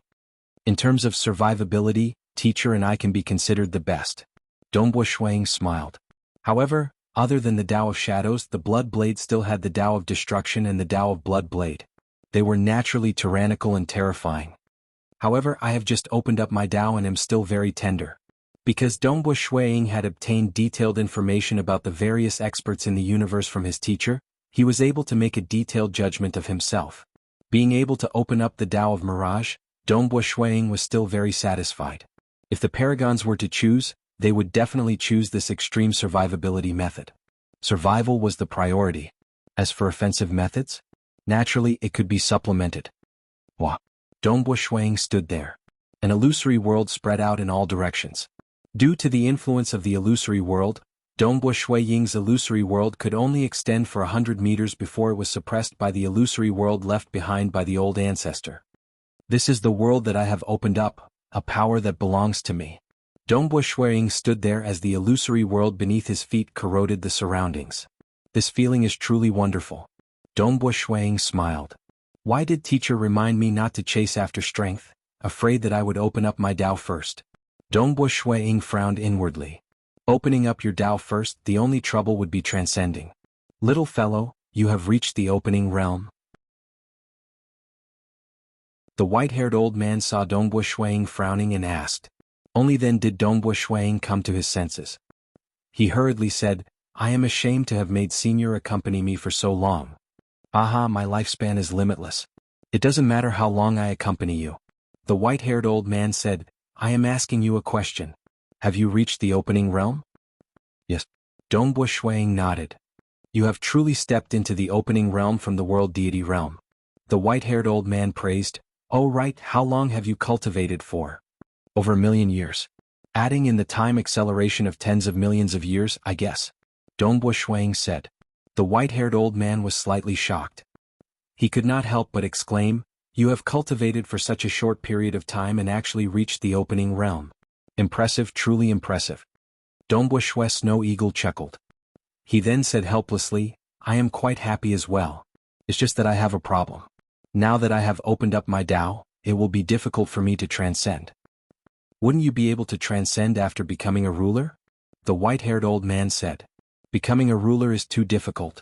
In terms of survivability, teacher and I can be considered the best. Dongbo Shuiying smiled. However, other than the Tao of Shadows, the Blood Blade still had the Tao of Destruction and the Tao of Blood Blade. They were naturally tyrannical and terrifying. However, I have just opened up my Tao and am still very tender. Because Dongbo Shuiying had obtained detailed information about the various experts in the universe from his teacher, he was able to make a detailed judgment of himself. Being able to open up the Tao of Mirage, Dongbo Shuiying was still very satisfied. If the paragons were to choose, they would definitely choose this extreme survivability method. Survival was the priority. As for offensive methods, naturally it could be supplemented. Wah! Dongbo Shuiying stood there. An illusory world spread out in all directions. Due to the influence of the illusory world, Dongbo Shuiying's illusory world could only extend for 100 meters before it was suppressed by the illusory world left behind by the old ancestor. This is the world that I have opened up, a power that belongs to me. Dongbo Shuiying stood there as the illusory world beneath his feet corroded the surroundings. This feeling is truly wonderful. Dongbo Shuang smiled. Why did teacher remind me not to chase after strength, afraid that I would open up my Tao first? Dongbo Shuang frowned inwardly. Opening up your Tao first, the only trouble would be transcending. Little fellow, you have reached the opening realm. The white-haired old man saw Dongbo Shuang frowning and asked. Only then did Dongbo Shuang come to his senses. He hurriedly said, I am ashamed to have made Senior accompany me for so long. Aha, my lifespan is limitless. It doesn't matter how long I accompany you. The white-haired old man said, I am asking you a question. Have you reached the opening realm? Yes. Dongbo Shuang nodded. You have truly stepped into the opening realm from the world deity realm. The white-haired old man praised. Oh right, how long have you cultivated for? Over 1,000,000 years. Adding in the time acceleration of tens of millions of years, I guess. Dongbo Shuang said. The white-haired old man was slightly shocked. He could not help but exclaim, You have cultivated for such a short period of time and actually reached the opening realm. Impressive, truly impressive. Dongbo Shui Snow Eagle chuckled. He then said helplessly, I am quite happy as well. It's just that I have a problem. Now that I have opened up my Tao, it will be difficult for me to transcend. Wouldn't you be able to transcend after becoming a ruler? The white-haired old man said. Becoming a ruler is too difficult.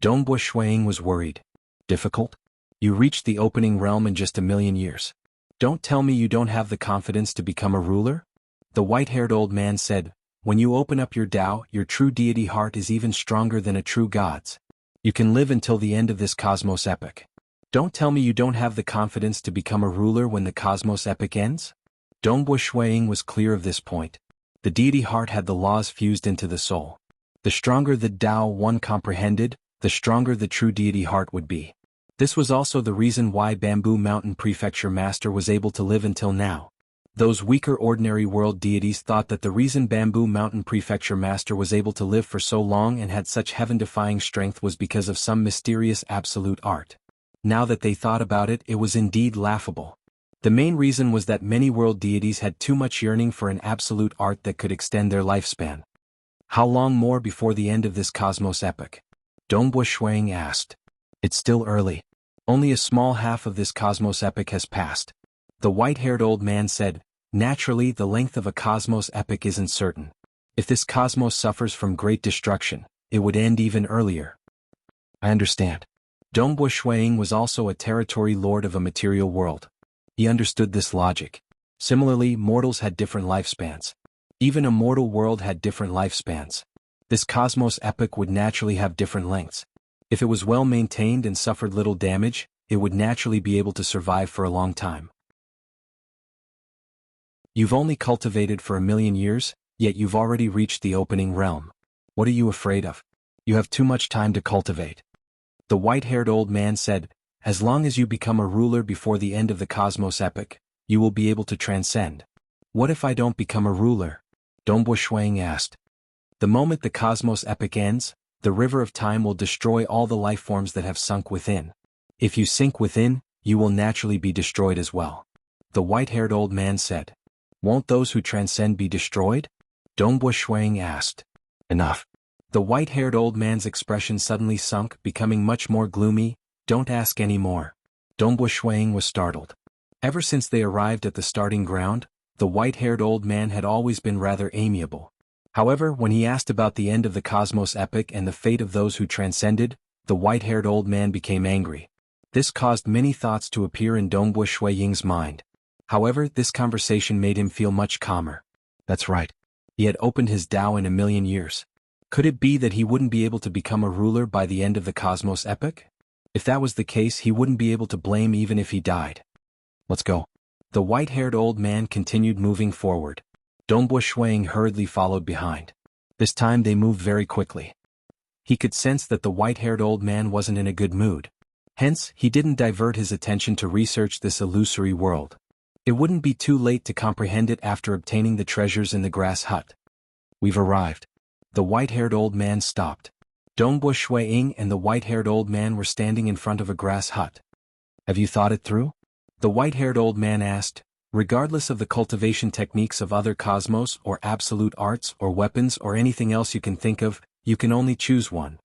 Dongbo Shuang was worried. Difficult? You reached the opening realm in just 1,000,000 years. Don't tell me you don't have the confidence to become a ruler? The white-haired old man said, When you open up your Tao, your true deity heart is even stronger than a true god's. You can live until the end of this cosmos epoch. Don't tell me you don't have the confidence to become a ruler when the cosmos epoch ends? Dongbo Shuang was clear of this point. The deity heart had the laws fused into the soul. The stronger the Tao one comprehended, the stronger the true deity heart would be. This was also the reason why Bamboo Mountain Prefecture Master was able to live until now. Those weaker ordinary world deities thought that the reason Bamboo Mountain Prefecture Master was able to live for so long and had such heaven-defying strength was because of some mysterious absolute art. Now that they thought about it, it was indeed laughable. The main reason was that many world deities had too much yearning for an absolute art that could extend their lifespan. How long more before the end of this cosmos epoch? Dongbo Shuang asked. It's still early. Only a small half of this cosmos epoch has passed. The white-haired old man said, Naturally, the length of a cosmos epoch isn't certain. If this cosmos suffers from great destruction, it would end even earlier. I understand. Dongbo Shuang was also a territory lord of a material world. He understood this logic. Similarly, mortals had different lifespans. Even a mortal world had different lifespans. This cosmos epoch would naturally have different lengths. If it was well maintained and suffered little damage, it would naturally be able to survive for a long time. You've only cultivated for 1,000,000 years, yet you've already reached the opening realm. What are you afraid of? You have too much time to cultivate. The white-haired old man said, As long as you become a ruler before the end of the cosmos epoch, you will be able to transcend. What if I don't become a ruler? Dongbo Shuang asked. The moment the cosmos epoch ends, the river of time will destroy all the life forms that have sunk within. If you sink within, you will naturally be destroyed as well. The white-haired old man said. Won't those who transcend be destroyed? Dongbo Shuang asked. Enough. The white-haired old man's expression suddenly sunk, becoming much more gloomy. Don't ask any more. Dongbo Shuang was startled. Ever since they arrived at the starting ground, the white-haired old man had always been rather amiable. However, when he asked about the end of the cosmos epoch and the fate of those who transcended, the white-haired old man became angry. This caused many thoughts to appear in Dongbo Shuiying's mind. However, this conversation made him feel much calmer. That's right. He had opened his Tao in 1,000,000 years. Could it be that he wouldn't be able to become a ruler by the end of the cosmos epoch? If that was the case, he wouldn't be able to blame even if he died. Let's go. The white-haired old man continued moving forward. Dongbo Shuang hurriedly followed behind. This time they moved very quickly. He could sense that the white-haired old man wasn't in a good mood. Hence, he didn't divert his attention to research this illusory world. It wouldn't be too late to comprehend it after obtaining the treasures in the grass hut. We've arrived. The white-haired old man stopped. Dongbo Shuiying and the white-haired old man were standing in front of a grass hut. Have you thought it through? The white-haired old man asked. Regardless of the cultivation techniques of other cosmos or absolute arts or weapons or anything else you can think of, you can only choose one.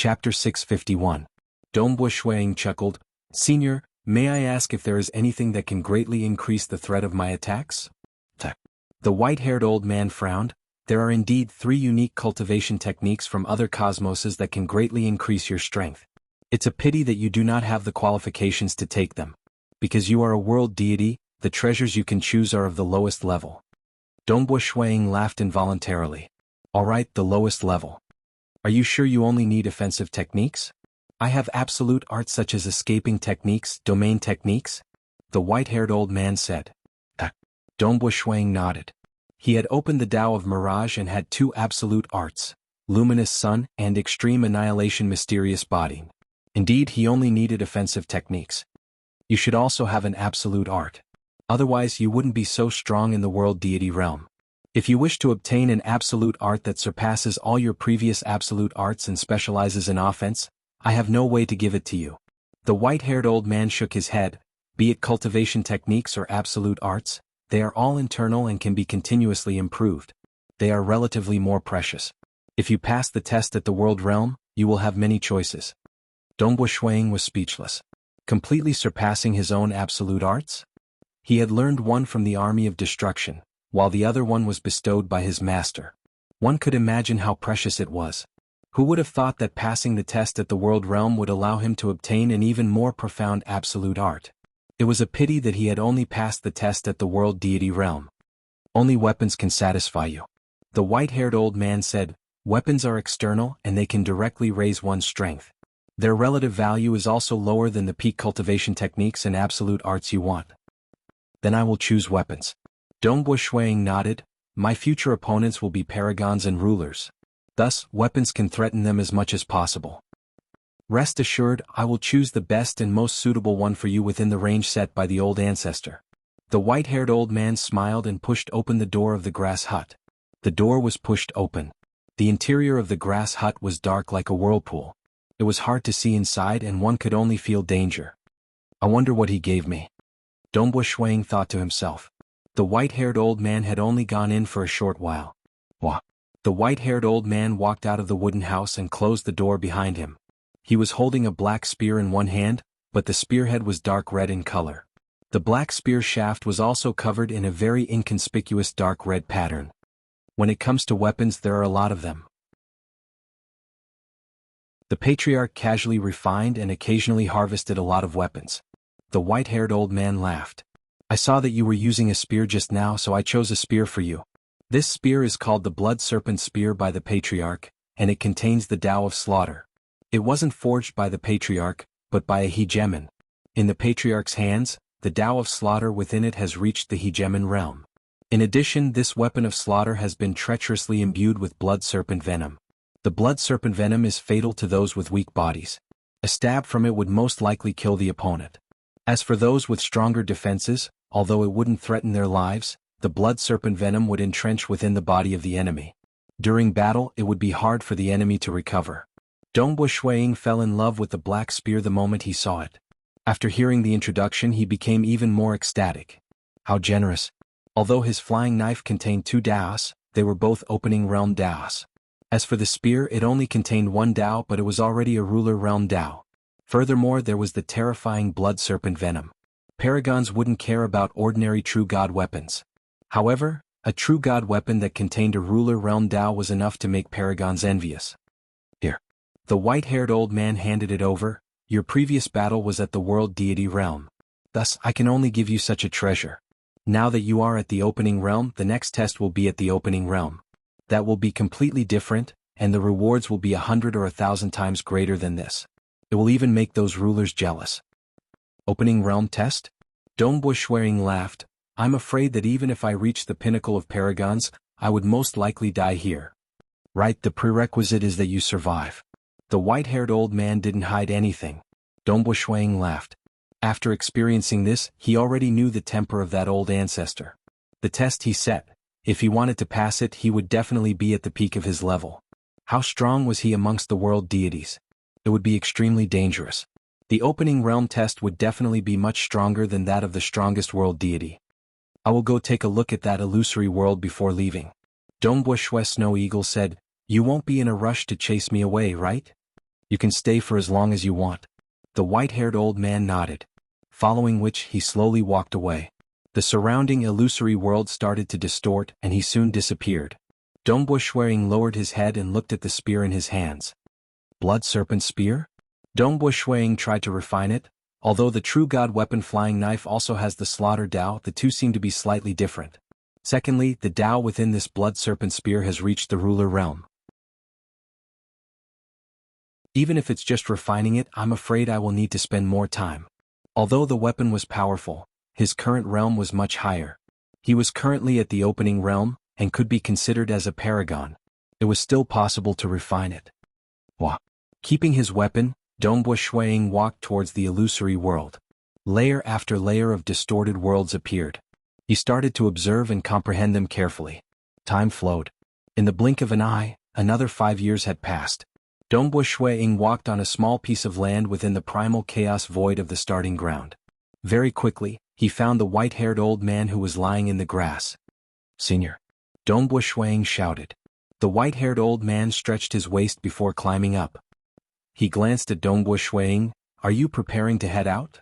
Chapter 651. Dongbo Shuang chuckled. Senior, may I ask if there is anything that can greatly increase the threat of my attacks? The white-haired old man frowned. There are indeed 3 unique cultivation techniques from other cosmoses that can greatly increase your strength. It's a pity that you do not have the qualifications to take them. Because you are a world deity, the treasures you can choose are of the lowest level. Dongbo Shuang laughed involuntarily. Alright, the lowest level. Are you sure you only need offensive techniques? I have absolute art such as escaping techniques, domain techniques? The white-haired old man said. Dongbo Shuang nodded. He had opened the Tao of Mirage and had 2 absolute arts, Luminous Sun and Extreme Annihilation Mysterious Body. Indeed, he only needed offensive techniques. You should also have an absolute art. Otherwise you wouldn't be so strong in the world deity realm. If you wish to obtain an absolute art that surpasses all your previous absolute arts and specializes in offense, I have no way to give it to you. The white-haired old man shook his head. Be it cultivation techniques or absolute arts, they are all internal and can be continuously improved. They are relatively more precious. If you pass the test at the world realm, you will have many choices. Dongbo Shuang was speechless. Completely surpassing his own absolute arts? He had learned one from the army of destruction, while the other one was bestowed by his master. One could imagine how precious it was. Who would have thought that passing the test at the world realm would allow him to obtain an even more profound absolute art? It was a pity that he had only passed the test at the world deity realm. Only weapons can satisfy you. The white-haired old man said, weapons are external and they can directly raise one's strength. Their relative value is also lower than the peak cultivation techniques and absolute arts you want. Then I will choose weapons. Dongbo Shuang nodded. My future opponents will be paragons and rulers. Thus, weapons can threaten them as much as possible. Rest assured, I will choose the best and most suitable one for you within the range set by the old ancestor. The white-haired old man smiled and pushed open the door of the grass hut. The door was pushed open. The interior of the grass hut was dark like a whirlpool. It was hard to see inside and one could only feel danger. I wonder what he gave me. Dongbo Shuang thought to himself. The white-haired old man had only gone in for a short while. The white-haired old man walked out of the wooden house and closed the door behind him. He was holding a black spear in one hand, but the spearhead was dark red in color. The black spear shaft was also covered in a very inconspicuous dark red pattern. When it comes to weapons, there are a lot of them. The patriarch casually refined and occasionally harvested a lot of weapons. The white-haired old man laughed. I saw that you were using a spear just now, so I chose a spear for you. This spear is called the Blood Serpent Spear by the patriarch, and it contains the Tao of Slaughter. It wasn't forged by the patriarch, but by a hegemon. In the patriarch's hands, the Tao of Slaughter within it has reached the hegemon realm. In addition, this weapon of slaughter has been treacherously imbued with blood serpent venom. The blood serpent venom is fatal to those with weak bodies. A stab from it would most likely kill the opponent. As for those with stronger defenses, although it wouldn't threaten their lives, the blood serpent venom would entrench within the body of the enemy. During battle, it would be hard for the enemy to recover. Dongbo Shuang fell in love with the black spear the moment he saw it. After hearing the introduction, he became even more ecstatic. How generous. Although his flying knife contained 2 Daos, they were both opening realm Daos. As for the spear, it only contained 1 Dao, but it was already a ruler realm Dao. Furthermore, there was the terrifying blood serpent venom. Paragons wouldn't care about ordinary true god weapons. However, a true god weapon that contained a ruler realm Dao was enough to make paragons envious. Here. The white-haired old man handed it over. Your previous battle was at the world deity realm. Thus, I can only give you such a treasure. Now that you are at the opening realm, the next test will be at the opening realm. That will be completely different, and the rewards will be 100 or 1,000 times greater than this. It will even make those rulers jealous. Opening realm test? Dongbo Shuang laughed. I'm afraid that even if I reach the pinnacle of paragons, I would most likely die here. Right, the prerequisite is that you survive. The white-haired old man didn't hide anything. Dongbo Shuang laughed. After experiencing this, he already knew the temper of that old ancestor. The test he set, if he wanted to pass it, he would definitely be at the peak of his level. How strong was he amongst the world deities? It would be extremely dangerous. The opening realm test would definitely be much stronger than that of the strongest world deity. I will go take a look at that illusory world before leaving. Dongbo Shui Snow Eagle said, You won't be in a rush to chase me away, right? You can stay for as long as you want. The white-haired old man nodded, following which he slowly walked away. The surrounding illusory world started to distort and he soon disappeared. Dongbo Shuang lowered his head and looked at the spear in his hands. Blood serpent spear? Dongbo Shuang tried to refine it. Although the true god weapon flying knife also has the slaughter Dao, the two seem to be slightly different. Secondly, the Dao within this blood serpent spear has reached the ruler realm. Even if it's just refining it, I'm afraid I will need to spend more time. Although the weapon was powerful, his current realm was much higher. He was currently at the opening realm, and could be considered as a paragon. It was still possible to refine it. Keeping his weapon, Dongbo Shuang walked towards the illusory world. Layer after layer of distorted worlds appeared. He started to observe and comprehend them carefully. Time flowed. In the blink of an eye, another 5 years had passed. Dongbo Shuang walked on a small piece of land within the primal chaos void of the starting ground. Very quickly, he found the white-haired old man who was lying in the grass. "Senior," Dongbo Shuang shouted. The white-haired old man stretched his waist before climbing up. He glanced at Dongbo Shuang. "Are you preparing to head out?"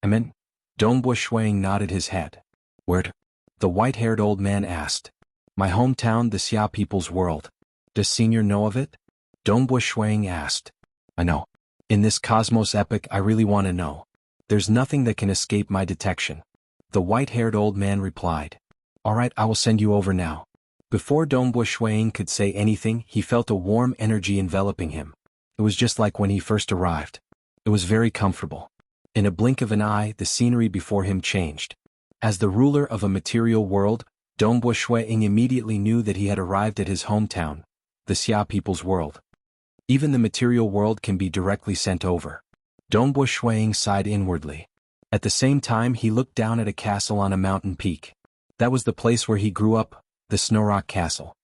Dongbo Shuang nodded his head. "Where to?" the white-haired old man asked. "My hometown, the Xia people's world. Does Senior know of it?" Dongbo Shuang asked. "I know. In this cosmos epic I really want to know. There's nothing that can escape my detection." The white-haired old man replied. "All right, I will send you over now." Before Dongbo Shuang could say anything, he felt a warm energy enveloping him. It was just like when he first arrived. It was very comfortable. In a blink of an eye, the scenery before him changed. As the ruler of a material world, Dongbo Shuang immediately knew that he had arrived at his hometown, the Xia people's world. Even the material world can be directly sent over. Dongbo Shuang sighed inwardly. At the same time he looked down at a castle on a mountain peak. That was the place where he grew up, the Snowrock Castle.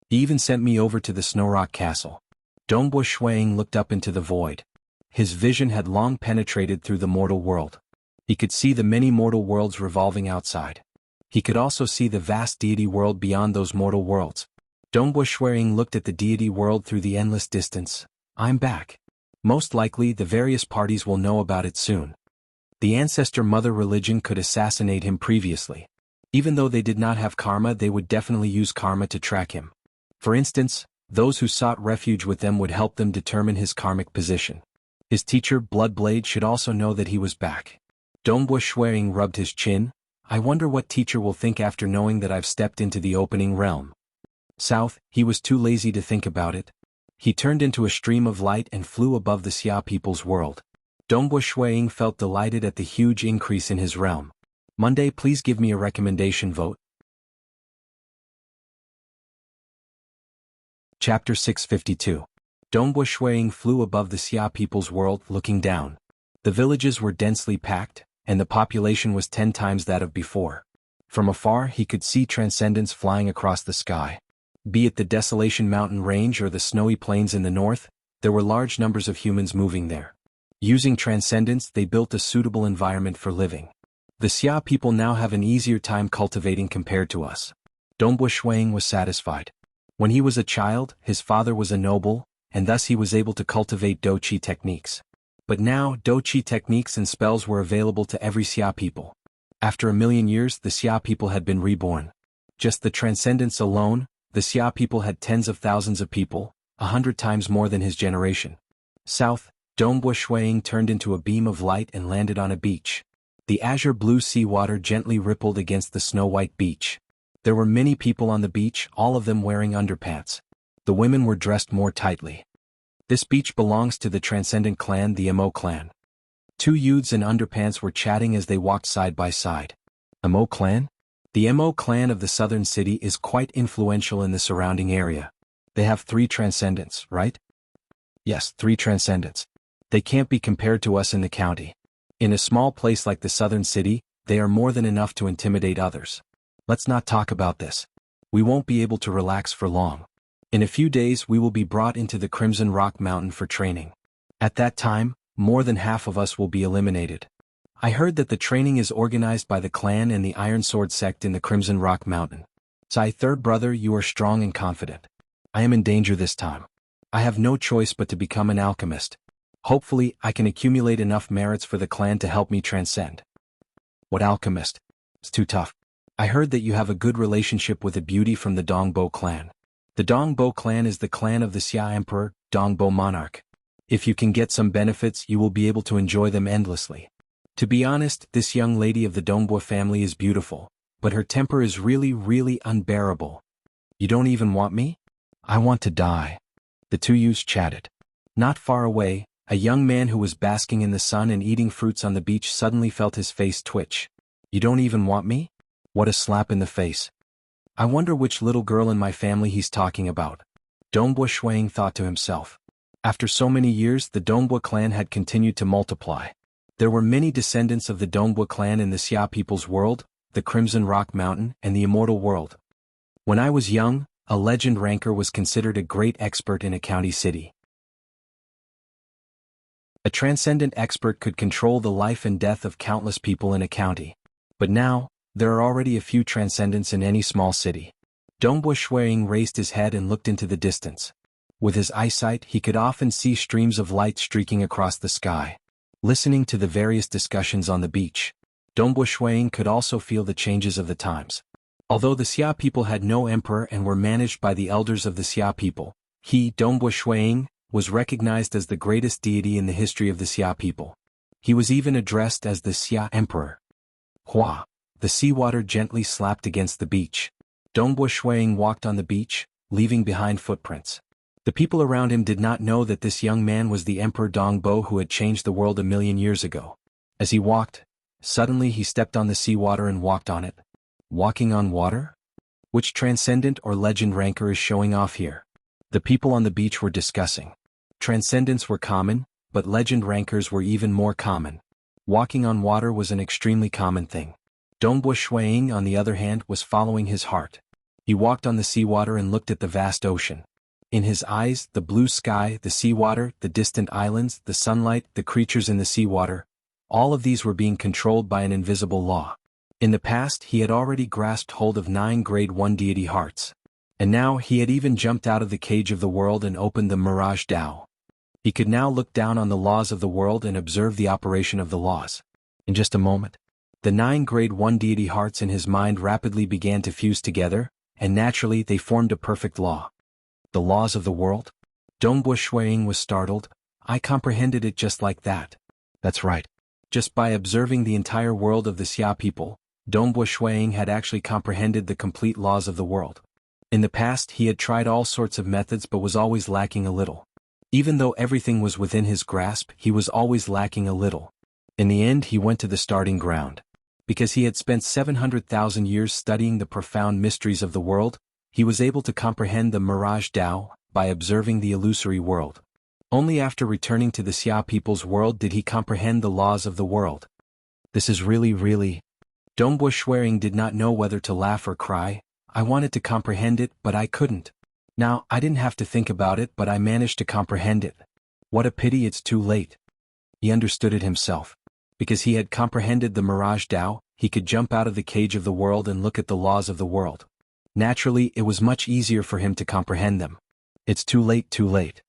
He even sent me over to the Snowrock Castle. Dongbo Shuang looked up into the void. His vision had long penetrated through the mortal world. He could see the many mortal worlds revolving outside. He could also see the vast deity world beyond those mortal worlds. Dongbo Shuang looked at the deity world through the endless distance. "I'm back. Most likely the various parties will know about it soon." The ancestor mother religion could assassinate him previously. Even though they did not have karma, they would definitely use karma to track him. For instance, those who sought refuge with them would help them determine his karmic position. His teacher, Bloodblade, should also know that he was back. Dongbo Shuang rubbed his chin. "I wonder what teacher will think after knowing that I've stepped into the opening realm." South, he was too lazy to think about it. He turned into a stream of light and flew above the Xia people's world. Dongbo Shuang felt delighted at the huge increase in his realm. "Monday, please give me a recommendation vote." Chapter 652. Dongbo Shuang flew above the Xia people's world, looking down. The villages were densely packed, and the population was 10 times that of before. From afar he could see transcendence flying across the sky. Be it the Desolation Mountain Range or the snowy plains in the north, there were large numbers of humans moving there. Using transcendence, they built a suitable environment for living. The Xia people now have an easier time cultivating compared to us. Dongbo Shuang was satisfied. When he was a child, his father was a noble, and thus he was able to cultivate Doqi techniques. But now, Doqi techniques and spells were available to every Xia people. After 1,000,000 years, the Xia people had been reborn. Just the transcendence alone, the Xia people had tens of thousands of people, 100 times more than his generation. South, Dongbo Shuang turned into a beam of light and landed on a beach. The azure blue seawater gently rippled against the snow-white beach. There were many people on the beach, all of them wearing underpants. The women were dressed more tightly. This beach belongs to the transcendent clan, the Mo clan. 2 youths in underpants were chatting as they walked side by side. Mo clan? The Mo clan of the southern city is quite influential in the surrounding area. They have 3 transcendents, right? Yes, 3 transcendents. They can't be compared to us in the county. In a small place like the southern city, they are more than enough to intimidate others. Let's not talk about this. We won't be able to relax for long. In a few days we will be brought into the Crimson Rock Mountain for training. At that time, more than half of us will be eliminated. I heard that the training is organized by the clan and the Iron Sword sect in the Crimson Rock Mountain. Sai, third brother, you are strong and confident. I am in danger this time. I have no choice but to become an alchemist. Hopefully, I can accumulate enough merits for the clan to help me transcend. What alchemist? It's too tough. I heard that you have a good relationship with a beauty from the Dongbo clan. The Dongbo clan is the clan of the Xia Emperor, Dongbo monarch. If you can get some benefits, you will be able to enjoy them endlessly. To be honest, this young lady of the Dongbo family is beautiful, but her temper is really unbearable. You don't even want me? I want to die. The two youths chatted. Not far away, a young man who was basking in the sun and eating fruits on the beach suddenly felt his face twitch. You don't even want me? What a slap in the face. I wonder which little girl in my family he's talking about. Dongbo Shuang thought to himself. After so many years, the Dongbo clan had continued to multiply. There were many descendants of the Dongbo clan in the Xia people's world, the Crimson Rock Mountain, and the Immortal World. When I was young, a legend ranker was considered a great expert in a county city. A transcendent expert could control the life and death of countless people in a county. But now, there are already a few transcendents in any small city. Dongbo Shuang raised his head and looked into the distance. With his eyesight, he could often see streams of light streaking across the sky. Listening to the various discussions on the beach, Dongbo Shuang could also feel the changes of the times. Although the Xia people had no emperor and were managed by the elders of the Xia people, he, Dongbo Shuang, was recognized as the greatest deity in the history of the Xia people. He was even addressed as the Xia Emperor. Hua! The seawater gently slapped against the beach. Dongbo Shuang walked on the beach, leaving behind footprints. The people around him did not know that this young man was the Emperor Dongbo who had changed the world 1,000,000 years ago. As he walked, suddenly he stepped on the seawater and walked on it. Walking on water? Which transcendent or legend ranker is showing off here? The people on the beach were discussing. Transcendents were common, but legend rankers were even more common. Walking on water was an extremely common thing. Dongbo Shuang, on the other hand, was following his heart. He walked on the seawater and looked at the vast ocean. In his eyes, the blue sky, the seawater, the distant islands, the sunlight, the creatures in the seawater, all of these were being controlled by an invisible law. In the past, he had already grasped hold of 9 Grade 1 deity hearts. And now he had even jumped out of the cage of the world and opened the Mirage Dao. He could now look down on the laws of the world and observe the operation of the laws. In just a moment, the 9 Grade 1 deity hearts in his mind rapidly began to fuse together, and naturally they formed a perfect law. The laws of the world? Dongbo Shuang was startled. I comprehended it just like that. That's right. Just by observing the entire world of the Xia people, Dongbo Shuang had actually comprehended the complete laws of the world. In the past he had tried all sorts of methods but was always lacking a little. Even though everything was within his grasp, he was always lacking a little. In the end he went to the starting ground. Because he had spent 700,000 years studying the profound mysteries of the world, he was able to comprehend the Mirage Dao by observing the illusory world. Only after returning to the Xia people's world did he comprehend the laws of the world. This is really... Dongbo Shuang did not know whether to laugh or cry. I wanted to comprehend it, but I couldn't. Now, I didn't have to think about it, but I managed to comprehend it. What a pity it's too late. He understood it himself. Because he had comprehended the Mirage Dao, he could jump out of the cage of the world and look at the laws of the world. Naturally, it was much easier for him to comprehend them. It's too late.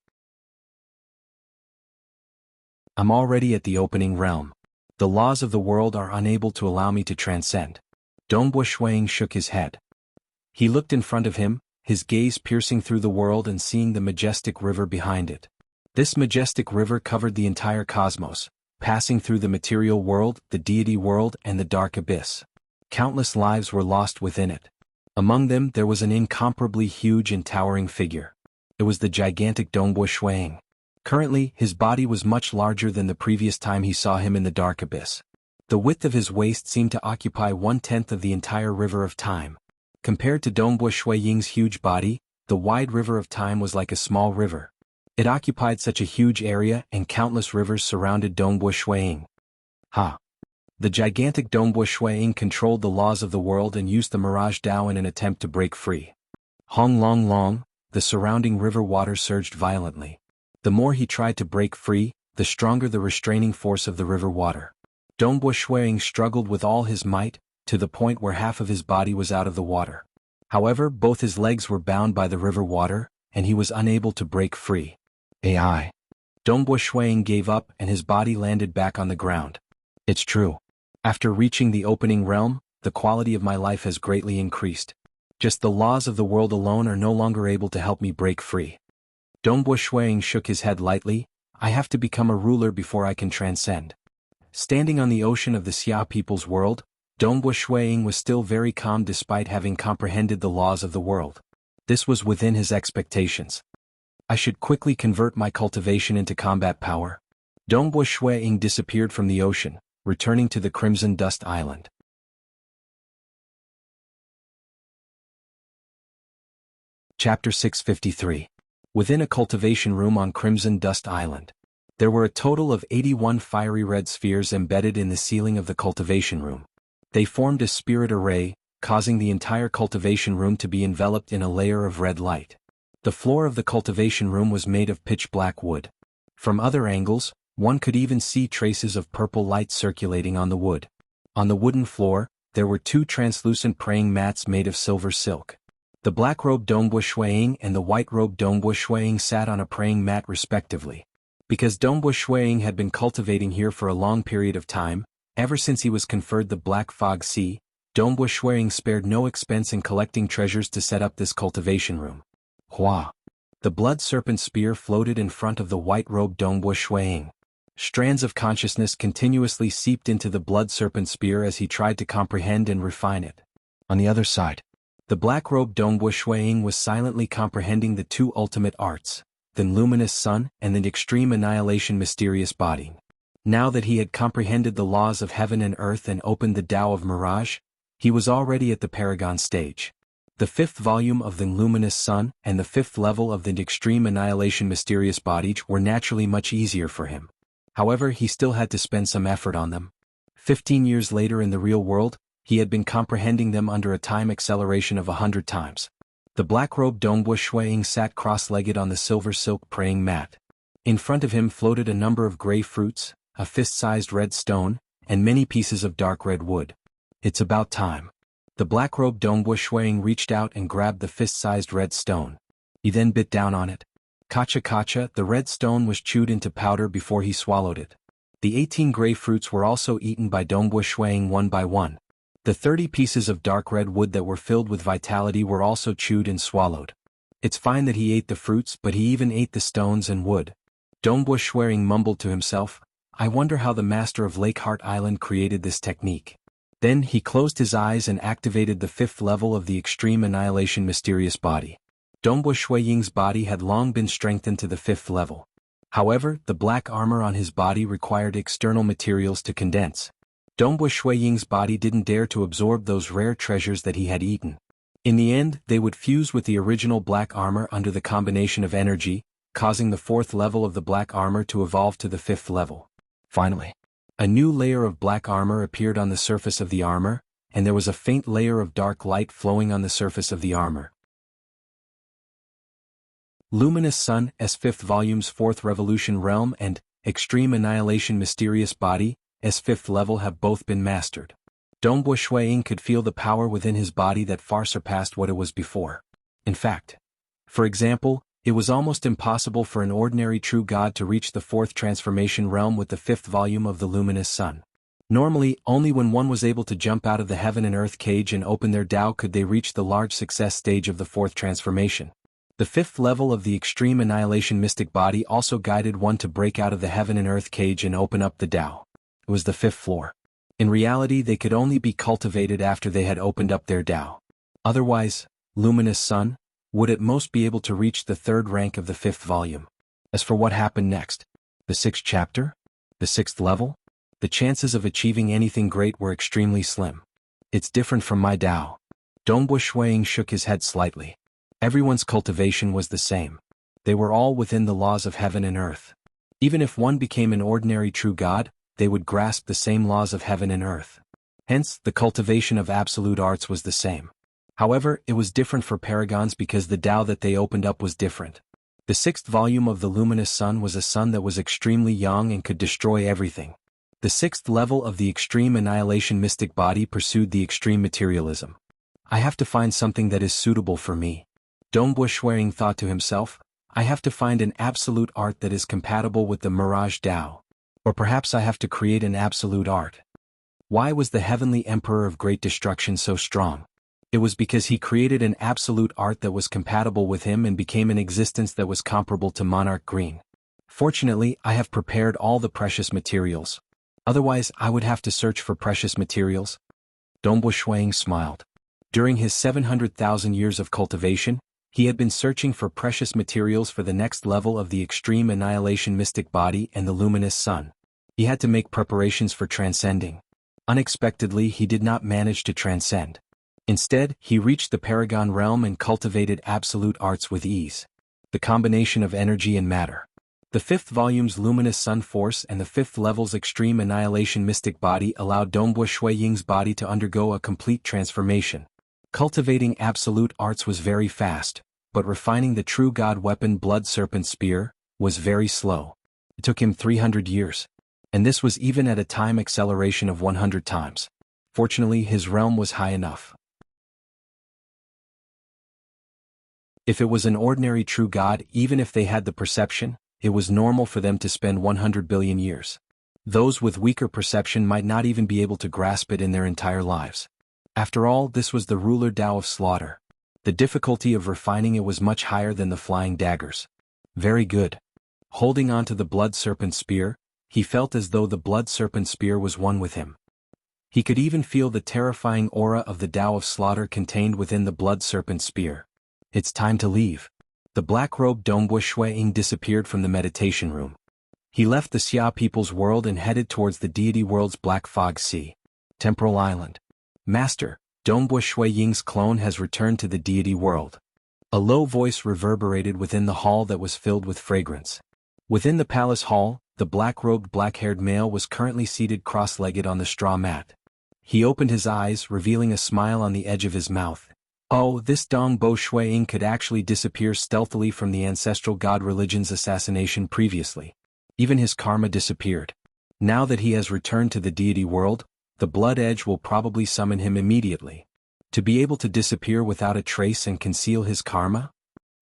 I'm already at the opening realm. The laws of the world are unable to allow me to transcend. Dongbo Shuang shook his head. He looked in front of him, his gaze piercing through the world and seeing the majestic river behind it. This majestic river covered the entire cosmos, passing through the material world, the deity world, and the dark abyss. Countless lives were lost within it. Among them there was an incomparably huge and towering figure. It was the gigantic Dongbo Shuang. Currently, his body was much larger than the previous time he saw him in the dark abyss. The width of his waist seemed to occupy 1/10 of the entire river of time. Compared to Dongbo Shuang's huge body, the wide river of time was like a small river. It occupied such a huge area and countless rivers surrounded Dongbo Shuang. The gigantic Dongbo Shuang controlled the laws of the world and used the Mirage Dao in an attempt to break free. Hong Long Long, the surrounding river water surged violently. The more he tried to break free, the stronger the restraining force of the river water. Dongbo Shuang struggled with all his might, to the point where half of his body was out of the water. However, both his legs were bound by the river water, and he was unable to break free. AI. Dongbo Shuang gave up and his body landed back on the ground. It's true. After reaching the opening realm, the quality of my life has greatly increased. Just the laws of the world alone are no longer able to help me break free. Dongbo Shuang shook his head lightly. I have to become a ruler before I can transcend. Standing on the ocean of the Xia people's world, Dongbo Shuang was still very calm despite having comprehended the laws of the world. This was within his expectations. I should quickly convert my cultivation into combat power. Dongbo Shuang disappeared from the ocean, returning to the Crimson Dust Island. Chapter 653. Within a cultivation room on Crimson Dust Island. There were a total of 81 fiery red spheres embedded in the ceiling of the cultivation room. They formed a spirit array, causing the entire cultivation room to be enveloped in a layer of red light. The floor of the cultivation room was made of pitch black wood. From other angles, one could even see traces of purple light circulating on the wood. On the wooden floor, there were two translucent praying mats made of silver silk. The black-robed Dongbo Shuang and the white-robed Dongbo Shuang sat on a praying mat respectively. Because Dongbo Shuang had been cultivating here for a long period of time, ever since he was conferred the Black Fog Sea, Dongbo Shuang spared no expense in collecting treasures to set up this cultivation room. Hua! The blood serpent spear floated in front of the white-robed Dongbo Shuang. Strands of consciousness continuously seeped into the blood serpent spear as he tried to comprehend and refine it. On the other side, the black-robed Dongbo Shuang was silently comprehending the two ultimate arts, the luminous sun and the extreme annihilation mysterious body. Now that he had comprehended the laws of heaven and earth and opened the Tao of Mirage, he was already at the Paragon stage. The fifth volume of the luminous sun and the fifth level of the extreme annihilation mysterious body were naturally much easier for him. However, he still had to spend some effort on them. 15 years later in the real world, he had been comprehending them under a time acceleration of 100 times. The black-robed Dongbo Shuang sat cross-legged on the silver silk praying mat. In front of him floated a number of gray fruits, a fist-sized red stone, and many pieces of dark red wood. It's about time. The black-robed Dongbo Shuang reached out and grabbed the fist-sized red stone. He then bit down on it. Kacha, the red stone was chewed into powder before he swallowed it. The 18 gray fruits were also eaten by Dongbo Shuang one by one. The 30 pieces of dark red wood that were filled with vitality were also chewed and swallowed. It's fine that he ate the fruits, but he even ate the stones and wood. Dongbo Shuang mumbled to himself, I wonder how the master of Lakeheart Island created this technique. Then he closed his eyes and activated the fifth level of the extreme annihilation mysterious body. Dongbo Shuang's body had long been strengthened to the fifth level. However, the black armor on his body required external materials to condense. Dongbo Shuang's body didn't dare to absorb those rare treasures that he had eaten. In the end, they would fuse with the original black armor under the combination of energy, causing the fourth level of the black armor to evolve to the fifth level. Finally, a new layer of black armor appeared on the surface of the armor, and there was a faint layer of dark light flowing on the surface of the armor. Luminous Sun, S5th Volume's 4th Revolution Realm and Extreme Annihilation Mysterious Body, S5th level have both been mastered. Dongbo Shuang could feel the power within his body that far surpassed what it was before. In fact, for example, it was almost impossible for an ordinary true god to reach the 4th transformation realm with the 5th volume of the Luminous Sun. Normally, only when one was able to jump out of the heaven and earth cage and open their Tao could they reach the large success stage of the 4th transformation. The 5th level of the Extreme Annihilation Mystic Body also guided one to break out of the heaven and earth cage and open up the Tao. It was the 5th floor. In reality, they could only be cultivated after they had opened up their Tao. Otherwise, Luminous Sun would at most be able to reach the 3rd rank of the 5th volume. As for what happened next, the 6th chapter, the 6th level, the chances of achieving anything great were extremely slim. It's different from my Tao. Dongbo Shuang shook his head slightly. Everyone's cultivation was the same. They were all within the laws of heaven and earth. Even if one became an ordinary true god, they would grasp the same laws of heaven and earth. Hence, the cultivation of absolute arts was the same. However, it was different for paragons because the Tao that they opened up was different. The 6th volume of the Luminous Sun was a sun that was extremely young and could destroy everything. The 6th level of the Extreme Annihilation Mystic Body pursued the extreme materialism. I have to find something that is suitable for me. Dongbu Shuang thought to himself, I have to find an absolute art that is compatible with the Mirage Tao. Or perhaps I have to create an absolute art. Why was the Heavenly Emperor of Great Destruction so strong? It was because he created an absolute art that was compatible with him and became an existence that was comparable to Monarch Green. Fortunately, I have prepared all the precious materials. Otherwise, I would have to search for precious materials. Dongbu Shuang smiled. During his 700,000 years of cultivation, he had been searching for precious materials for the next level of the extreme annihilation mystic body and the luminous sun. He had to make preparations for transcending. Unexpectedly, he did not manage to transcend. Instead, he reached the Paragon realm and cultivated absolute arts with ease. The combination of energy and matter. The fifth volume's luminous sun force and the fifth level's extreme annihilation mystic body allowed Dongbu Shuiying's body to undergo a complete transformation. Cultivating absolute arts was very fast, but refining the true god weapon Blood Serpent Spear was very slow. It took him 300 years. And this was even at a time acceleration of 100 times. Fortunately, his realm was high enough. If it was an ordinary true god, even if they had the perception, it was normal for them to spend 100 billion years. Those with weaker perception might not even be able to grasp it in their entire lives. After all, this was the ruler Tao of slaughter. The difficulty of refining it was much higher than the flying daggers. Very good. Holding on to the Blood Serpent Spear, he felt as though the Blood Serpent Spear was one with him. He could even feel the terrifying aura of the Tao of slaughter contained within the Blood Serpent Spear. It's time to leave. The black-robed Dongbu Shuiying disappeared from the meditation room. He left the Xia people's world and headed towards the deity world's Black Fog Sea. Temporal Island. Master, Dongbu Shuiying's clone has returned to the deity world. A low voice reverberated within the hall that was filled with fragrance. Within the palace hall, the black-robed black-haired male was currently seated cross-legged on the straw mat. He opened his eyes, revealing a smile on the edge of his mouth. Oh, this Dongbu Shuiying could actually disappear stealthily from the ancestral god religion's assassination previously. Even his karma disappeared. Now that he has returned to the deity world, the Blood Edge will probably summon him immediately. To be able to disappear without a trace and conceal his karma?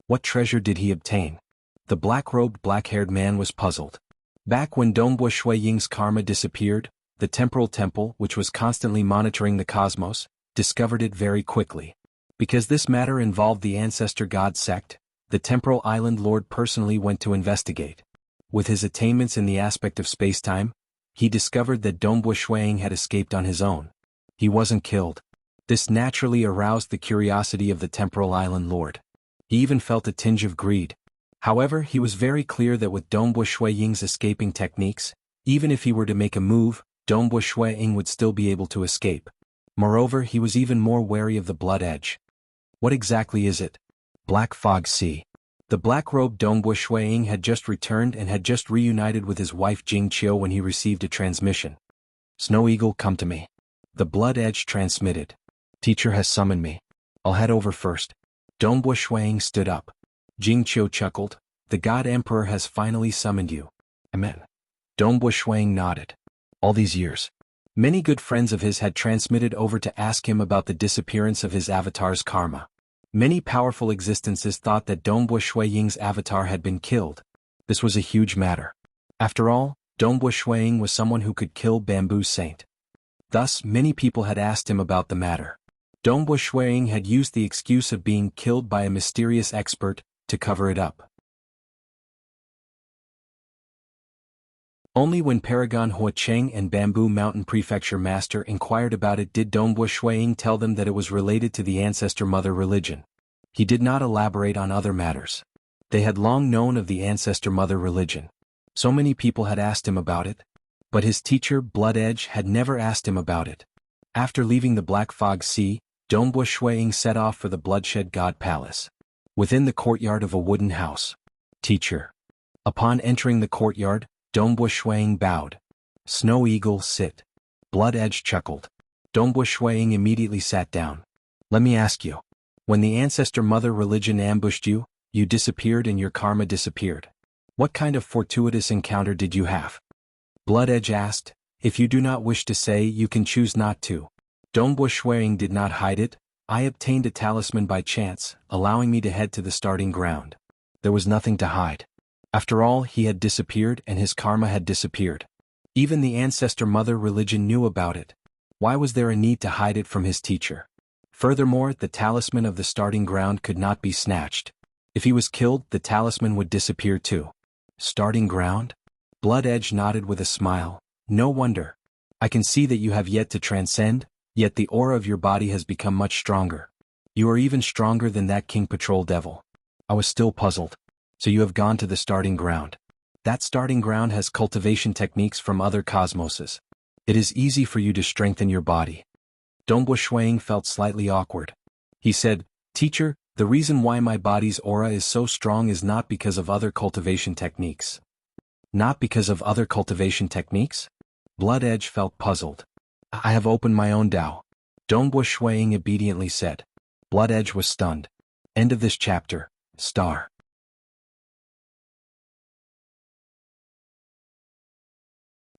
What treasure did he obtain? The black-robed black-haired man was puzzled. Back when Dongbu Shuiying's karma disappeared, the temporal temple, which was constantly monitoring the cosmos, discovered it very quickly. Because this matter involved the ancestor god sect, the temporal island lord personally went to investigate. With his attainments in the aspect of space-time, he discovered that Dongbu Shuiying had escaped on his own. He wasn't killed. This naturally aroused the curiosity of the temporal island lord. He even felt a tinge of greed. However, he was very clear that with Dongbu Shuiying's escaping techniques, even if he were to make a move, Dongbu Shuiying would still be able to escape. Moreover, he was even more wary of the Blood Edge. What exactly is it? Black Fog Sea. The black-robed Dongbu Shuiying had just returned and had just reunited with his wife Jing when he received a transmission. Snow Eagle, come to me. The Blood Edge transmitted. Teacher has summoned me. I'll head over first. Dongbu Shuiying stood up. Jing chuckled. The God Emperor has finally summoned you. Amen. Dongbu Shuiying nodded. All these years, many good friends of his had transmitted over to ask him about the disappearance of his avatar's karma. Many powerful existences thought that Dongbu Shuiying's avatar had been killed. This was a huge matter. After all, Dongbu Shuiying was someone who could kill Bamboo Saint. Thus, many people had asked him about the matter. Dongbu Shuiying had used the excuse of being killed by a mysterious expert to cover it up. Only when Paragon Huacheng and Bamboo Mountain Prefecture Master inquired about it did Dongbu Shuiying tell them that it was related to the Ancestor Mother religion. He did not elaborate on other matters. They had long known of the Ancestor Mother religion. So many people had asked him about it. But his teacher, Blood Edge, had never asked him about it. After leaving the Black Fog Sea, Dongbu Shuiying set off for the Bloodshed God Palace. Within the courtyard of a wooden house. Teacher. Upon entering the courtyard, Dongbu Shuiying bowed. Snow Eagle, sit. Blood Edge chuckled. Dongbu Shuiying immediately sat down. Let me ask you. When the Ancestor Mother religion ambushed you, you disappeared and your karma disappeared. What kind of fortuitous encounter did you have? Blood Edge asked. If you do not wish to say, you can choose not to. Dongbu Shuiying did not hide it. I obtained a talisman by chance, allowing me to head to the starting ground. There was nothing to hide. After all, he had disappeared and his karma had disappeared. Even the ancestor mother religion knew about it. Why was there a need to hide it from his teacher? Furthermore, the talisman of the starting ground could not be snatched. If he was killed, the talisman would disappear too. Starting ground? Blood Edge nodded with a smile. No wonder. I can see that you have yet to transcend, yet the aura of your body has become much stronger. You are even stronger than that King Patrol devil. I was still puzzled. So you have gone to the starting ground. That starting ground has cultivation techniques from other cosmoses. It is easy for you to strengthen your body. Dongbo Shuang felt slightly awkward. He said, Teacher, the reason why my body's aura is so strong is not because of other cultivation techniques. Not because of other cultivation techniques? Blood Edge felt puzzled. I have opened my own Tao. Dongbo Shuang obediently said. Blood Edge was stunned. End of this chapter. Star.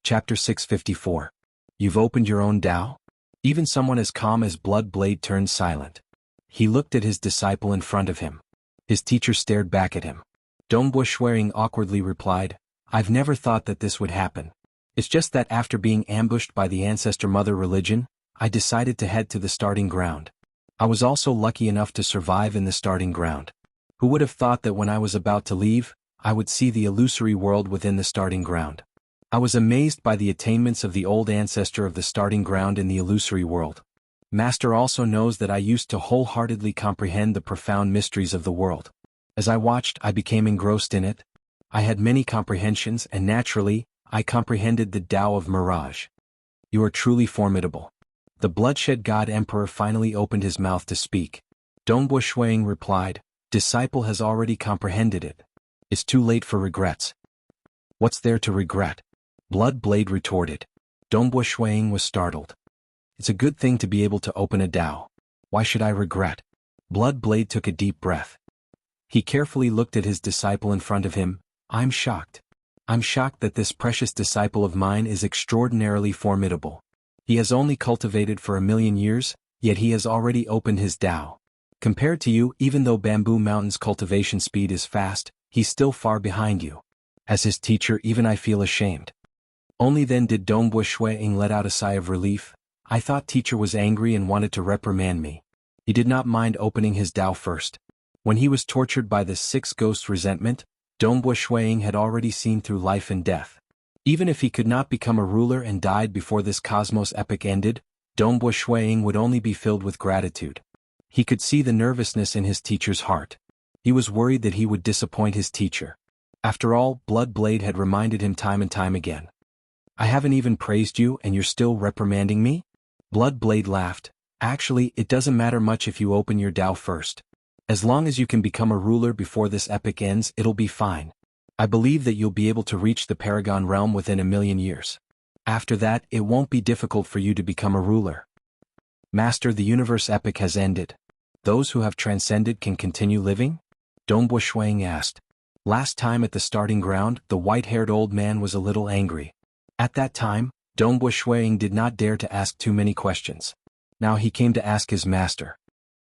Chapter 654. You've opened your own Tao? Even someone as calm as Blood Blade turned silent. He looked at his disciple in front of him. His teacher stared back at him. Dongbo Shuang awkwardly replied, I've never thought that this would happen. It's just that after being ambushed by the ancestor mother religion, I decided to head to the starting ground. I was also lucky enough to survive in the starting ground. Who would have thought that when I was about to leave, I would see the illusory world within the starting ground? I was amazed by the attainments of the old ancestor of the starting ground in the illusory world. Master also knows that I used to wholeheartedly comprehend the profound mysteries of the world. As I watched, I became engrossed in it. I had many comprehensions and naturally, I comprehended the Tao of Mirage. You are truly formidable. The Bloodshed God Emperor finally opened his mouth to speak. Dongbo Shuang replied, Disciple has already comprehended it. It's too late for regrets. What's there to regret? Blood Blade retorted. Dongbo Shuang was startled. It's a good thing to be able to open a Tao. Why should I regret? Blood Blade took a deep breath. He carefully looked at his disciple in front of him. I'm shocked. I'm shocked that this precious disciple of mine is extraordinarily formidable. He has only cultivated for 1,000,000 years, yet he has already opened his Tao. Compared to you, even though Bamboo Mountain's cultivation speed is fast, he's still far behind you. As his teacher, even I feel ashamed. Only then did Dongbo Shuang let out a sigh of relief. I thought teacher was angry and wanted to reprimand me. He did not mind opening his Tao first. When he was tortured by the 6 ghosts' resentment, Dongbo Shuang had already seen through life and death. Even if he could not become a ruler and died before this cosmos epic ended, Dongbo Shuang would only be filled with gratitude. He could see the nervousness in his teacher's heart. He was worried that he would disappoint his teacher. After all, Blood Blade had reminded him time and time again. I haven't even praised you and you're still reprimanding me? Blood Blade laughed. Actually, it doesn't matter much if you open your Tao first. As long as you can become a ruler before this epic ends, it'll be fine. I believe that you'll be able to reach the Paragon realm within 1,000,000 years. After that, it won't be difficult for you to become a ruler. Master, the universe epic has ended. Those who have transcended can continue living? Dongbo Shuang asked. Last time at the starting ground, the white-haired old man was a little angry. At that time, Dongbo Shuang did not dare to ask too many questions. Now he came to ask his master.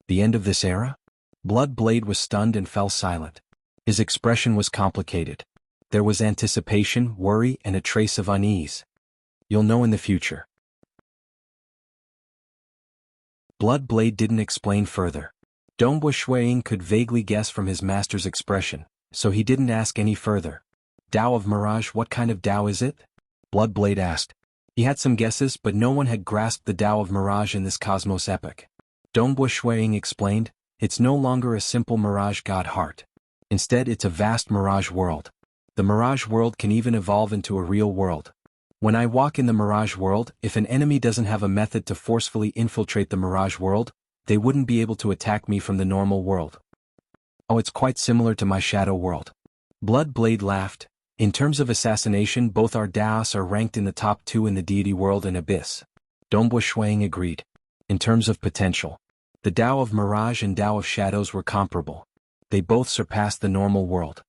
The end of this era? Blood Blade was stunned and fell silent. His expression was complicated. There was anticipation, worry, and a trace of unease. You'll know in the future. Blood Blade didn't explain further. Dongbo Shuang could vaguely guess from his master's expression, so he didn't ask any further. Tao of Mirage, what kind of Tao is it? Blood Blade asked. He had some guesses, but no one had grasped the Tao of Mirage in this cosmos epic. Dongbo Shuang explained, it's no longer a simple Mirage God heart. Instead, it's a vast Mirage world. The Mirage world can even evolve into a real world. When I walk in the Mirage world, if an enemy doesn't have a method to forcefully infiltrate the Mirage world, they wouldn't be able to attack me from the normal world. Oh, it's quite similar to my shadow world. Blood Blade laughed. In terms of assassination, both our Taos are ranked in the top 2 in the deity world and Abyss. Dongbo Shuang agreed. In terms of potential, the Tao of Mirage and Tao of Shadows were comparable. They both surpassed the normal world.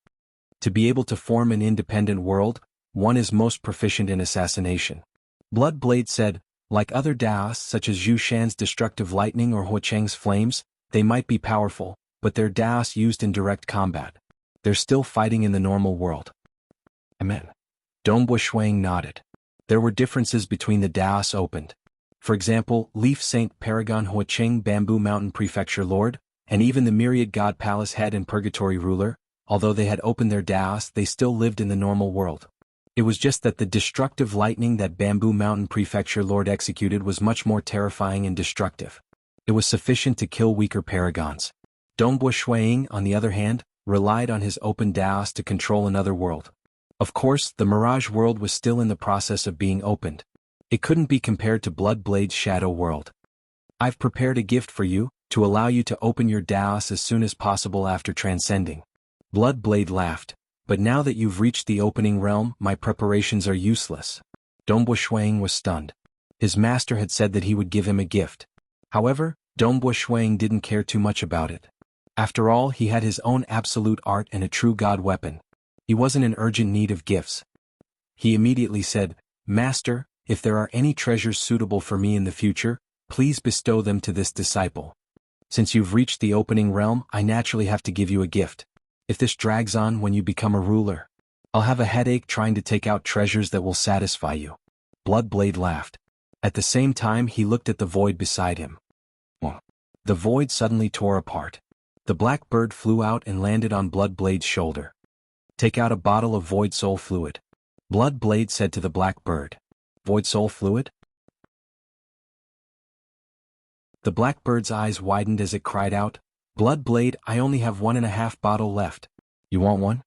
To be able to form an independent world, one is most proficient in assassination. Blood Blade said, Like other Daoists such as Zhu Shan's destructive lightning or Huo Cheng's flames, they might be powerful, but they're Daoists used in direct combat. They're still fighting in the normal world. Amen. Dongbo Shuang nodded. There were differences between the Daoists opened. For example, Leaf Saint Paragon Huo Cheng Bamboo Mountain Prefecture Lord, and even the Myriad God Palace Head and Purgatory Ruler, although they had opened their Daoists, they still lived in the normal world. It was just that the destructive lightning that Bamboo Mountain Prefecture Lord executed was much more terrifying and destructive. It was sufficient to kill weaker paragons. Dongbo Shuang, on the other hand, relied on his open Daoist to control another world. Of course, the Mirage world was still in the process of being opened. It couldn't be compared to Bloodblade's Shadow world. I've prepared a gift for you, to allow you to open your Daoist as soon as possible after transcending. Bloodblade laughed. But now that you've reached the opening realm, my preparations are useless. Dongbo Shuang was stunned. His master had said that he would give him a gift. However, Dongbo Shuang didn't care too much about it. After all, he had his own absolute art and a true god weapon. He wasn't in urgent need of gifts. He immediately said, Master, if there are any treasures suitable for me in the future, please bestow them to this disciple. Since you've reached the opening realm, I naturally have to give you a gift. If this drags on when you become a ruler, I'll have a headache trying to take out treasures that will satisfy you. Bloodblade laughed. At the same time he looked at the void beside him. The void suddenly tore apart. The black bird flew out and landed on Bloodblade's shoulder. Take out a bottle of void soul fluid. Bloodblade said to the black bird. Void soul fluid? The black bird's eyes widened as it cried out, Bloodblade, I only have 1.5 bottle left. You want one?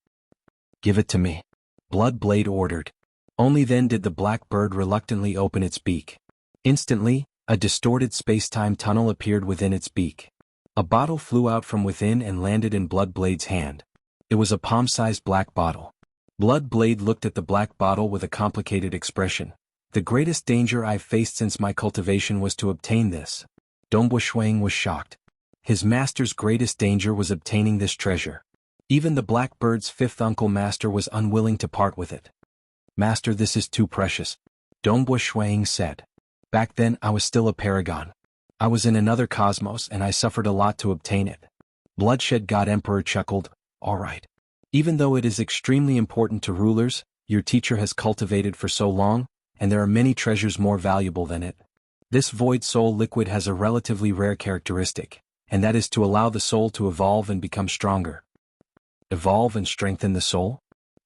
Give it to me. Bloodblade ordered. Only then did the black bird reluctantly open its beak. Instantly, a distorted space-time tunnel appeared within its beak. A bottle flew out from within and landed in Bloodblade's hand. It was a palm-sized black bottle. Bloodblade looked at the black bottle with a complicated expression. The greatest danger I've faced since my cultivation was to obtain this. Dongbo Shuang was shocked. His master's greatest danger was obtaining this treasure. Even the black bird's fifth uncle master was unwilling to part with it. Master, this is too precious. Dongbo Shuang said. Back then I was still a paragon. I was in another cosmos and I suffered a lot to obtain it. Bloodshed God Emperor chuckled, all right. Even though it is extremely important to rulers, your teacher has cultivated for so long, and there are many treasures more valuable than it. This void soul liquid has a relatively rare characteristic, and that is to allow the soul to evolve and become stronger. Evolve and strengthen the soul?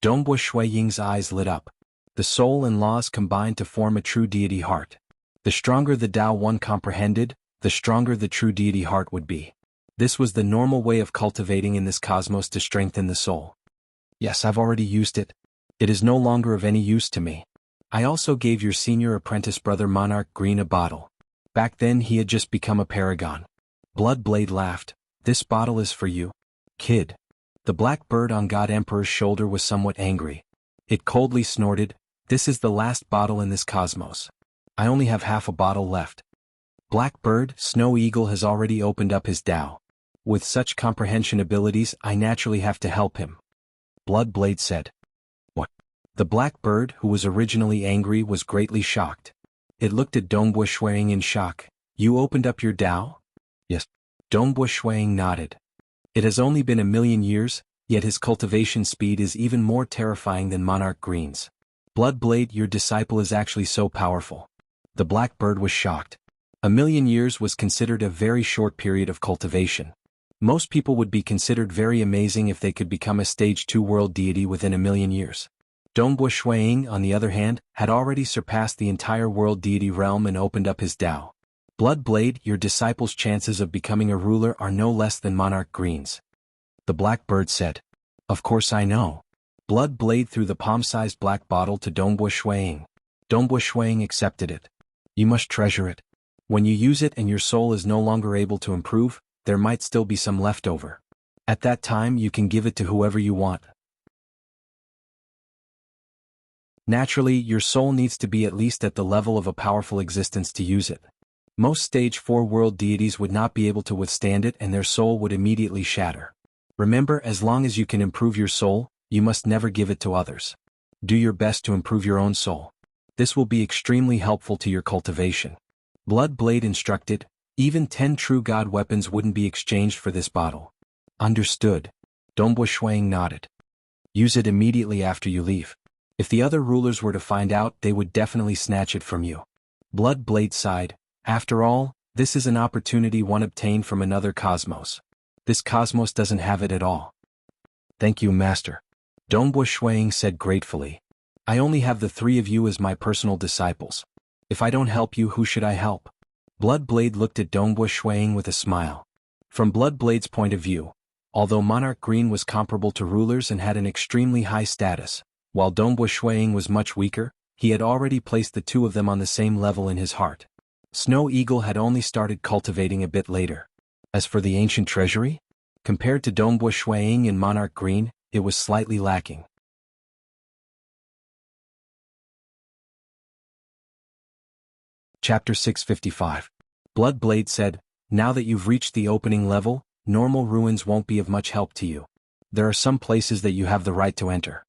Dongbo Shuiying's eyes lit up. The soul and laws combine to form a true deity heart. The stronger the Tao one comprehended, the stronger the true deity heart would be. This was the normal way of cultivating in this cosmos to strengthen the soul. Yes, I've already used it. It is no longer of any use to me. I also gave your senior apprentice brother Monarch Green a bottle. Back then he had just become a paragon. Bloodblade laughed. This bottle is for you, kid. The black bird on God Emperor's shoulder was somewhat angry. It coldly snorted, this is the last bottle in this cosmos. I only have half a bottle left. Black bird, Snow Eagle has already opened up his Tao. With such comprehension abilities, I naturally have to help him. Bloodblade said. What? The black bird, who was originally angry, was greatly shocked. It looked at Dongbo Shuang in shock. You opened up your Tao? Yes. Dongbo Shuang nodded. It has only been 1,000,000 years, yet his cultivation speed is even more terrifying than Monarch Green's. Bloodblade, your disciple is actually so powerful. The black bird was shocked. 1,000,000 years was considered a very short period of cultivation. Most people would be considered very amazing if they could become a stage 2 world deity within 1,000,000 years. Dongbo Shuang, on the other hand, had already surpassed the entire world deity realm and opened up his Tao. Bloodblade, your disciple's chances of becoming a ruler are no less than Monarch Green's. The black bird said. Of course I know. Bloodblade threw the palm-sized black bottle to Dongbo Shuang. Dongbo Shuang accepted it. You must treasure it. When you use it and your soul is no longer able to improve, there might still be some left over. At that time you can give it to whoever you want. Naturally, your soul needs to be at least at the level of a powerful existence to use it. Most stage 4 world deities would not be able to withstand it and their soul would immediately shatter. Remember, as long as you can improve your soul, you must never give it to others. Do your best to improve your own soul. This will be extremely helpful to your cultivation. Bloodblade instructed, even 10 true god weapons wouldn't be exchanged for this bottle. Understood. Dongbo Shuang nodded. Use it immediately after you leave. If the other rulers were to find out, they would definitely snatch it from you. Bloodblade sighed. After all, this is an opportunity one obtained from another cosmos. This cosmos doesn't have it at all. Thank you, Master. Dongbo Shuang said gratefully. I only have the 3 of you as my personal disciples. If I don't help you, who should I help? Bloodblade looked at Dongbo Shuang with a smile. From Bloodblade's point of view, although Monarch Green was comparable to rulers and had an extremely high status, while Dongbo Shuang was much weaker, he had already placed the 2 of them on the same level in his heart. Snow Eagle had only started cultivating a bit later. As for the ancient treasury, compared to Dongbo Shuang and Monarch Green, it was slightly lacking. Chapter 655. Bloodblade said, now that you've reached the opening level, normal ruins won't be of much help to you. There are some places that you have the right to enter.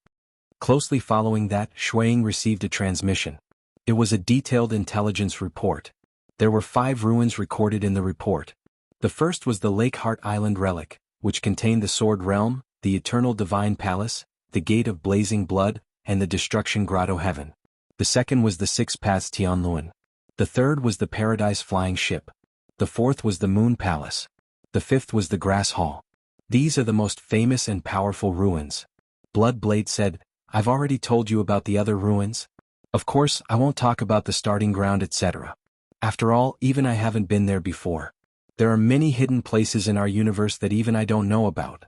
Closely following that, Shuang received a transmission. It was a detailed intelligence report. There were 5 ruins recorded in the report. The first was the Lake Heart Island relic, which contained the Sword Realm, the Eternal Divine Palace, the Gate of Blazing Blood, and the Destruction Grotto Heaven. The second was the 6 Paths Tianluan. The third was the Paradise Flying Ship. The fourth was the Moon Palace. The fifth was the Grass Hall. These are the most famous and powerful ruins. Bloodblade said, I've already told you about the other ruins. Of course, I won't talk about the starting ground, etc. After all, even I haven't been there before. There are many hidden places in our universe that even I don't know about.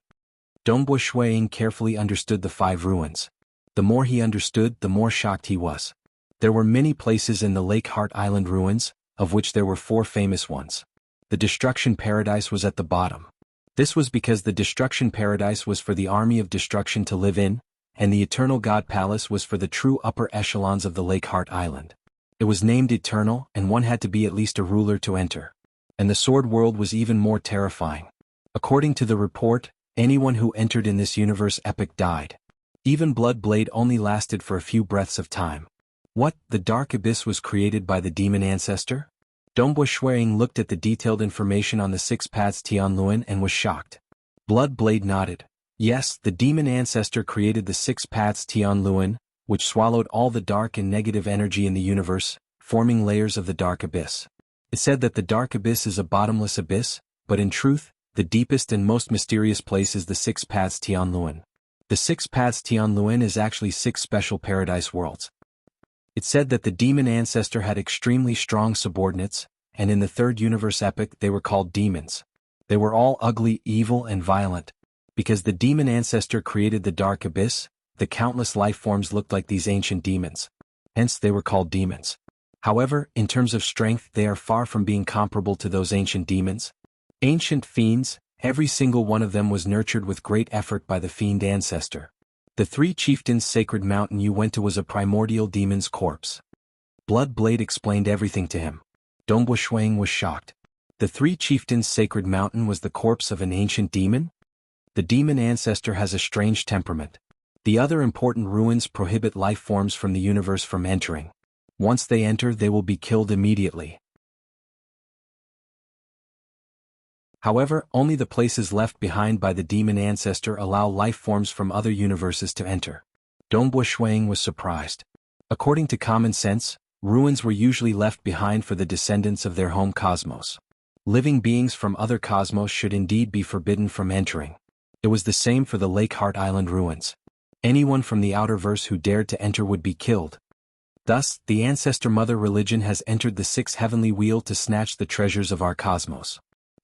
Dongbo Shuang carefully understood the 5 ruins. The more he understood, the more shocked he was. There were many places in the Lake Heart Island ruins, of which there were 4 famous ones. The Destruction Paradise was at the bottom. This was because the Destruction Paradise was for the Army of Destruction to live in, and the Eternal God Palace was for the true upper echelons of the Lake Heart Island. It was named Eternal, and one had to be at least a ruler to enter. And the Sword World was even more terrifying. According to the report, anyone who entered in this universe epic died. Even Bloodblade only lasted for a few breaths of time. What, the Dark Abyss was created by the demon ancestor? Dongbo Shuang looked at the detailed information on the 6 Paths Tianluan and was shocked. Bloodblade nodded. Yes, the demon ancestor created the 6 Paths Tianluan, which swallowed all the dark and negative energy in the universe, forming layers of the Dark Abyss. It said that the Dark Abyss is a bottomless abyss, but in truth, the deepest and most mysterious place is the 6 Paths Tianluan. The 6 Paths Tianluan is actually 6 special paradise worlds. It said that the demon ancestor had extremely strong subordinates, and in the 3rd universe epic they were called demons. They were all ugly, evil, and violent. Because the demon ancestor created the Dark Abyss, the countless life forms looked like these ancient demons. Hence they were called demons. However, in terms of strength they are far from being comparable to those ancient demons. Ancient fiends, every single one of them was nurtured with great effort by the fiend ancestor. The 3 chieftains' sacred mountain you went to was a primordial demon's corpse. Bloodblade explained everything to him. Dongbo Shuang was shocked. The 3 chieftains' sacred mountain was the corpse of an ancient demon? The demon ancestor has a strange temperament. The other important ruins prohibit life forms from the universe from entering. Once they enter, they will be killed immediately. However, only the places left behind by the demon ancestor allow life forms from other universes to enter. Dongbo Shuang was surprised. According to common sense, ruins were usually left behind for the descendants of their home cosmos. Living beings from other cosmos should indeed be forbidden from entering. It was the same for the Lake Heart Island ruins. Anyone from the outer verse who dared to enter would be killed. Thus, the Ancestor Mother religion has entered the 6 heavenly wheel to snatch the treasures of our cosmos.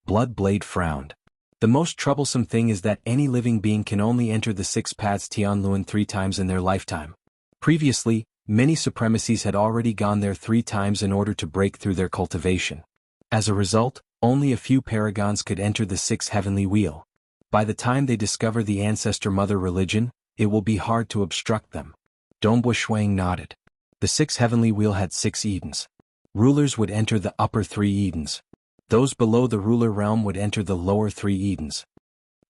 Bloodblade frowned. The most troublesome thing is that any living being can only enter the 6 Paths Tianluan 3 times in their lifetime. Previously, many supremacies had already gone there 3 times in order to break through their cultivation. As a result, only a few paragons could enter the 6 heavenly wheel. By the time they discover the Ancestor Mother religion, it will be hard to obstruct them. Dongbo Shuang nodded. The 6 heavenly wheel had 6 Edens. Rulers would enter the upper 3 Edens. Those below the ruler realm would enter the lower 3 Edens.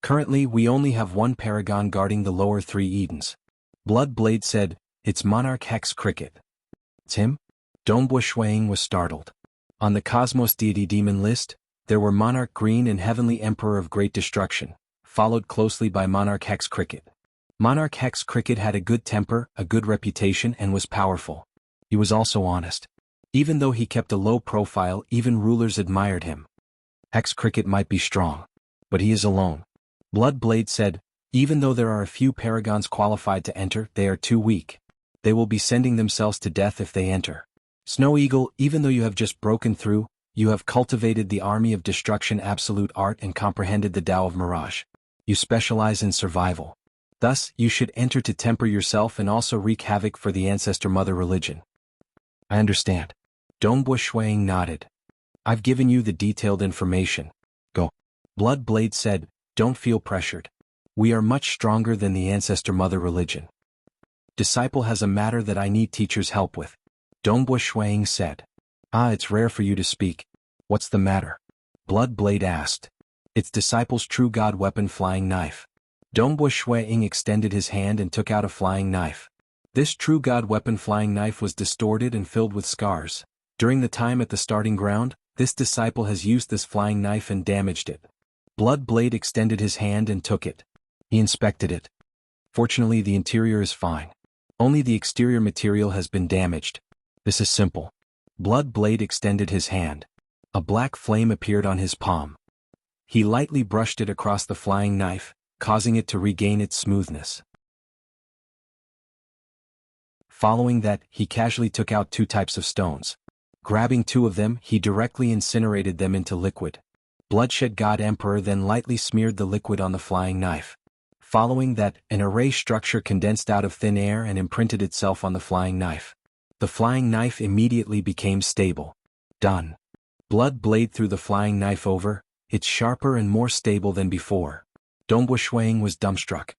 Currently, we only have 1 paragon guarding the lower 3 Edens. Bloodblade said, it's Monarch Hex Cricket. It's him? Dongbo Shuang was startled. On the Cosmos Deity Demon list, there were Monarch Green and Heavenly Emperor of Great Destruction, followed closely by Monarch Hex Cricket. Monarch Hex Cricket had a good temper, a good reputation, and was powerful. He was also honest. Even though he kept a low profile, even rulers admired him. Hex Cricket might be strong, but he is alone. Bloodblade said, even though there are a few paragons qualified to enter, they are too weak. They will be sending themselves to death if they enter. Snow Eagle, even though you have just broken through, you have cultivated the army of destruction absolute art and comprehended the Tao of Mirage. You specialize in survival. Thus, you should enter to temper yourself and also wreak havoc for the ancestor mother religion. I understand. Dongbo Shuang nodded. I've given you the detailed information. Go. Bloodblade said, don't feel pressured. We are much stronger than the ancestor mother religion. Disciple has a matter that I need teacher's help with. Dongbo Shuang said. Ah, it's rare for you to speak. What's the matter? Bloodblade asked. It's disciple's true god weapon flying knife. Dongbo Shuang extended his hand and took out a flying knife. This true god weapon flying knife was distorted and filled with scars. During the time at the starting ground, this disciple has used this flying knife and damaged it. Bloodblade extended his hand and took it. He inspected it. Fortunately, the interior is fine. Only the exterior material has been damaged. This is simple. Bloodblade extended his hand. A black flame appeared on his palm. He lightly brushed it across the flying knife, causing it to regain its smoothness. Following that, he casually took out 2 types of stones. Grabbing 2 of them, he directly incinerated them into liquid. Bloodshed God Emperor then lightly smeared the liquid on the flying knife. Following that, an array structure condensed out of thin air and imprinted itself on the flying knife. The flying knife immediately became stable. Done. Bloodblade threw the flying knife over. It's sharper and more stable than before. Dongbo Shuang was dumbstruck.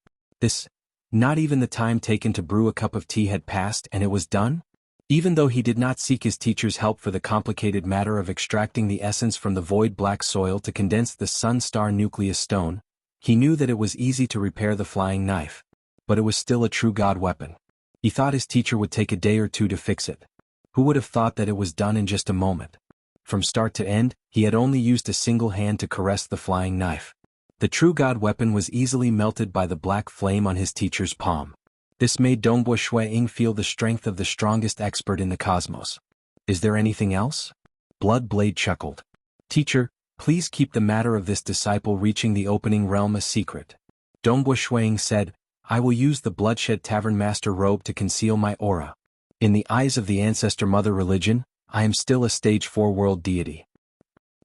Not even the time taken to brew a cup of tea had passed and it was done? Even though he did not seek his teacher's help for the complicated matter of extracting the essence from the void black soil to condense the sun star nucleus stone, he knew that it was easy to repair the flying knife. But it was still a true god weapon. He thought his teacher would take a day or 2 to fix it. Who would have thought that it was done in just a moment? From start to end, he had only used a single hand to caress the flying knife. The true god weapon was easily melted by the black flame on his teacher's palm. This made Dongbo Shuang feel the strength of the strongest expert in the cosmos. Is there anything else? Bloodblade chuckled. Teacher, please keep the matter of this disciple reaching the opening realm a secret. Dongbo Shuang said, I will use the Bloodshed Tavern Master robe to conceal my aura. In the eyes of the ancestor mother religion, I am still a stage 4 world deity.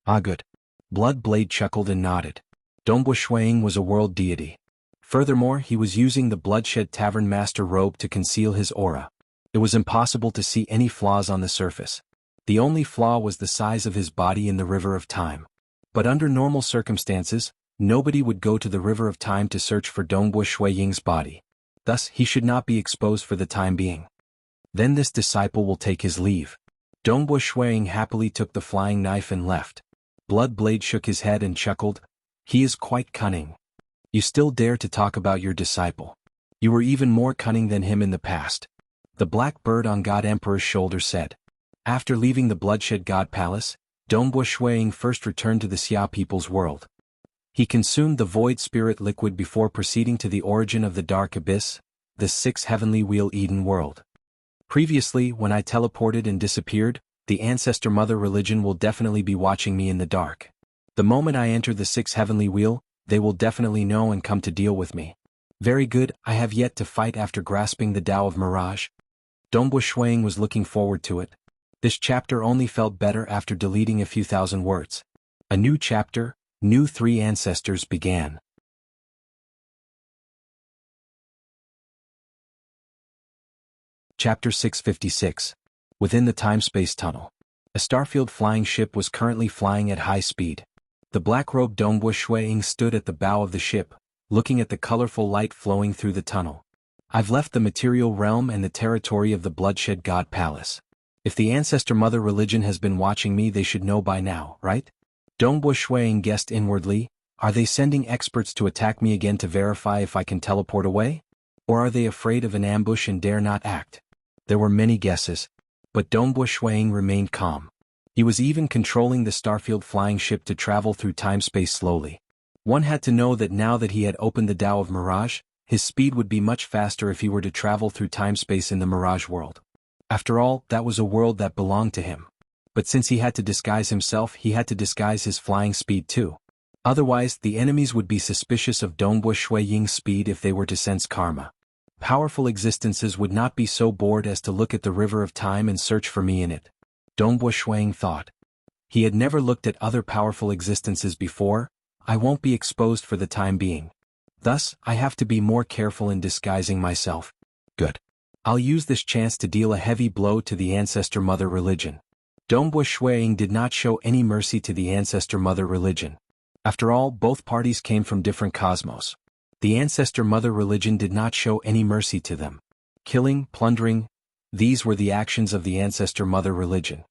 Ah, good. Bloodblade chuckled and nodded. Dongbo Shuang was a world deity. Furthermore, he was using the Bloodshed Tavern Master robe to conceal his aura. It was impossible to see any flaws on the surface. The only flaw was the size of his body in the River of Time. But under normal circumstances, nobody would go to the River of Time to search for Dongbo Shuang's body. Thus, he should not be exposed for the time being. Then this disciple will take his leave. Dongbo Shuang happily took the flying knife and left. Bloodblade shook his head and chuckled. He is quite cunning. You still dare to talk about your disciple. You were even more cunning than him in the past. The black bird on God Emperor's shoulder said. After leaving the Bloodshed God Palace, Dongbo Shuang first returned to the Xia people's world. He consumed the void spirit liquid before proceeding to the origin of the Dark Abyss, the 6th Heavenly Wheel Eden world. Previously, when I teleported and disappeared, the ancestor mother religion will definitely be watching me in the dark. The moment I enter the 6th Heavenly Wheel, they will definitely know and come to deal with me. Very good, I have yet to fight after grasping the Tao of Mirage. Dongbo Shuang was looking forward to it. This chapter only felt better after deleting a few thousand words. A new chapter, new 3 ancestors began. Chapter 656. Within the time-space tunnel. A Starfield flying ship was currently flying at high speed. The black-robed Dongbo Shuang stood at the bow of the ship, looking at the colorful light flowing through the tunnel. I've left the material realm and the territory of the Bloodshed God Palace. If the ancestor mother religion has been watching me, they should know by now, right? Dongbo Shuang guessed inwardly. Are they sending experts to attack me again to verify if I can teleport away? Or are they afraid of an ambush and dare not act? There were many guesses. But Dongbo Shuang remained calm. He was even controlling the Starfield flying ship to travel through time-space slowly. One had to know that now that he had opened the Tao of Mirage, his speed would be much faster if he were to travel through time-space in the Mirage world. After all, that was a world that belonged to him. But since he had to disguise himself, he had to disguise his flying speed too. Otherwise, the enemies would be suspicious of Dongbo Shuiying's speed if they were to sense karma. Powerful existences would not be so bored as to look at the river of time and search for me in it. Dongbo Shuiying thought. He had never looked at other powerful existences before. I won't be exposed for the time being. Thus, I have to be more careful in disguising myself. Good. I'll use this chance to deal a heavy blow to the Ancestor Mother religion. Dongbo Shuiying did not show any mercy to the Ancestor Mother religion. After all, both parties came from different cosmos. The Ancestor Mother religion did not show any mercy to them. Killing, plundering, these were the actions of the Ancestor Mother religion.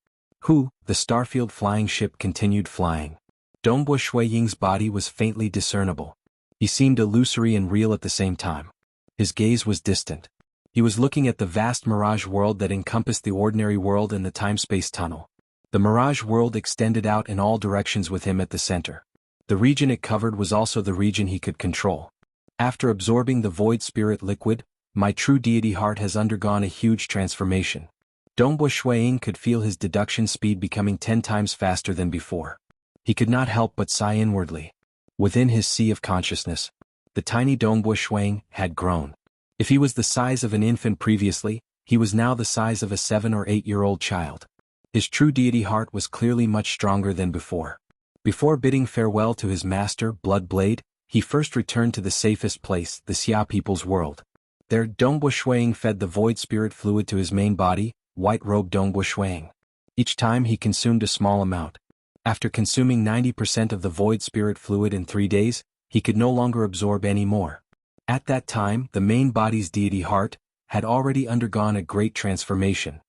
The Starfield flying ship continued flying. Dongbo Shuiying's body was faintly discernible. He seemed illusory and real at the same time. His gaze was distant. He was looking at the vast Mirage world that encompassed the ordinary world and the time-space tunnel. The Mirage world extended out in all directions with him at the center. The region it covered was also the region he could control. After absorbing the Void Spirit liquid, my true deity heart has undergone a huge transformation. Dongbo Shuiying could feel his deduction speed becoming 10 times faster than before. He could not help but sigh inwardly. Within his sea of consciousness, the tiny Dongbo Shuiying had grown. If he was the size of an infant previously, he was now the size of a 7 or 8-year-old child. His true deity heart was clearly much stronger than before. Before bidding farewell to his master, Bloodblade, he first returned to the safest place, the Xia people's world. There, Dongbo Shuiying fed the void spirit fluid to his main body, white-robed Dongbo Shuiying. Each time he consumed a small amount. After consuming 90% of the void spirit fluid in 3 days, he could no longer absorb any more. At that time, the main body's deity heart had already undergone a great transformation.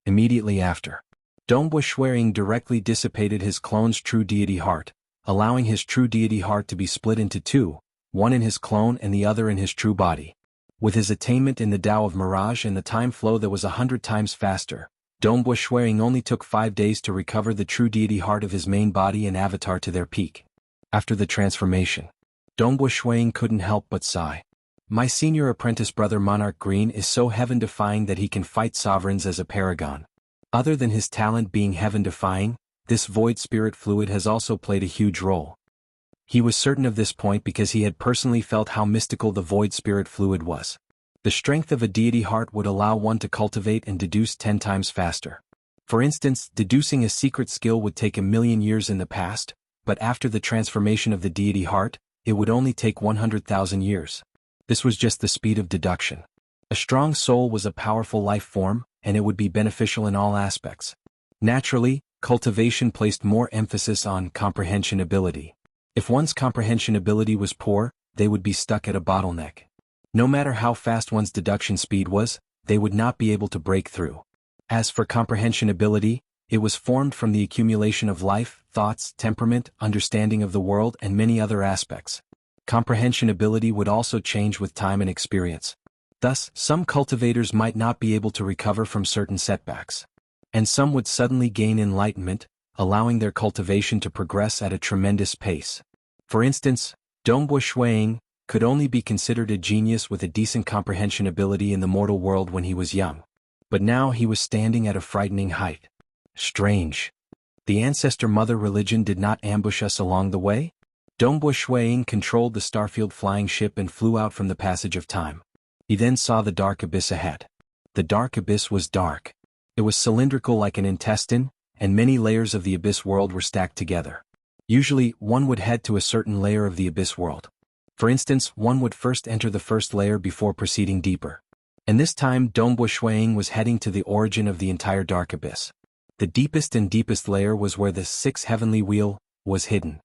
Immediately after, Dongbo Shuiying directly dissipated his clone's true deity heart, allowing his true deity heart to be split into two, one in his clone and the other in his true body. With his attainment in the Tao of Mirage and the time flow that was 100 times faster, Dongbo Shuiying only took 5 days to recover the true deity heart of his main body and avatar to their peak. After the transformation, Dongbo Shuiying couldn't help but sigh. My senior apprentice brother Monarch Green is so heaven-defying that he can fight sovereigns as a paragon. Other than his talent being heaven-defying, this void spirit fluid has also played a huge role. He was certain of this point because he had personally felt how mystical the void spirit fluid was. The strength of a deity heart would allow one to cultivate and deduce 10 times faster. For instance, deducing a secret skill would take 1,000,000 years in the past, but after the transformation of the deity heart, it would only take 100,000 years. This was just the speed of deduction. A strong soul was a powerful life form, and it would be beneficial in all aspects. Naturally, cultivation placed more emphasis on comprehension ability. If one's comprehension ability was poor, they would be stuck at a bottleneck. No matter how fast one's deduction speed was, they would not be able to break through. As for comprehension ability, it was formed from the accumulation of life, thoughts, temperament, understanding of the world and many other aspects. Comprehension ability would also change with time and experience. Thus, some cultivators might not be able to recover from certain setbacks. And some would suddenly gain enlightenment, allowing their cultivation to progress at a tremendous pace. For instance, Dongbo Shuiying could only be considered a genius with a decent comprehension ability in the mortal world when he was young. But now he was standing at a frightening height. Strange. The Ancestor Mother religion did not ambush us along the way? Dongbo Shuiying controlled the Starfield flying ship and flew out from the passage of time. He then saw the dark abyss ahead. The dark abyss was dark. It was cylindrical like an intestine, and many layers of the abyss world were stacked together. Usually, one would head to a certain layer of the abyss world. For instance, one would first enter the first layer before proceeding deeper. And this time Dongbo Shuiying was heading to the origin of the entire dark abyss. The deepest and deepest layer was where the sixth heavenly wheel was hidden.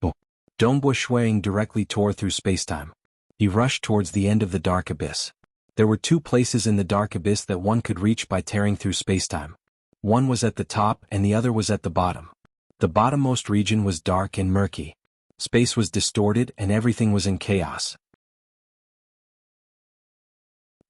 Dongbo Shuiying directly tore through spacetime. He rushed towards the end of the dark abyss. There were 2 places in the dark abyss that one could reach by tearing through spacetime. One was at the top and the other was at the bottom. The bottommost region was dark and murky. Space was distorted and everything was in chaos.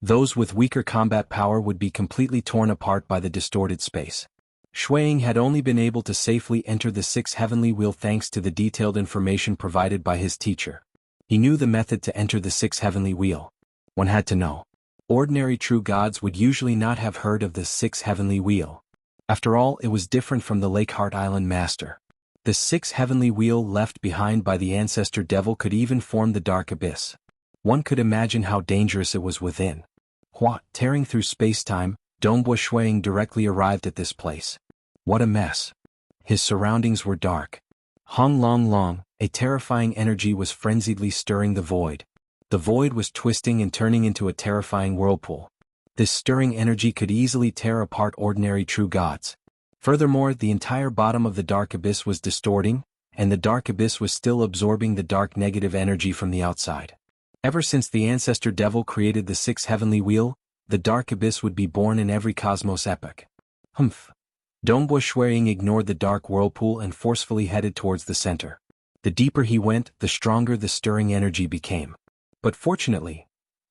Those with weaker combat power would be completely torn apart by the distorted space. Shuang had only been able to safely enter the sixth heavenly wheel thanks to the detailed information provided by his teacher. He knew the method to enter the sixth heavenly wheel. One had to know. Ordinary true gods would usually not have heard of the sixth heavenly wheel. After all, it was different from the Lake Heart Island master. The sixth heavenly wheel left behind by the ancestor devil could even form the dark abyss. One could imagine how dangerous it was within. Tearing through space-time, Dongbo Shuang directly arrived at this place. What a mess. His surroundings were dark. Hong Long Long, a terrifying energy was frenziedly stirring the void. The void was twisting and turning into a terrifying whirlpool. This stirring energy could easily tear apart ordinary true gods. Furthermore, the entire bottom of the dark abyss was distorting, and the dark abyss was still absorbing the dark negative energy from the outside. Ever since the ancestor devil created the sixth heavenly wheel, the dark abyss would be born in every cosmos epoch. Dongbo Shuang ignored the dark whirlpool and forcefully headed towards the center. The deeper he went, the stronger the stirring energy became. But fortunately,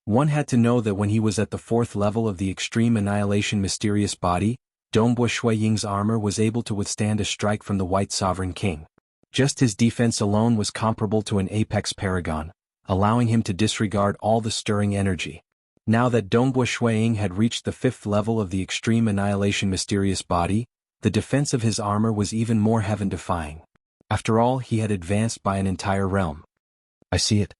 one had to know that when he was at the fourth level of the extreme annihilation mysterious body, Dongbo Shuang's armor was able to withstand a strike from the White Sovereign King. Just his defense alone was comparable to an apex paragon, allowing him to disregard all the stirring energy. Now that Dongbo Shuang had reached the fifth level of the extreme annihilation mysterious body, the defense of his armor was even more heaven-defying. After all, he had advanced by an entire realm. I see it.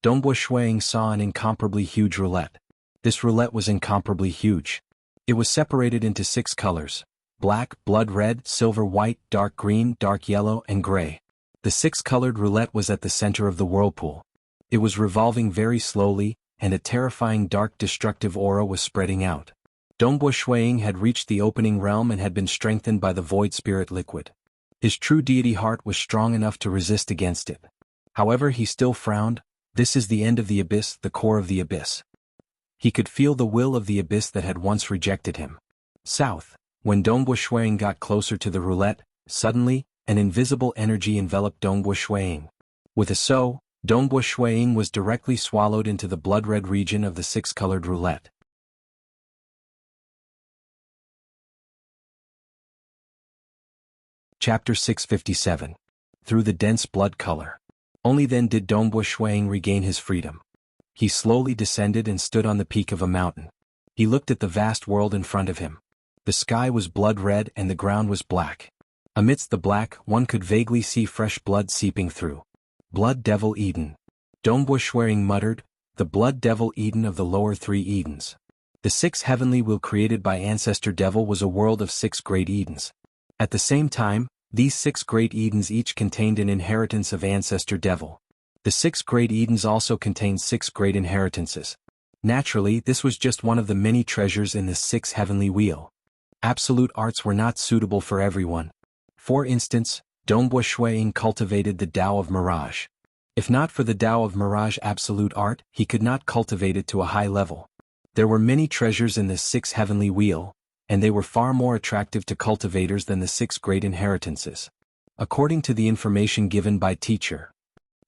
Dongbo Shuang saw an incomparably huge roulette. This roulette was incomparably huge. It was separated into 6 colors: black, blood red, silver white, dark green, dark yellow, and gray. The 6-colored roulette was at the center of the whirlpool. It was revolving very slowly, and a terrifying dark destructive aura was spreading out. Dongbo Shuang had reached the opening realm and had been strengthened by the void spirit liquid. His true deity heart was strong enough to resist against it. However, he still frowned. This is the end of the abyss, the core of the abyss. He could feel the will of the abyss that had once rejected him. South. When Dongbo Shuang got closer to the roulette, suddenly, an invisible energy enveloped Dongbo Shuang. With a so, Dongbo Shuang was directly swallowed into the blood-red region of the 6-colored roulette. Chapter 657. Through the dense blood color. Only then did Dongbo Shuang regain his freedom. He slowly descended and stood on the peak of a mountain. He looked at the vast world in front of him. The sky was blood-red and the ground was black. Amidst the black, one could vaguely see fresh blood seeping through. Blood Devil Eden. Dongbo Shuang muttered, the Blood Devil Eden of the lower 3 Edens. The 6th heavenly wheel created by Ancestor Devil was a world of 6 great Edens. At the same time, these 6 great Edens each contained an inheritance of Ancestor Devil. The 6 great Edens also contained 6 great inheritances. Naturally, this was just one of the many treasures in the 6th heavenly wheel. Absolute arts were not suitable for everyone. For instance, Dongbo Shuang cultivated the Tao of Mirage. If not for the Tao of Mirage absolute art, he could not cultivate it to a high level. There were many treasures in the 6th heavenly wheel, and they were far more attractive to cultivators than the 6 great inheritances. According to the information given by teacher,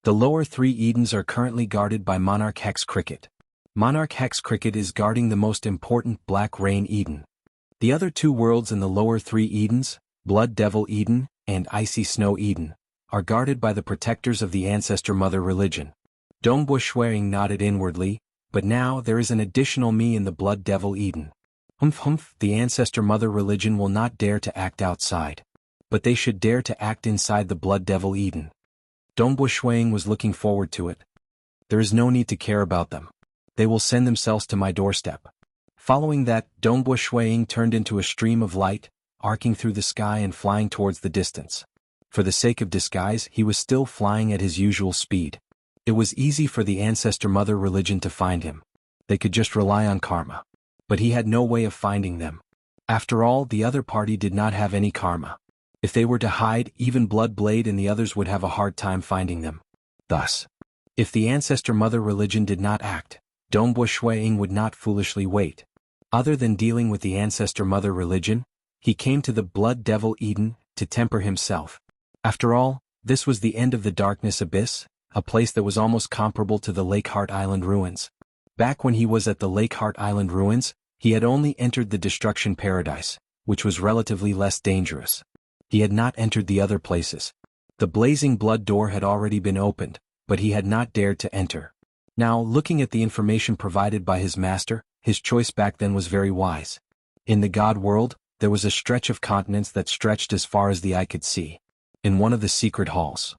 the lower 3 Edens are currently guarded by Monarch Hex Cricket. Monarch Hex Cricket is guarding the most important Black Rain Eden. The other 2 worlds in the lower 3 Edens, Blood Devil Eden and Icy Snow Eden, are guarded by the protectors of the Ancestor Mother religion. Dongbo Shuang nodded inwardly, but now there is an additional me in the Blood Devil Eden. The Ancestor Mother religion will not dare to act outside, but they should dare to act inside the Blood Devil Eden. Dongbo Shuang was looking forward to it. There is no need to care about them. They will send themselves to my doorstep. Following that, Dongbo Shuang turned into a stream of light, arcing through the sky and flying towards the distance. For the sake of disguise, he was still flying at his usual speed. It was easy for the Ancestor Mother religion to find him. They could just rely on karma. But he had no way of finding them. After all, the other party did not have any karma. If they were to hide, even Bloodblade and the others would have a hard time finding them. Thus, if the Ancestor Mother religion did not act, Dongbo Shuang would not foolishly wait. Other than dealing with the Ancestor Mother religion, he came to the Blood Devil Eden to temper himself. After all, this was the end of the Darkness Abyss, a place that was almost comparable to the Lake Heart Island ruins. Back when he was at the Lake Heart Island ruins, he had only entered the Destruction Paradise, which was relatively less dangerous. He had not entered the other places. The blazing blood door had already been opened, but he had not dared to enter. Now, looking at the information provided by his master, his choice back then was very wise. In the God world, there was a stretch of continents that stretched as far as the eye could see. In one of the secret halls,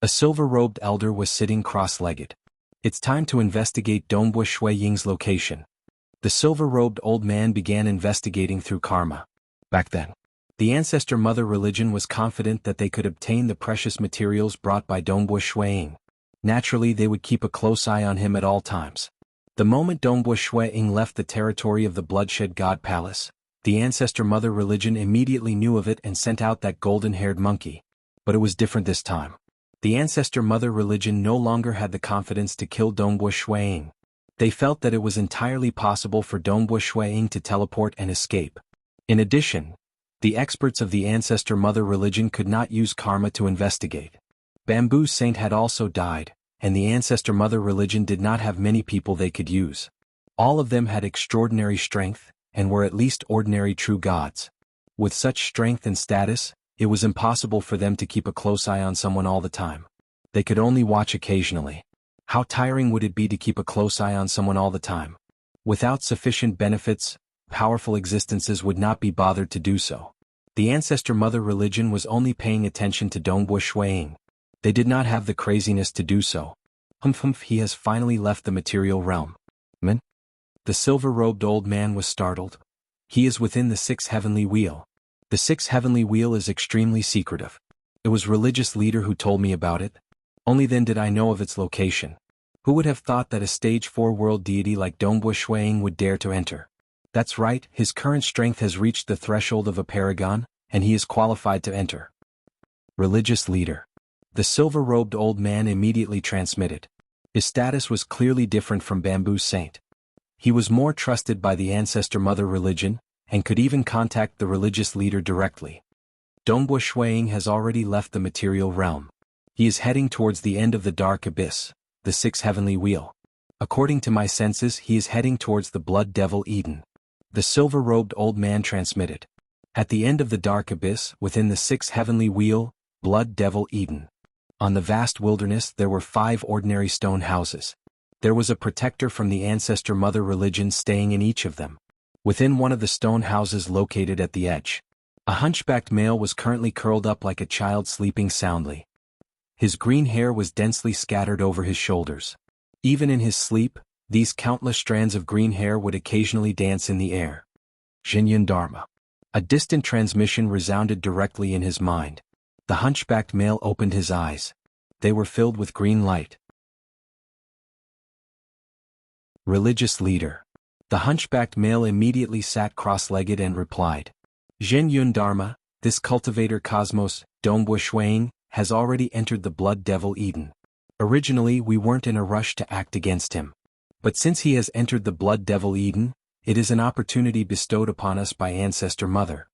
a silver-robed elder was sitting cross-legged. It's time to investigate Dongbua Shui Ying's location. The silver-robed old man began investigating through karma. Back then, the ancestor mother religion was confident that they could obtain the precious materials brought by Dongbua Shui Ying. Naturally, they would keep a close eye on him at all times. The moment Dongbua Shui Ying left the territory of the Bloodshed God Palace, the ancestor mother religion immediately knew of it and sent out that golden-haired monkey. But it was different this time. The ancestor mother religion no longer had the confidence to kill Dongbua Shui Ying. They felt that it was entirely possible for Dongbua Shui Ying to teleport and escape. In addition, the experts of the ancestor mother religion could not use karma to investigate. Bamboo Saint had also died, and the ancestor mother religion did not have many people they could use. All of them had extraordinary strength, and were at least ordinary true gods. With such strength and status, it was impossible for them to keep a close eye on someone all the time. They could only watch occasionally. How tiring would it be to keep a close eye on someone all the time? Without sufficient benefits, powerful existences would not be bothered to do so. The ancestor mother religion was only paying attention to Dongbua Shui Ying. They did not have the craziness to do so. He has finally left the material realm. Man? The silver-robed old man was startled. He is within the sixth heavenly wheel. The sixth heavenly wheel is extremely secretive. It was religious leader who told me about it. Only then did I know of its location. Who would have thought that a stage 4 world deity like Dongbua Shui Ying would dare to enter? That's right, his current strength has reached the threshold of a paragon, and he is qualified to enter. Religious leader. The silver-robed old man immediately transmitted. His status was clearly different from Bamboo Saint. He was more trusted by the ancestor mother religion, and could even contact the religious leader directly. Dongbua Shui Ying has already left the material realm. He is heading towards the end of the dark abyss, the sixth heavenly wheel. According to my senses, he is heading towards the blood devil Eden. The silver-robed old man transmitted. At the end of the dark abyss, within the sixth heavenly wheel, blood devil Eden. On the vast wilderness there were 5 ordinary stone houses. There was a protector from the ancestor mother religion staying in each of them. Within one of the stone houses located at the edge, a hunchbacked male was currently curled up like a child sleeping soundly. His green hair was densely scattered over his shoulders. Even in his sleep, these countless strands of green hair would occasionally dance in the air. Jinyun Dharma. A distant transmission resounded directly in his mind. The hunchbacked male opened his eyes. They were filled with green light. Religious leader. The hunchbacked male immediately sat cross-legged and replied. Jinyun Dharma, this cultivator cosmos, Dongbua Shui Ying, has already entered the blood devil Eden. Originally we weren't in a rush to act against him. But since he has entered the blood devil Eden, it is an opportunity bestowed upon us by ancestor mother.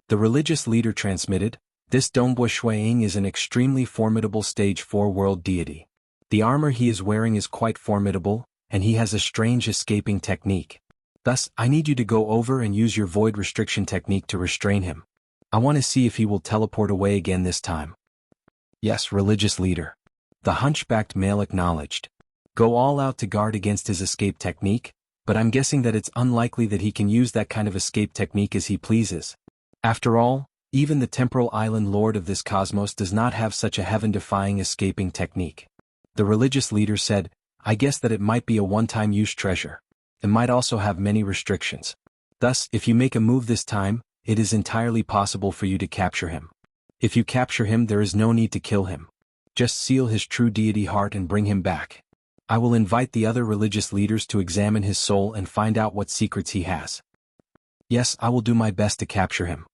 The religious leader transmitted, this Dongbua Shui Ying is an extremely formidable stage 4 world deity. The armor he is wearing is quite formidable, and he has a strange escaping technique. Thus, I need you to go over and use your void restriction technique to restrain him. I want to see if he will teleport away again this time. Yes, religious leader. The hunchbacked male acknowledged. Go all out to guard against his escape technique, but I'm guessing that it's unlikely that he can use that kind of escape technique as he pleases. After all, even the temporal island lord of this cosmos does not have such a heaven-defying escaping technique. The religious leader said, I guess that it might be a one-time use treasure. It might also have many restrictions. Thus, if you make a move this time, it is entirely possible for you to capture him. If you capture him, there is no need to kill him. Just seal his true deity heart and bring him back. I will invite the other religious leaders to examine his soul and find out what secrets he has. Yes, I will do my best to capture him.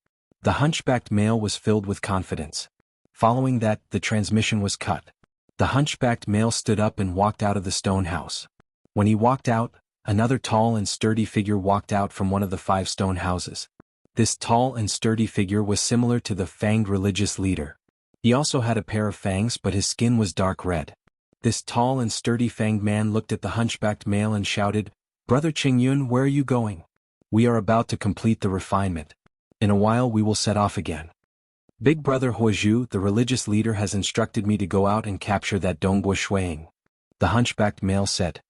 The hunchbacked male was filled with confidence. Following that, the transmission was cut. The hunchbacked male stood up and walked out of the stone house. When he walked out, another tall and sturdy figure walked out from one of the 5 stone houses. This tall and sturdy figure was similar to the fanged religious leader. He also had a pair of fangs, but his skin was dark red. This tall and sturdy fanged man looked at the hunchbacked male and shouted, "Brother Qingyun, where are you going?" "We are about to complete the refinement. In a while we will set off again. Big brother Huozhu, the religious leader, has instructed me to go out and capture that Dongbo Shuang," the hunchbacked male said.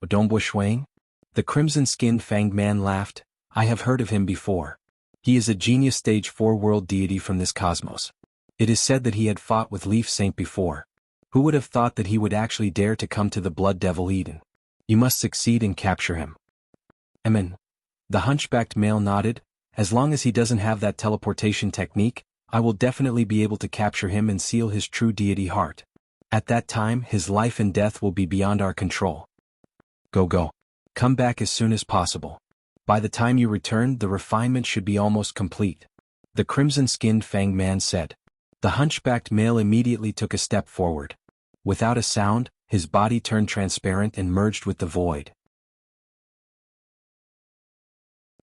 "Dongbo Shuang?" The crimson-skinned fanged man laughed. "I have heard of him before. He is a genius stage 4 world deity from this cosmos. It is said that he had fought with Leaf Saint before. Who would have thought that he would actually dare to come to the Blood Devil Eden? You must succeed and capture him." "Amen." The hunchbacked male nodded. "As long as he doesn't have that teleportation technique, I will definitely be able to capture him and seal his true deity heart. At that time his life and death will be beyond our control. Go. Come back as soon as possible. By the time you return, the refinement should be almost complete," the crimson-skinned fanged man said. The hunchbacked male immediately took a step forward. Without a sound, his body turned transparent and merged with the void.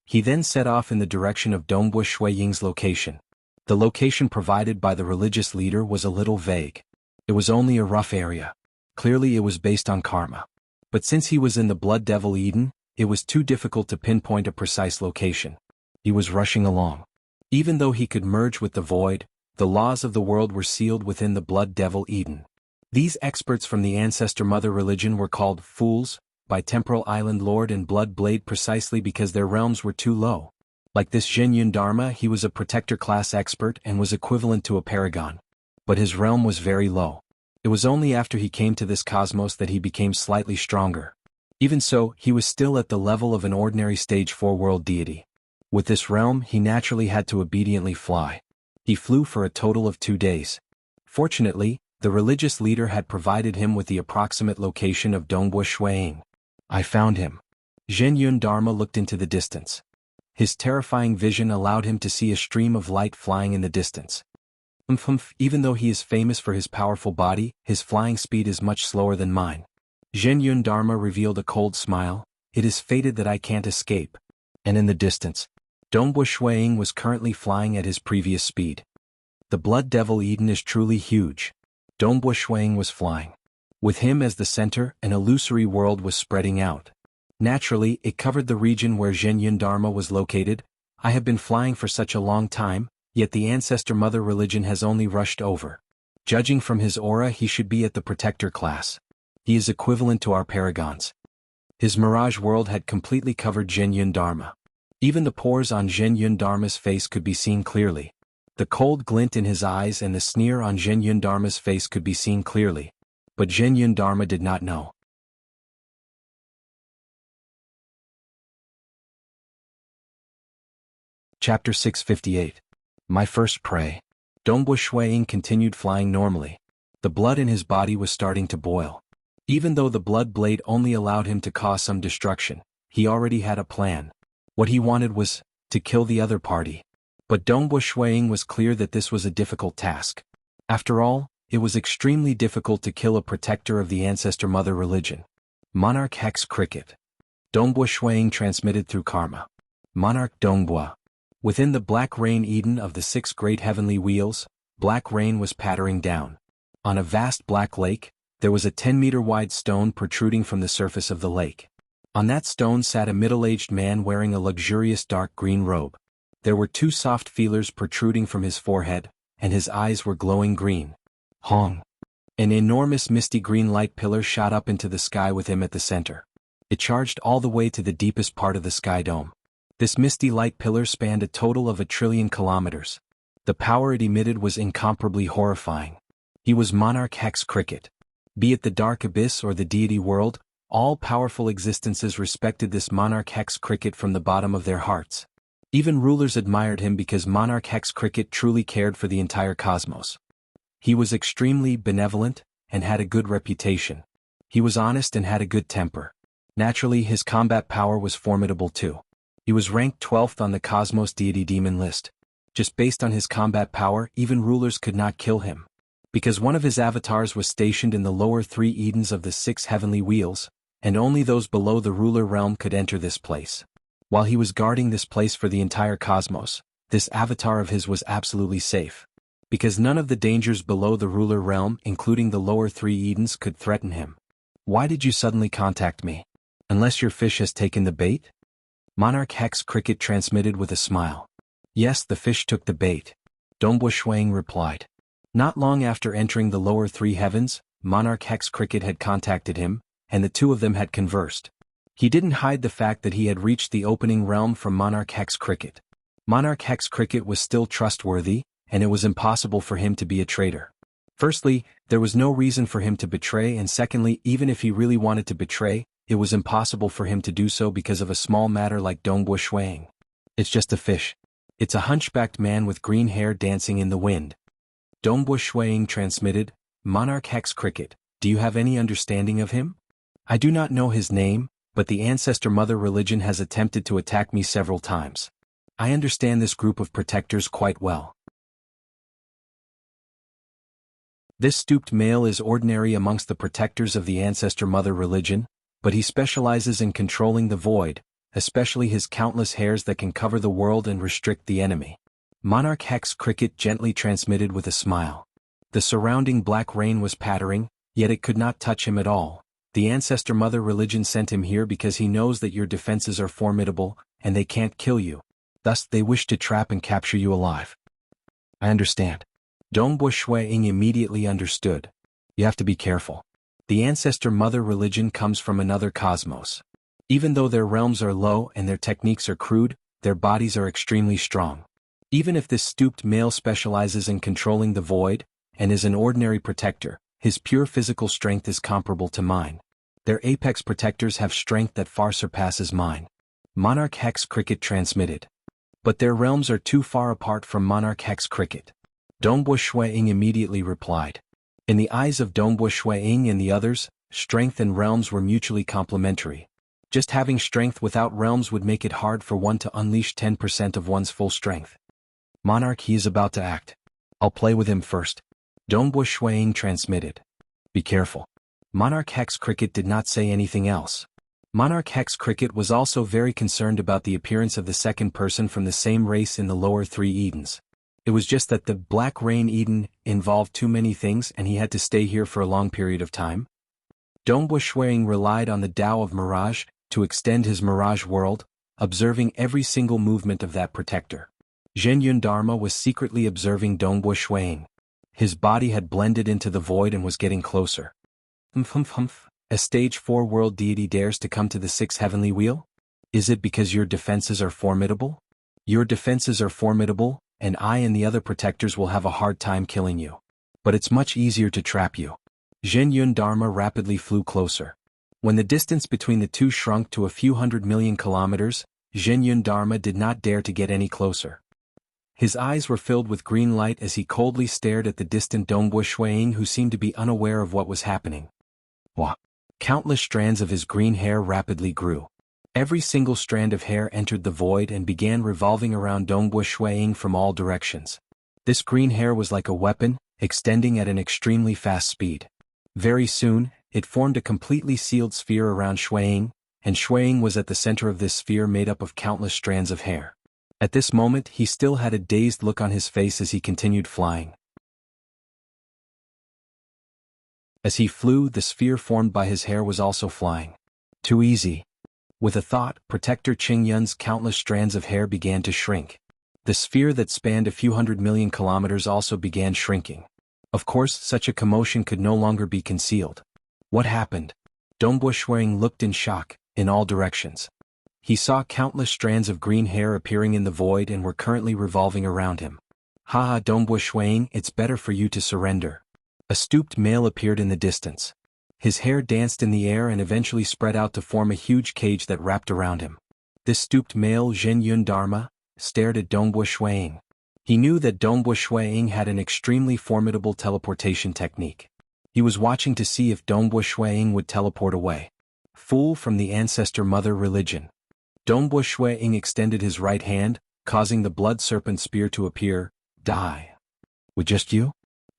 He then set off in the direction of Dongbo Shui Ying's location. The location provided by the religious leader was a little vague. It was only a rough area. Clearly it was based on karma. But since he was in the Blood Devil Eden, it was too difficult to pinpoint a precise location. He was rushing along. Even though he could merge with the void, the laws of the world were sealed within the Blood Devil Eden. These experts from the Ancestor Mother religion were called fools by Temporal Island Lord and Blood Blade precisely because their realms were too low. Like this Zhenyun Dharma, he was a protector class expert and was equivalent to a paragon. But his realm was very low. It was only after he came to this cosmos that he became slightly stronger. Even so, he was still at the level of an ordinary stage 4 world deity. With this realm, he naturally had to obediently fly. He flew for a total of 2 days. Fortunately, the religious leader had provided him with the approximate location of Dongbo Shuang. "I found him." Zhenyun Dharma looked into the distance. His terrifying vision allowed him to see a stream of light flying in the distance. Even though he is famous for his powerful body, his flying speed is much slower than mine. Zhenyun Dharma revealed a cold smile. "It is fated that I can't escape." And in the distance, Dongbo Shuang was currently flying at his previous speed. The Blood Devil Eden is truly huge. Dongbo Shuang was flying. With him as the center, an illusory world was spreading out. Naturally, it covered the region where Zhenyun Dharma was located. "I have been flying for such a long time, yet the Ancestor Mother religion has only rushed over. Judging from his aura, he should be at the protector class. He is equivalent to our paragons." His mirage world had completely covered Zhenyun Dharma. Even the pores on Zhenyun Dharma's face could be seen clearly. The cold glint in his eyes and the sneer on Zhenyun Dharma's face could be seen clearly. But Zhenyun Dharma did not know. Chapter 658. My First Prey. Dongbo Shuang continued flying normally. The blood in his body was starting to boil. Even though the blood blade only allowed him to cause some destruction, he already had a plan. What he wanted was to kill the other party. But Dongbo Shuang was clear that this was a difficult task. After all, it was extremely difficult to kill a protector of the Ancestor Mother religion. Monarch Hex Cricket. Dongbo Shuang transmitted through karma. Monarch Dongbo. Within the Black Rain Eden of the 6 great heavenly wheels, black rain was pattering down. On a vast black lake, there was a 10-meter wide stone protruding from the surface of the lake. On that stone sat a middle-aged man wearing a luxurious dark green robe. There were 2 soft feelers protruding from his forehead, and his eyes were glowing green. Hong. An enormous misty green light pillar shot up into the sky with him at the center. It charged all the way to the deepest part of the sky dome. This misty light pillar spanned a total of 1 trillion kilometers. The power it emitted was incomparably horrifying. He was Monarch Hex Cricket. Be it the Dark Abyss or the Deity World, all powerful existences respected this Monarch Hex Cricket from the bottom of their hearts. Even rulers admired him because Monarch Hex Cricket truly cared for the entire cosmos. He was extremely benevolent and had a good reputation. He was honest and had a good temper. Naturally, his combat power was formidable too. He was ranked 12th on the Cosmos Deity Demon list. Just based on his combat power, even rulers could not kill him. Because one of his avatars was stationed in the lower 3 Edens of the 6 heavenly wheels, and only those below the ruler realm could enter this place. While he was guarding this place for the entire cosmos, this avatar of his was absolutely safe. Because none of the dangers below the ruler realm, including the lower 3 Edens, could threaten him. Why did you suddenly contact me? Unless your fish has taken the bait? Monarch Hex Cricket transmitted with a smile. Yes, the fish took the bait. Dongbu Shuang replied. Not long after entering the lower 3 heavens, Monarch Hex Cricket had contacted him, and the two of them had conversed. He didn't hide the fact that he had reached the opening realm from Monarch Hex Cricket. Monarch Hex Cricket was still trustworthy, and it was impossible for him to be a traitor. Firstly, there was no reason for him to betray, and secondly, even if he really wanted to betray, it was impossible for him to do so because of a small matter like Dongbu Shuang. It's just a fish. It's a hunchbacked man with green hair dancing in the wind. Dongbu Shuang transmitted, Monarch Hex Cricket, do you have any understanding of him? I do not know his name, but the ancestor mother religion has attempted to attack me several times. I understand this group of protectors quite well. This stooped male is ordinary amongst the protectors of the ancestor mother religion, but he specializes in controlling the void, especially his countless hairs that can cover the world and restrict the enemy. Monarch Hex Cricket gently transmitted with a smile. The surrounding black rain was pattering, yet it could not touch him at all. The ancestor mother religion sent him here because he knows that your defenses are formidable, and they can't kill you. Thus they wish to trap and capture you alive. I understand. Dongbu Shuang immediately understood. You have to be careful. The ancestor mother religion comes from another cosmos. Even though their realms are low and their techniques are crude, their bodies are extremely strong. Even if this stooped male specializes in controlling the void, and is an ordinary protector, his pure physical strength is comparable to mine. Their apex protectors have strength that far surpasses mine. Monarch Hex Cricket transmitted. But their realms are too far apart from Monarch Hex Cricket. Dongbu Shuang immediately replied. In the eyes of Dongbu Shuang and the others, strength and realms were mutually complementary. Just having strength without realms would make it hard for one to unleash 10% of one's full strength. Monarch, he is about to act. I'll play with him first. Dongbu Shuang transmitted. Be careful. Monarch Hex Cricket did not say anything else. Monarch Hex Cricket was also very concerned about the appearance of the second person from the same race in the lower 3 Edens. It was just that the Black Rain Eden involved too many things and he had to stay here for a long period of time. Dongbu Shuang relied on the Tao of Mirage to extend his Mirage world, observing every single movement of that protector. Zhenyun Dharma was secretly observing Dongbu Shuang. His body had blended into the void and was getting closer. A stage 4 world deity dares to come to the 6th heavenly wheel? Is it because your defenses are formidable? Your defenses are formidable, and I and the other protectors will have a hard time killing you. But it's much easier to trap you. Zhenyun Dharma rapidly flew closer. When the distance between the two shrunk to a few 100 million kilometers, Zhenyun Dharma did not dare to get any closer. His eyes were filled with green light as he coldly stared at the distant Dongbu Shuang, who seemed to be unaware of what was happening. Wah! Countless strands of his green hair rapidly grew. Every single strand of hair entered the void and began revolving around Dongbu Shuang from all directions. This green hair was like a weapon, extending at an extremely fast speed. Very soon, it formed a completely sealed sphere around Shuang, and Shuang was at the center of this sphere made up of countless strands of hair. At this moment, he still had a dazed look on his face as he continued flying. As he flew, the sphere formed by his hair was also flying. Too easy. With a thought, Protector Qingyun's countless strands of hair began to shrink. The sphere that spanned a few 100 million kilometers also began shrinking. Of course, such a commotion could no longer be concealed. What happened? Dongbu Shuang looked in shock, in all directions. He saw countless strands of green hair appearing in the void and were currently revolving around him. Haha, Dongbu Shuang, it's better for you to surrender. A stooped male appeared in the distance. His hair danced in the air and eventually spread out to form a huge cage that wrapped around him. This stooped male, Zhenyun Dharma, stared at Dongbu Shuang. He knew that Dongbu Shuang had an extremely formidable teleportation technique. He was watching to see if Dongbu Shuang would teleport away. Fool from the ancestor mother religion. Dongbu Shuang extended his right hand, causing the blood serpent spear to appear. Die. With just you?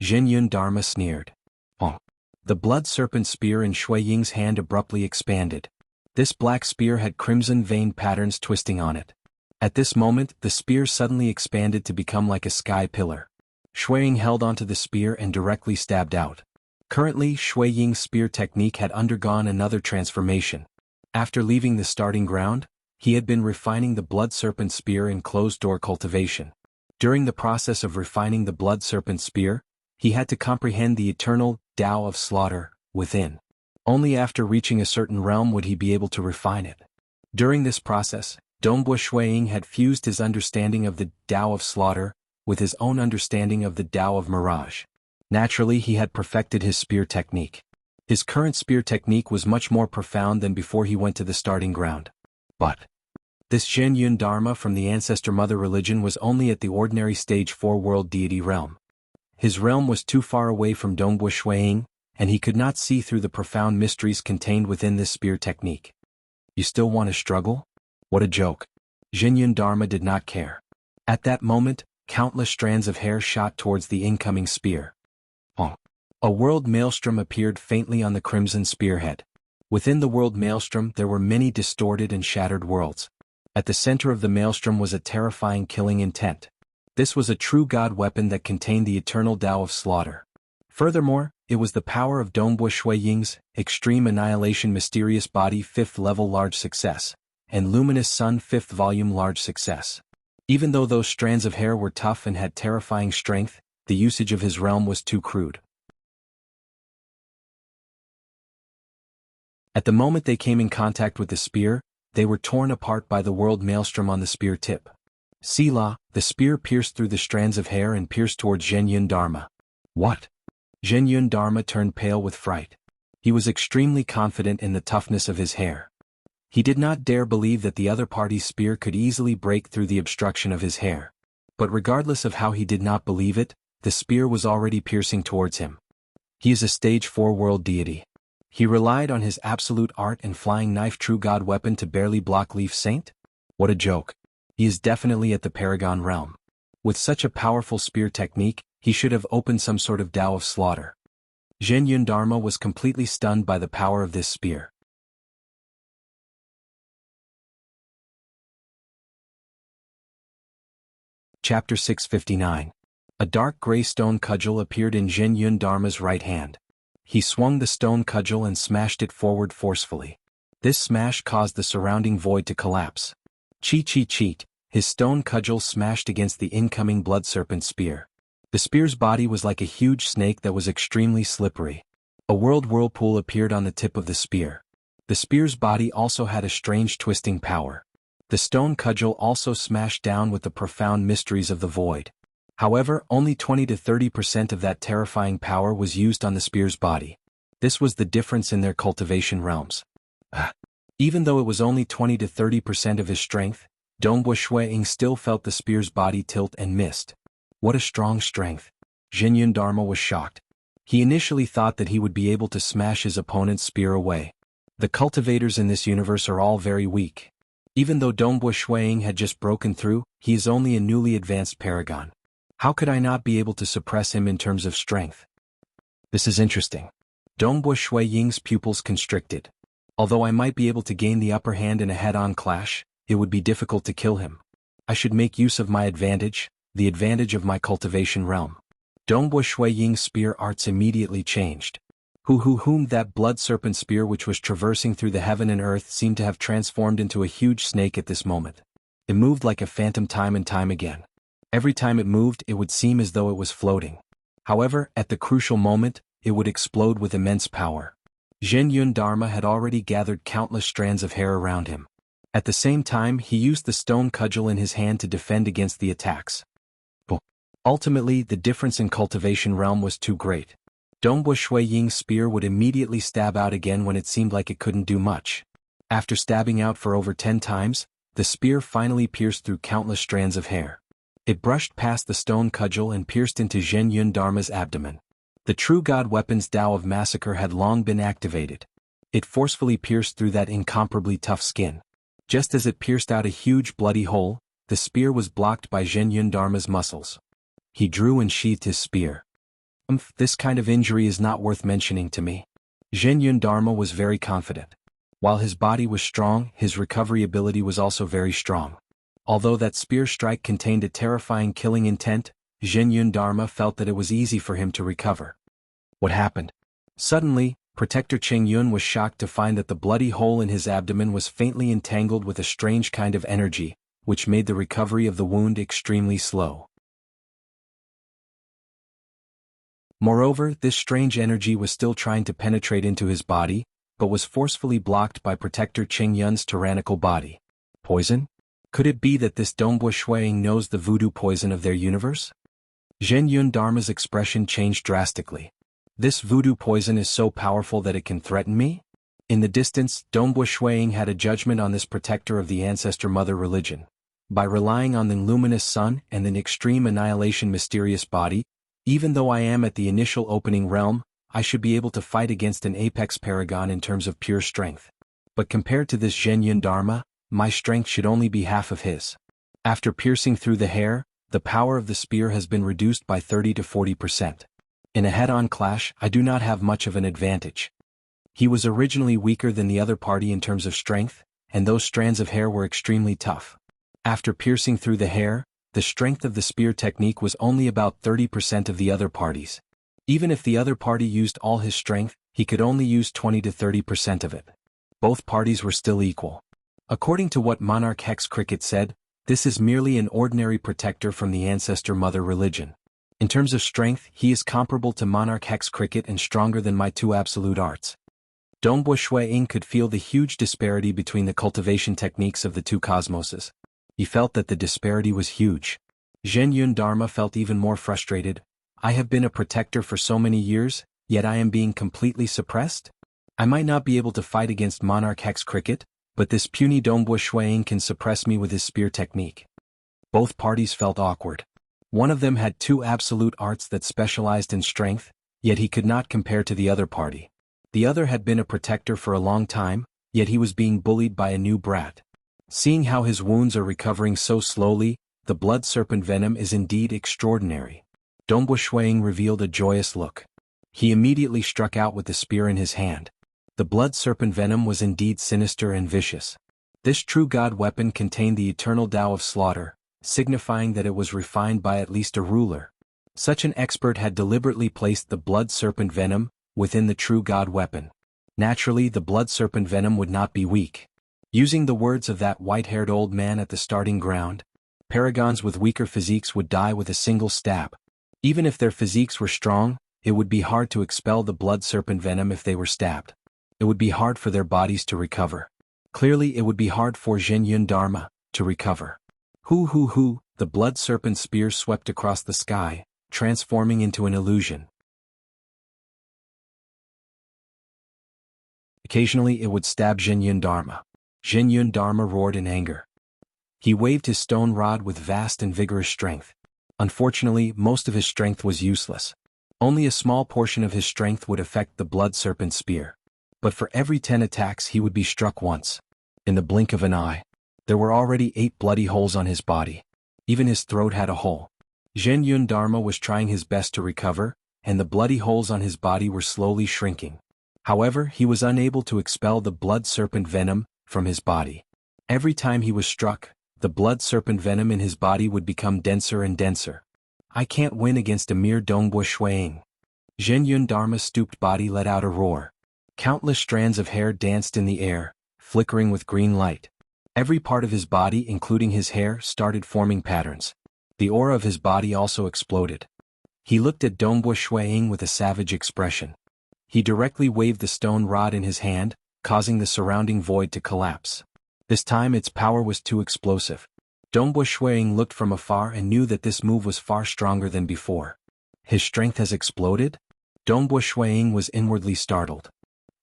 Zhenyun Dharma sneered. Oh. The blood serpent spear in Shui Ying's hand abruptly expanded. This black spear had crimson vein patterns twisting on it. At this moment, the spear suddenly expanded to become like a sky pillar. Shui Ying held onto the spear and directly stabbed out. Currently, Shui Ying's spear technique had undergone another transformation. After leaving the starting ground, he had been refining the blood serpent spear in closed-door cultivation. During the process of refining the blood serpent spear, he had to comprehend the eternal Tao of slaughter within. Only after reaching a certain realm would he be able to refine it. During this process, Dongbo Shuiying had fused his understanding of the Tao of slaughter with his own understanding of the Tao of mirage. Naturally, he had perfected his spear technique. His current spear technique was much more profound than before he went to the starting ground. But this Zhen Yun Dharma from the ancestor mother religion was only at the ordinary stage 4 world deity realm. His realm was too far away from Dongbo Shuiying, and he could not see through the profound mysteries contained within this spear technique. You still want to struggle? What a joke. Zhen Yun Dharma did not care. At that moment, countless strands of hair shot towards the incoming spear. A world maelstrom appeared faintly on the crimson spearhead. Within the world maelstrom there were many distorted and shattered worlds. At the center of the maelstrom was a terrifying killing intent. This was a true god weapon that contained the eternal Tao of slaughter. Furthermore, it was the power of Dongbo Shuiying's Extreme Annihilation Mysterious Body 5th Level Large Success, and Luminous Sun 5th Volume Large Success. Even though those strands of hair were tough and had terrifying strength, the usage of his realm was too crude. At the moment they came in contact with the spear, they were torn apart by the world maelstrom on the spear tip. Selah, the spear pierced through the strands of hair and pierced towards Zhen Yun Dharma. What? Zhen Yun Dharma turned pale with fright. He was extremely confident in the toughness of his hair. He did not dare believe that the other party's spear could easily break through the obstruction of his hair. But regardless of how he did not believe it, the spear was already piercing towards him. He is a stage 4 world deity. He relied on his absolute art and flying knife true god weapon to barely block Leaf Saint? What a joke. He is definitely at the Paragon realm. With such a powerful spear technique, he should have opened some sort of Tao of slaughter. Zhen Yun Dharma was completely stunned by the power of this spear. Chapter 659. A dark gray stone cudgel appeared in Zhen Yun Dharma's right hand. He swung the stone cudgel and smashed it forward forcefully. This smash caused the surrounding void to collapse. Cheat, his stone cudgel smashed against the incoming blood serpent spear. The spear's body was like a huge snake that was extremely slippery. A world whirlpool appeared on the tip of the spear. The spear's body also had a strange twisting power. The stone cudgel also smashed down with the profound mysteries of the void. However, only 20 to 30% of that terrifying power was used on the spear's body. This was the difference in their cultivation realms. Even though it was only 20 to 30% of his strength, Dongbo Shuiying still felt the spear's body tilt and missed. What a strong strength. Zhen Yun Dharma was shocked. He initially thought that he would be able to smash his opponent's spear away. The cultivators in this universe are all very weak. Even though Dongbo Shuiying had just broken through, he is only a newly advanced paragon. How could I not be able to suppress him in terms of strength? This is interesting. Dongbo Shuiying's pupils constricted. Although I might be able to gain the upper hand in a head-on clash, it would be difficult to kill him. I should make use of my advantage, the advantage of my cultivation realm. Dongbo Shuiying's spear arts immediately changed. Whom that blood serpent spear which was traversing through the heaven and earth seemed to have transformed into a huge snake at this moment. It moved like a phantom time and time again. Every time it moved, it would seem as though it was floating. However, at the crucial moment, it would explode with immense power. Zhen Yun Dharma had already gathered countless strands of hair around him. At the same time, he used the stone cudgel in his hand to defend against the attacks. Ultimately, the difference in cultivation realm was too great. Dongbo Shuiying's spear would immediately stab out again when it seemed like it couldn't do much. After stabbing out for over 10 times, the spear finally pierced through countless strands of hair. It brushed past the stone cudgel and pierced into Zhen Yun Dharma's abdomen. The true god weapon's Tao of massacre had long been activated. It forcefully pierced through that incomparably tough skin. Just as it pierced out a huge bloody hole, the spear was blocked by Zhen Yun Dharma's muscles. He drew and sheathed his spear. This kind of injury is not worth mentioning to me. Zhen Yun Dharma was very confident. While his body was strong, his recovery ability was also very strong. Although that spear strike contained a terrifying killing intent, Zhen Yun Dharma felt that it was easy for him to recover. What happened? Suddenly, Protector Cheng Yun was shocked to find that the bloody hole in his abdomen was faintly entangled with a strange kind of energy, which made the recovery of the wound extremely slow. Moreover, this strange energy was still trying to penetrate into his body, but was forcefully blocked by Protector Cheng Yun's tyrannical body. Poison? Could it be that this Dongbo Shuiying knows the voodoo poison of their universe? Zhen Yun Dharma's expression changed drastically. This voodoo poison is so powerful that it can threaten me? In the distance, Dongbo Shuiying had a judgment on this protector of the ancestor mother religion. By relying on the luminous sun and the extreme annihilation mysterious body, even though I am at the initial opening realm, I should be able to fight against an apex paragon in terms of pure strength. But compared to this Zhen Yun Dharma, my strength should only be half of his. After piercing through the hair, the power of the spear has been reduced by 30 to 40%. In a head-on clash, I do not have much of an advantage. He was originally weaker than the other party in terms of strength, and those strands of hair were extremely tough. After piercing through the hair, the strength of the spear technique was only about 30% of the other party's. Even if the other party used all his strength, he could only use 20 to 30% of it. Both parties were still equal. According to what Monarch Hex Cricket said, this is merely an ordinary protector from the ancestor mother religion. In terms of strength, he is comparable to Monarch Hex Cricket and stronger than my two absolute arts. Dongbo Shuiying could feel the huge disparity between the cultivation techniques of the two cosmoses. He felt that the disparity was huge. Zhen Yun Dharma felt even more frustrated. I have been a protector for so many years, yet I am being completely suppressed? I might not be able to fight against Monarch Hex Cricket, but this puny Dongbo Shuiying can suppress me with his spear technique. Both parties felt awkward. One of them had two absolute arts that specialized in strength, yet he could not compare to the other party. The other had been a protector for a long time, yet he was being bullied by a new brat. Seeing how his wounds are recovering so slowly, the blood serpent venom is indeed extraordinary. Dongbo Shuiying revealed a joyous look. He immediately struck out with the spear in his hand. The blood serpent venom was indeed sinister and vicious. This true god weapon contained the eternal Tao of slaughter, signifying that it was refined by at least a ruler. Such an expert had deliberately placed the blood serpent venom within the true god weapon. Naturally, the blood serpent venom would not be weak. Using the words of that white-haired old man at the starting ground, paragons with weaker physiques would die with a single stab. Even if their physiques were strong, it would be hard to expel the blood serpent venom if they were stabbed. It would be hard for their bodies to recover. Clearly, it would be hard for Zhen Yun Dharma to recover. Hoo, the blood serpent spear swept across the sky, transforming into an illusion. Occasionally it would stab Zhen Yun Dharma. Zhen Yun Dharma roared in anger. He waved his stone rod with vast and vigorous strength. Unfortunately, most of his strength was useless. Only a small portion of his strength would affect the blood serpent spear. But for every 10 attacks he would be struck once. In the blink of an eye. There were already 8 bloody holes on his body. Even his throat had a hole. Zhen Yun Dharma was trying his best to recover, and the bloody holes on his body were slowly shrinking. However, he was unable to expel the blood serpent venom from his body. Every time he was struck, the blood serpent venom in his body would become denser and denser. I can't win against a mere Dongbo Shuiying. Zhen Yun Dharma's stooped body let out a roar. Countless strands of hair danced in the air, flickering with green light. Every part of his body, including his hair, started forming patterns. The aura of his body also exploded. He looked at Dongbo Shuiying with a savage expression. He directly waved the stone rod in his hand, causing the surrounding void to collapse. This time its power was too explosive. Dongbo Shuiying looked from afar and knew that this move was far stronger than before. His strength has exploded? Dongbo Shuiying was inwardly startled.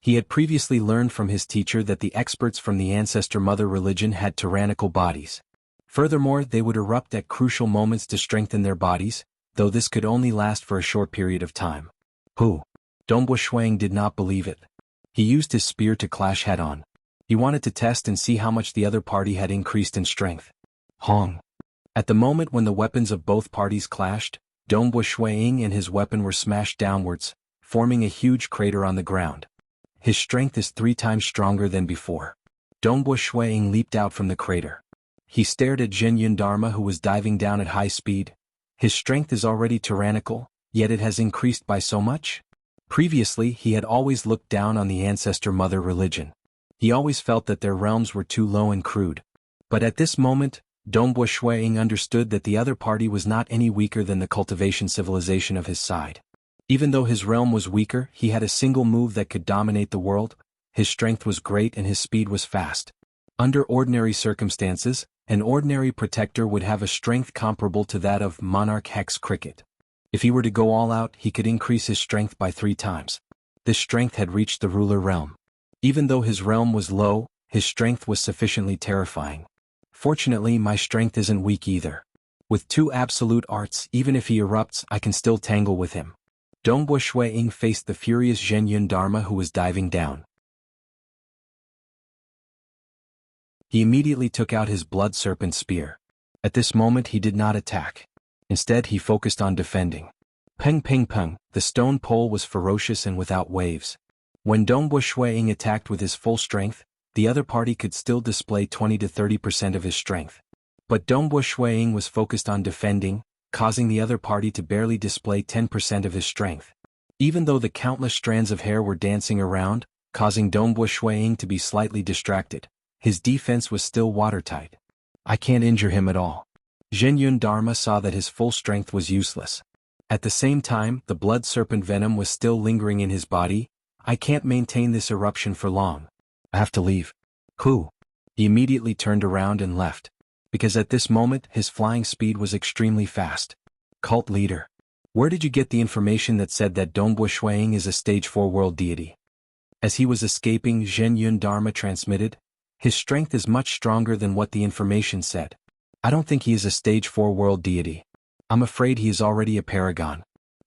He had previously learned from his teacher that the experts from the ancestor mother religion had tyrannical bodies. Furthermore, they would erupt at crucial moments to strengthen their bodies, though this could only last for a short period of time. Dongbo Shuiying did not believe it. He used his spear to clash head-on. He wanted to test and see how much the other party had increased in strength. Hong. At the moment when the weapons of both parties clashed, Dongbo Shuiying and his weapon were smashed downwards, forming a huge crater on the ground. His strength is 3 times stronger than before. Dongbo Shuiying leaped out from the crater. He stared at Zhen Yun Dharma, who was diving down at high speed. His strength is already tyrannical, yet it has increased by so much? Previously he had always looked down on the ancestor-mother religion. He always felt that their realms were too low and crude. But at this moment, Dongbo Shuiying understood that the other party was not any weaker than the cultivation civilization of his side. Even though his realm was weaker, he had a single move that could dominate the world. His strength was great and his speed was fast. Under ordinary circumstances, an ordinary protector would have a strength comparable to that of Monarch Hex Cricket. If he were to go all out, he could increase his strength by 3 times. This strength had reached the ruler realm. Even though his realm was low, his strength was sufficiently terrifying. Fortunately, my strength isn't weak either. With 2 absolute arts, even if he erupts, I can still tangle with him. Dongbo Shuiying faced the furious Zhenyun Dharma who was diving down. He immediately took out his blood serpent spear. At this moment he did not attack. Instead he focused on defending. Peng peng peng, the stone pole was ferocious and without waves. When Dongbo Shuiying attacked with his full strength, the other party could still display 20 to 30% of his strength. But Dongbo Shuiying was focused on defending, causing the other party to barely display 10% of his strength. Even though the countless strands of hair were dancing around, causing Dongbo Shuiying to be slightly distracted, his defense was still watertight. I can't injure him at all. Zhenyun Dharma saw that his full strength was useless. At the same time, the blood serpent venom was still lingering in his body. I can't maintain this eruption for long. I have to leave. Who? He immediately turned around and left. Because at this moment his flying speed was extremely fast. Cult leader. Where did you get the information that said that Dongbo Shuiying is a stage 4 world deity? As he was escaping, Zhenyun Dharma transmitted, his strength is much stronger than what the information said. I don't think he is a stage 4 world deity. I'm afraid he is already a paragon.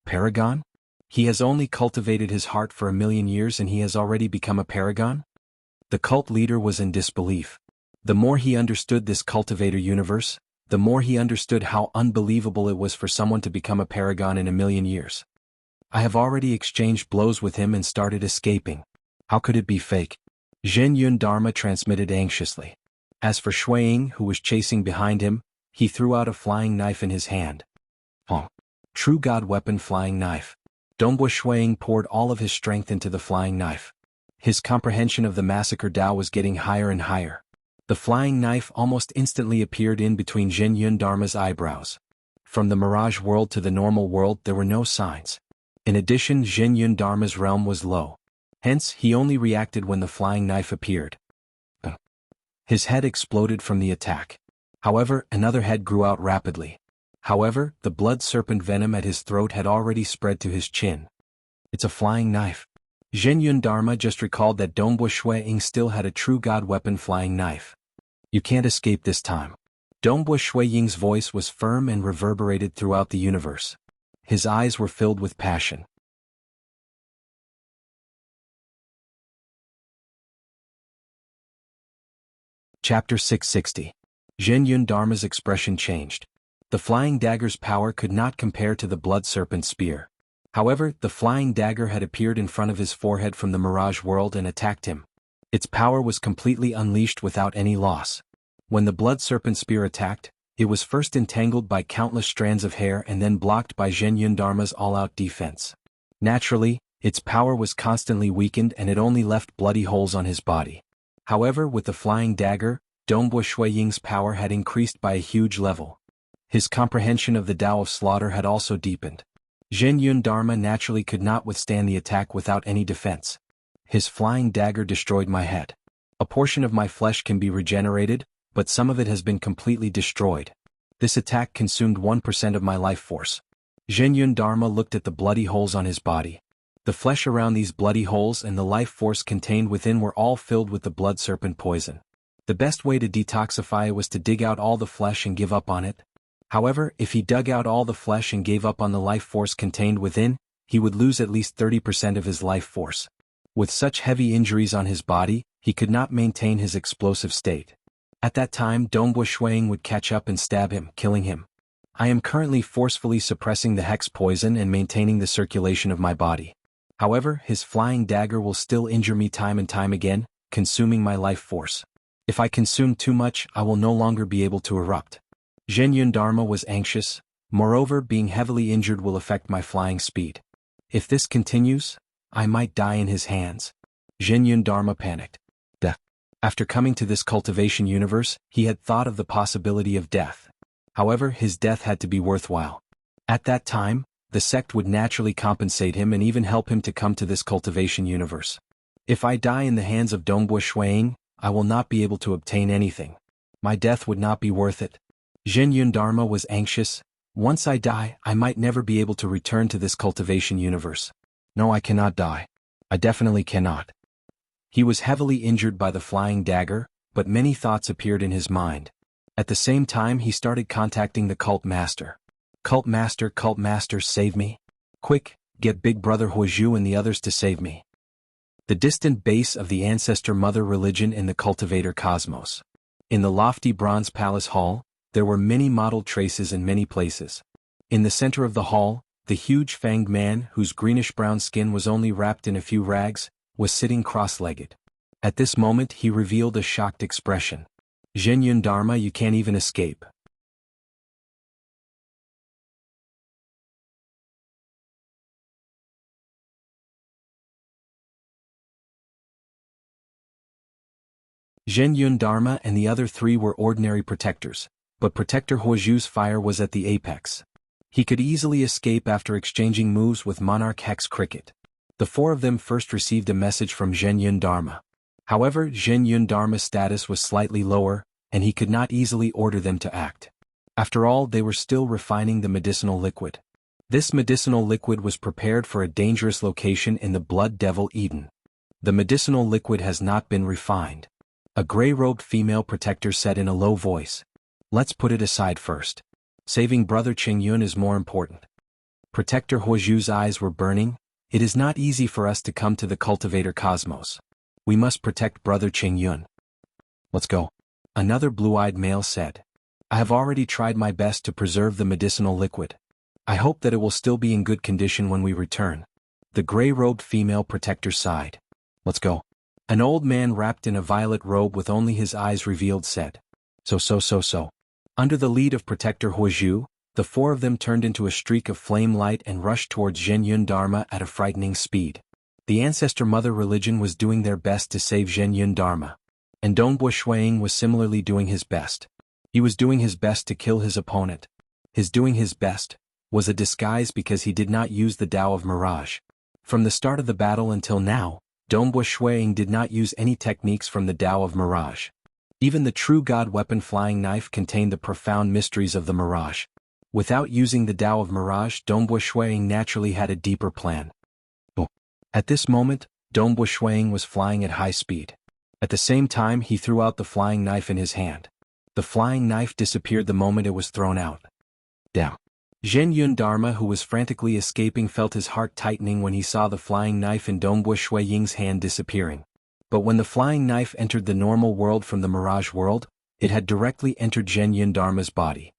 Paragon? He has only cultivated his heart for 1,000,000 years and he has already become a paragon? The cult leader was in disbelief. The more he understood this cultivator universe, the more he understood how unbelievable it was for someone to become a paragon in 1,000,000 years. I have already exchanged blows with him and started escaping. How could it be fake? Zhenyun Dharma transmitted anxiously. As for Shuiying, who was chasing behind him, he threw out a flying knife in his hand. Oh, true god weapon flying knife. Dongbo Shuiying poured all of his strength into the flying knife. His comprehension of the massacre Dao was getting higher and higher. The flying knife almost instantly appeared in between Zhenyun Dharma's eyebrows. From the mirage world to the normal world there were no signs. In addition, Zhenyun Dharma's realm was low. Hence, he only reacted when the flying knife appeared. His head exploded from the attack. However, another head grew out rapidly. However, the blood serpent venom at his throat had already spread to his chin. It's a flying knife. Zhenyun Dharma just recalled that Dongbo Shuiying still had a true god weapon flying knife. You can't escape this time. Dongbo Shuiying's voice was firm and reverberated throughout the universe. His eyes were filled with passion. Chapter 660. Zhenyun Dharma's expression changed. The flying dagger's power could not compare to the blood serpent spear. However, the flying dagger had appeared in front of his forehead from the mirage world and attacked him. Its power was completely unleashed without any loss. When the blood serpent spear attacked, it was first entangled by countless strands of hair and then blocked by Zhenyun Dharma's all-out defense. Naturally, its power was constantly weakened and it only left bloody holes on his body. However, with the flying dagger, Dongbo Shuiying's power had increased by a huge level. His comprehension of the Tao of slaughter had also deepened. Zhenyun Dharma naturally could not withstand the attack without any defense. His flying dagger destroyed my head. A portion of my flesh can be regenerated, but some of it has been completely destroyed. This attack consumed 1% of my life force. Zhenyun Dharma looked at the bloody holes on his body. The flesh around these bloody holes and the life force contained within were all filled with the blood serpent poison. The best way to detoxify it was to dig out all the flesh and give up on it. However, if he dug out all the flesh and gave up on the life force contained within, he would lose at least 30% of his life force. With such heavy injuries on his body, he could not maintain his explosive state. At that time, Dongbo Shuiying would catch up and stab him, killing him. I am currently forcefully suppressing the hex poison and maintaining the circulation of my body. However, his flying dagger will still injure me time and time again, consuming my life force. If I consume too much, I will no longer be able to erupt. Zhenyun Dharma was anxious. Moreover, being heavily injured will affect my flying speed. If this continues, I might die in his hands. Zhenyun Dharma panicked. Death. After coming to this cultivation universe, he had thought of the possibility of death. However, his death had to be worthwhile. At that time, the sect would naturally compensate him and even help him to come to this cultivation universe. If I die in the hands of Dongbo Shuiying, I will not be able to obtain anything. My death would not be worth it. Zhenyun Dharma was anxious. Once I die, I might never be able to return to this cultivation universe. No, I cannot die. I definitely cannot. He was heavily injured by the flying dagger, but many thoughts appeared in his mind. At the same time, he started contacting the cult master. Cult master, save me. Quick, get Big Brother Huozhu and the others to save me. The distant base of the ancestor mother religion in the cultivator cosmos. In the lofty bronze palace hall, there were many mottled traces in many places. In the center of the hall, the huge fanged man, whose greenish-brown skin was only wrapped in a few rags, was sitting cross-legged. At this moment he revealed a shocked expression. Zhenyun Dharma, you can't even escape. Zhenyun Dharma and the other three were ordinary protectors, but Protector Huozhu's fire was at the apex. He could easily escape after exchanging moves with Monarch Hex Cricket. The four of them first received a message from Zhenyun Dharma. However, Zhenyun Dharma's status was slightly lower, and he could not easily order them to act. After all, they were still refining the medicinal liquid. This medicinal liquid was prepared for a dangerous location in the Blood Devil Eden. The medicinal liquid has not been refined. A gray-robed female protector said in a low voice. Let's put it aside first. Saving Brother Qingyun is more important. Protector Huozhu's eyes were burning. It is not easy for us to come to the cultivator cosmos. We must protect Brother Qingyun. Let's go. Another blue-eyed male said. I have already tried my best to preserve the medicinal liquid. I hope that it will still be in good condition when we return. The gray-robed female protector sighed. Let's go. An old man wrapped in a violet robe with only his eyes revealed said. So. Under the lead of Protector Huozhu, the four of them turned into a streak of flame light and rushed towards Zhenyun Dharma at a frightening speed. The ancestor mother religion was doing their best to save Zhenyun Dharma. And Dongbo Shuiying was similarly doing his best. He was doing his best to kill his opponent. His doing his best was a disguise because he did not use the Tao of Mirage. From the start of the battle until now, Dongbo Shuiying did not use any techniques from the Tao of Mirage. Even the true god weapon flying knife contained the profound mysteries of the Mirage. Without using the Tao of Mirage, Dongbo Shuiying naturally had a deeper plan. At this moment, Dongbo Shuiying was flying at high speed. At the same time, he threw out the flying knife in his hand. The flying knife disappeared the moment it was thrown out. Damn. Zhenyun Dharma, who was frantically escaping, felt his heart tightening when he saw the flying knife in Dongbo Shuiying's hand disappearing. But when the flying knife entered the normal world from the Mirage world, it had directly entered Zhenyun Dharma's body.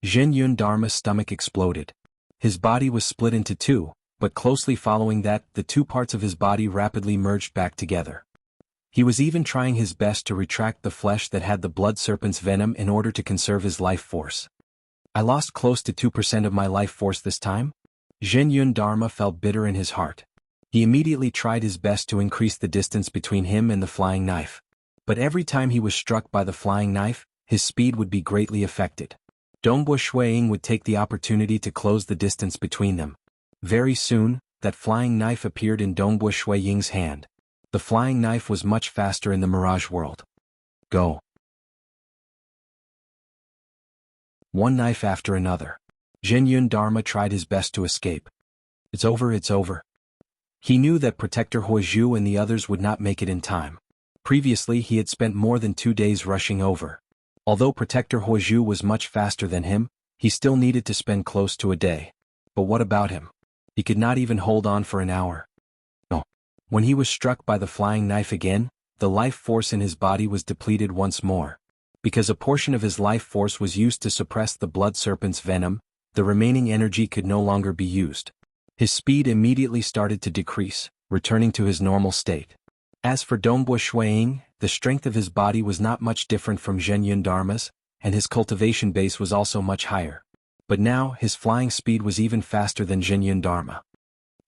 Zhenyun Dharma's stomach exploded. His body was split into two, but closely following that, the two parts of his body rapidly merged back together. He was even trying his best to retract the flesh that had the blood serpent's venom in order to conserve his life force. I lost close to 2% of my life force this time? Zhenyun Dharma felt bitter in his heart. He immediately tried his best to increase the distance between him and the flying knife. But every time he was struck by the flying knife, his speed would be greatly affected. Dongbo Shuiying would take the opportunity to close the distance between them. Very soon, that flying knife appeared in Dongbo Shuiying's hand. The flying knife was much faster in the Mirage world. Go. One knife after another. Zhenyun Dharma tried his best to escape. It's over. He knew that Protector Huozhu and the others would not make it in time. Previously he had spent more than 2 days rushing over. Although Protector Huozhu was much faster than him, he still needed to spend close to a day. But what about him? He could not even hold on for an hour. No. When he was struck by the flying knife again, the life force in his body was depleted once more. Because a portion of his life force was used to suppress the blood serpent's venom, the remaining energy could no longer be used. His speed immediately started to decrease, returning to his normal state. As for Dongbo Shuiying, the strength of his body was not much different from Zhenyun Dharma's, and his cultivation base was also much higher. But now, his flying speed was even faster than Zhenyun Dharma.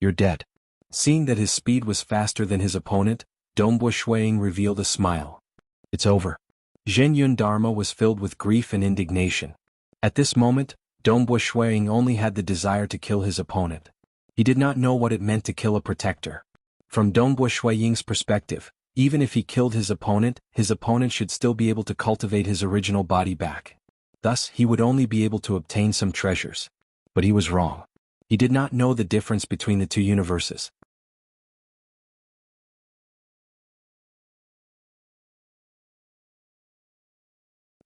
You're dead. Seeing that his speed was faster than his opponent, Dongbo Shuiying revealed a smile. It's over. Zhenyun Dharma was filled with grief and indignation. At this moment, Dongbo Shuiying only had the desire to kill his opponent. He did not know what it meant to kill a protector. From Dongbo Shuiying's perspective, even if he killed his opponent should still be able to cultivate his original body back. Thus, he would only be able to obtain some treasures. But he was wrong. He did not know the difference between the two universes.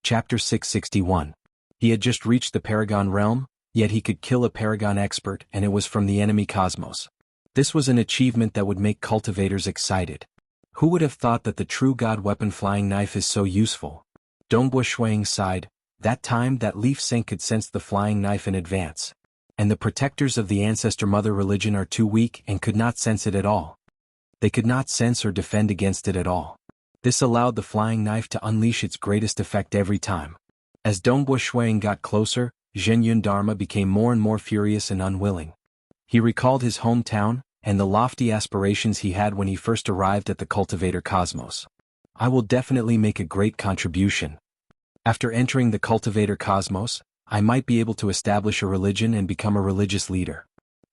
Chapter 661. He had just reached the Paragon realm, yet he could kill a Paragon expert, and it was from the enemy cosmos. This was an achievement that would make cultivators excited. Who would have thought that the true god weapon flying knife is so useful? Dongbo Shuiying sighed. That time that Leaf Seng could sense the flying knife in advance. And the protectors of the ancestor mother religion are too weak and could not sense it at all. They could not sense or defend against it at all. This allowed the flying knife to unleash its greatest effect every time. As Dongbo Shuiying got closer, Zhenyun Dharma became more and more furious and unwilling. He recalled his hometown, and the lofty aspirations he had when he first arrived at the cultivator cosmos. I will definitely make a great contribution. After entering the cultivator cosmos, I might be able to establish a religion and become a religious leader.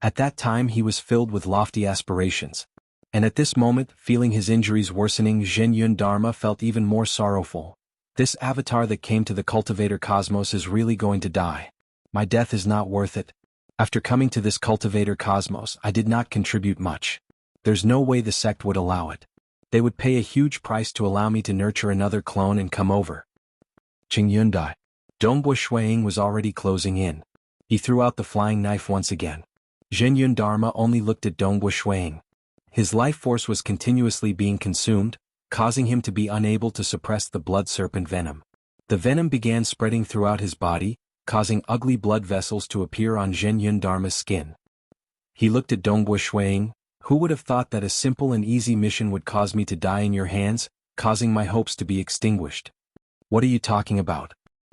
At that time he was filled with lofty aspirations. And at this moment, feeling his injuries worsening, Zhenyun Dharma felt even more sorrowful. This avatar that came to the cultivator cosmos is really going to die. My death is not worth it. After coming to this cultivator cosmos, I did not contribute much. There's no way the sect would allow it. They would pay a huge price to allow me to nurture another clone and come over. Qingyun Dai. Dongbo Shuiying was already closing in. He threw out the flying knife once again. Zhenyun Dharma only looked at Dongbo Shuiying. His life force was continuously being consumed, causing him to be unable to suppress the blood serpent venom. The venom began spreading throughout his body, causing ugly blood vessels to appear on Zhenyun Dharma's skin. He looked at Dongbo Shuiying. Who would have thought that a simple and easy mission would cause me to die in your hands, causing my hopes to be extinguished? What are you talking about?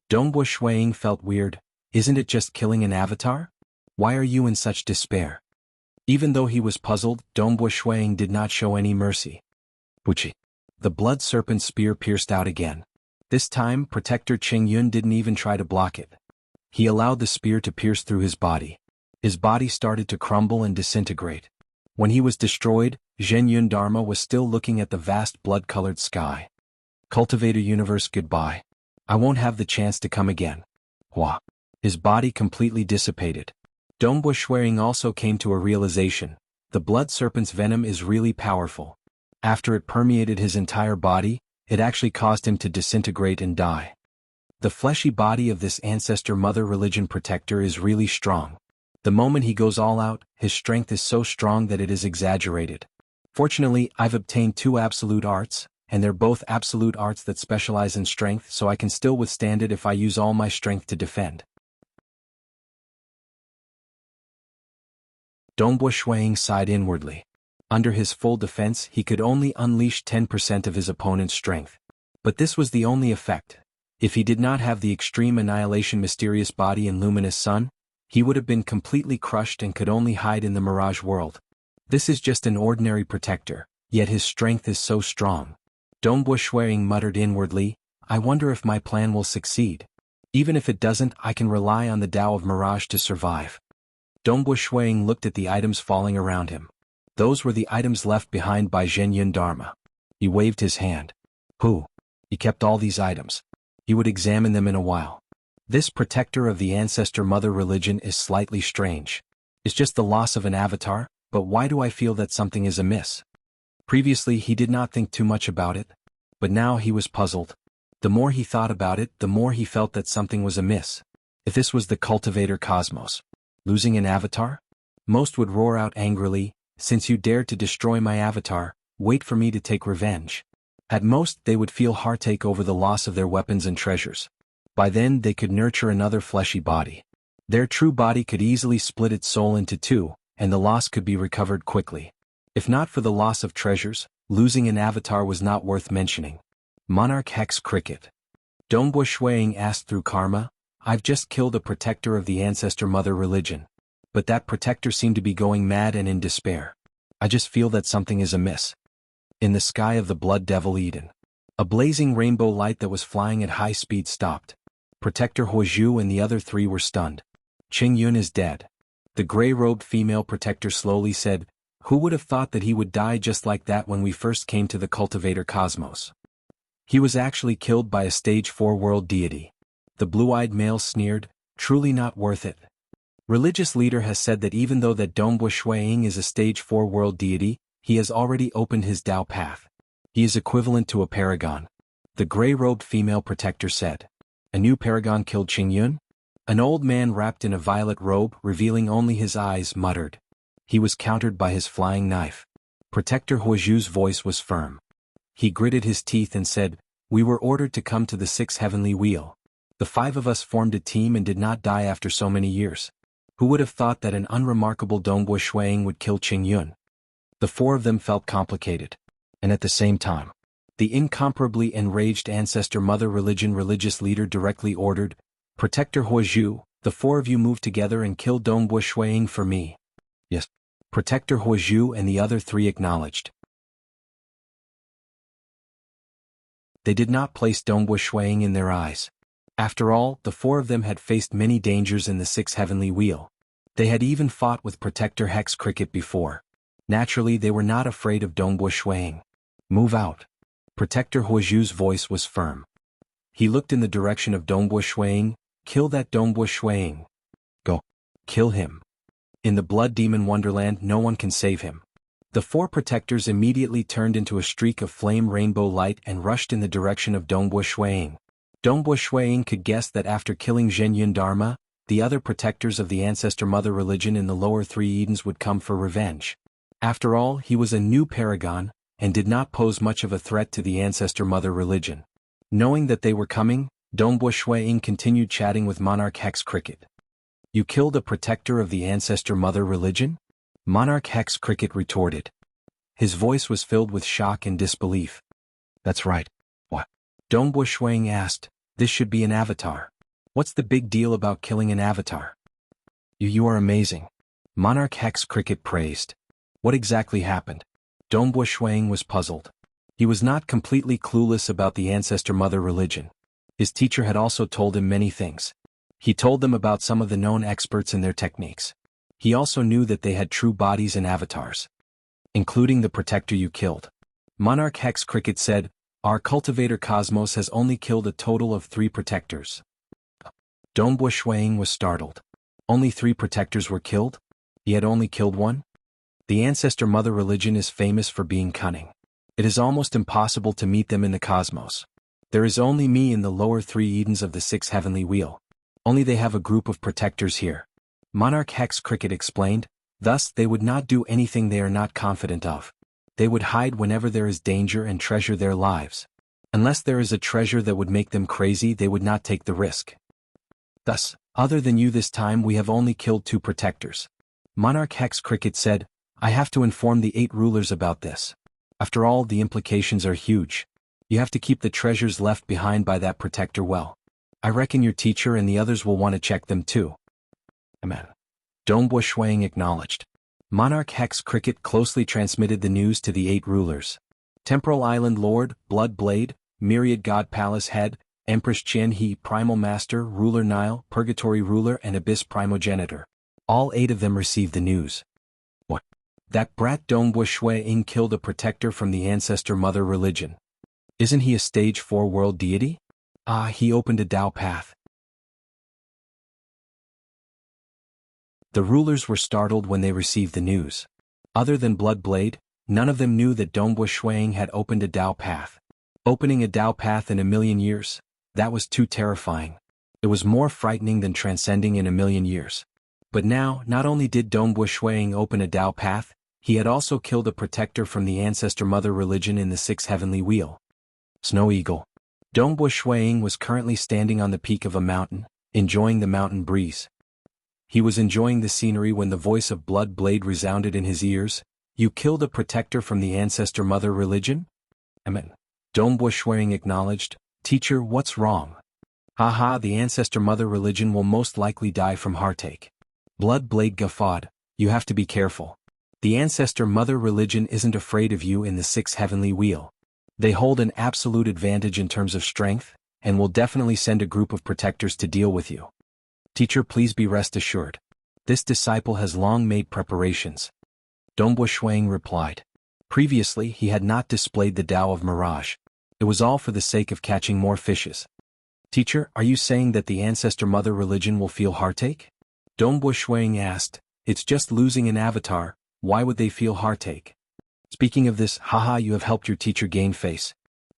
Dongbo Shuiying felt weird. Isn't it just killing an avatar? Why are you in such despair? Even though he was puzzled, Dongbo Shuiying did not show any mercy. Wuxia. The blood serpent spear pierced out again. This time, Protector Qingyun didn't even try to block it. He allowed the spear to pierce through his body. His body started to crumble and disintegrate. When he was destroyed, Zhenyun Dharma was still looking at the vast blood-colored sky. Cultivator Universe, goodbye. I won't have the chance to come again. Hua. His body completely dissipated. Dongbo Shuiying also came to a realization. The blood serpent's venom is really powerful. After it permeated his entire body, it actually caused him to disintegrate and die. The fleshy body of this ancestor mother religion protector is really strong. The moment he goes all out, his strength is so strong that it is exaggerated. Fortunately, I've obtained 2 absolute arts, and they're both absolute arts that specialize in strength, so I can still withstand it if I use all my strength to defend. Dongbo Shuiying sighed inwardly. Under his full defense, he could only unleash 10% of his opponent's strength. But this was the only effect. If he did not have the extreme annihilation mysterious body and luminous sun, he would have been completely crushed and could only hide in the mirage world. This is just an ordinary protector, yet his strength is so strong. Dongbo Shuiying muttered inwardly, I wonder if my plan will succeed. Even if it doesn't, I can rely on the Tao of Mirage to survive. Dongbo Shuiying looked at the items falling around him. Those were the items left behind by Zhenyun Dharma. He waved his hand. Who? He kept all these items. He would examine them in a while. This protector of the ancestor mother religion is slightly strange. It's just the loss of an avatar, but why do I feel that something is amiss? Previously he did not think too much about it, but now he was puzzled. The more he thought about it, the more he felt that something was amiss. If this was the cultivator cosmos, losing an avatar? Most would roar out angrily, since you dared to destroy my avatar, wait for me to take revenge. At most they would feel heartache over the loss of their weapons and treasures. By then they could nurture another fleshy body. Their true body could easily split its soul into 2, and the loss could be recovered quickly. If not for the loss of treasures, losing an avatar was not worth mentioning. Monarch Hex Cricket. Dongbo Shuiying asked through karma, I've just killed a protector of the ancestor mother religion. But that protector seemed to be going mad and in despair. I just feel that something is amiss. In the sky of the Blood Devil Eden, a blazing rainbow light that was flying at high speed stopped. Protector Huozhu and the other three were stunned. Qingyun is dead. The gray-robed female protector slowly said, "Who would have thought that he would die just like that when we first came to the cultivator cosmos? He was actually killed by a stage 4 world deity." The blue-eyed male sneered, "Truly not worth it. Religious leader has said that even though that Dongbu Shuiying is a stage 4 world deity, he has already opened his Dao path. He is equivalent to a paragon." The gray-robed female protector said. "A new paragon killed Qingyun?" An old man wrapped in a violet robe, revealing only his eyes, muttered. He was countered by his flying knife. Protector Huozhu's voice was firm. He gritted his teeth and said, "We were ordered to come to the 6th heavenly wheel. The 5 of us formed a team and did not die after so many years. Who would have thought that an unremarkable Dongbu Shuiying would kill Qingyun?" The 4 of them felt complicated. And at the same time, the incomparably enraged ancestor mother religion religious leader directly ordered, "Protector Huozhu, the 4 of you move together and kill Dongbu Shuiying for me." Yes. Protector Huozhu and the other 3 acknowledged. They did not place Dongbu Shuiying in their eyes. After all, the 4 of them had faced many dangers in the 6th heavenly wheel. They had even fought with Protector Hex Cricket before. Naturally, they were not afraid of Dongbu Shuiying. "Move out." Protector Huozhu's voice was firm. He looked in the direction of Dongbu Shuiying. "Kill that Dongbu Shuiying. Go. Kill him. In the Blood Demon Wonderland no one can save him." The 4 protectors immediately turned into a streak of flame rainbow light and rushed in the direction of Dongbu Shuiying. Dongbu Shuiying could guess that after killing Zhenyun Dharma, the other protectors of the ancestor mother religion in the lower 3 Edens would come for revenge. After all, he was a new paragon, and did not pose much of a threat to the ancestor mother religion. Knowing that they were coming, Dongbu Shuiying continued chatting with Monarch Hex Cricket. "You killed a protector of the ancestor mother religion?" Monarch Hex Cricket retorted. His voice was filled with shock and disbelief. "That's right." "What?" Dongbu Shuiying asked. "This should be an avatar. What's the big deal about killing an avatar?" You are amazing." Monarch Hex Cricket praised. "What exactly happened?" Dongbu Shuiying was puzzled. He was not completely clueless about the ancestor mother religion. His teacher had also told him many things. He told them about some of the known experts and their techniques. He also knew that they had true bodies and avatars. "Including the protector you killed." Monarch Hex Cricket said, "Our cultivator Cosmos has only killed a total of 3 protectors." Dongbu Shuiying was startled. Only 3 protectors were killed? He had only killed 1? The ancestor mother religion is famous for being cunning. It is almost impossible to meet them in the cosmos. There is only me in the lower 3 Edens of the 6th heavenly wheel. Only they have a group of protectors here. Monarch Hex Cricket explained, thus they would not do anything they are not confident of. They would hide whenever there is danger and treasure their lives. Unless there is a treasure that would make them crazy, they would not take the risk. Thus, other than you this time we have only killed 2 protectors. Monarch Hex Cricket said, "I have to inform the 8 rulers about this. After all, the implications are huge. You have to keep the treasures left behind by that protector well. I reckon your teacher and the others will want to check them too." Amen. Dongbu Shuiying acknowledged. Monarch Hex Cricket closely transmitted the news to the 8 rulers. Temporal Island Lord, Blood Blade, Myriad God Palace Head, Empress Jianghu Primal Master, Ruler Nile, Purgatory Ruler and Abyss Primogenitor. All 8 of them received the news. What? That brat Dongbu Shuiying killed a protector from the ancestor mother religion. Isn't he a stage 4 world deity? He opened a Dao path. The rulers were startled when they received the news. Other than Blood Blade, none of them knew that Dongbu Shuiying had opened a Dao path. Opening a Dao path in a million years? That was too terrifying. It was more frightening than transcending in a million years. But now, not only did Dongbu Shuiying open a Dao path, he had also killed a protector from the ancestor mother religion in the 6th heavenly wheel. Snow Eagle. Dongbu Shuiying was currently standing on the peak of a mountain, enjoying the mountain breeze. He was enjoying the scenery when the voice of Blood Blade resounded in his ears. "You killed a protector from the ancestor mother religion?" Amen. Dongbu Shuiying acknowledged. "Teacher, what's wrong?" Haha, the ancestor mother religion will most likely die from heartache. Blood Blade guffawed, you have to be careful. The ancestor mother religion isn't afraid of you in the sixth heavenly wheel. They hold an absolute advantage in terms of strength, and will definitely send a group of protectors to deal with you. Teacher, please be rest assured. This disciple has long made preparations. Dongbu Shuang replied. Previously he had not displayed the Tao of Mirage. It was all for the sake of catching more fishes. Teacher, are you saying that the ancestor mother religion will feel heartache? Dongbu Shuang asked. It's just losing an avatar, why would they feel heartache? Speaking of this, haha, you have helped your teacher gain face.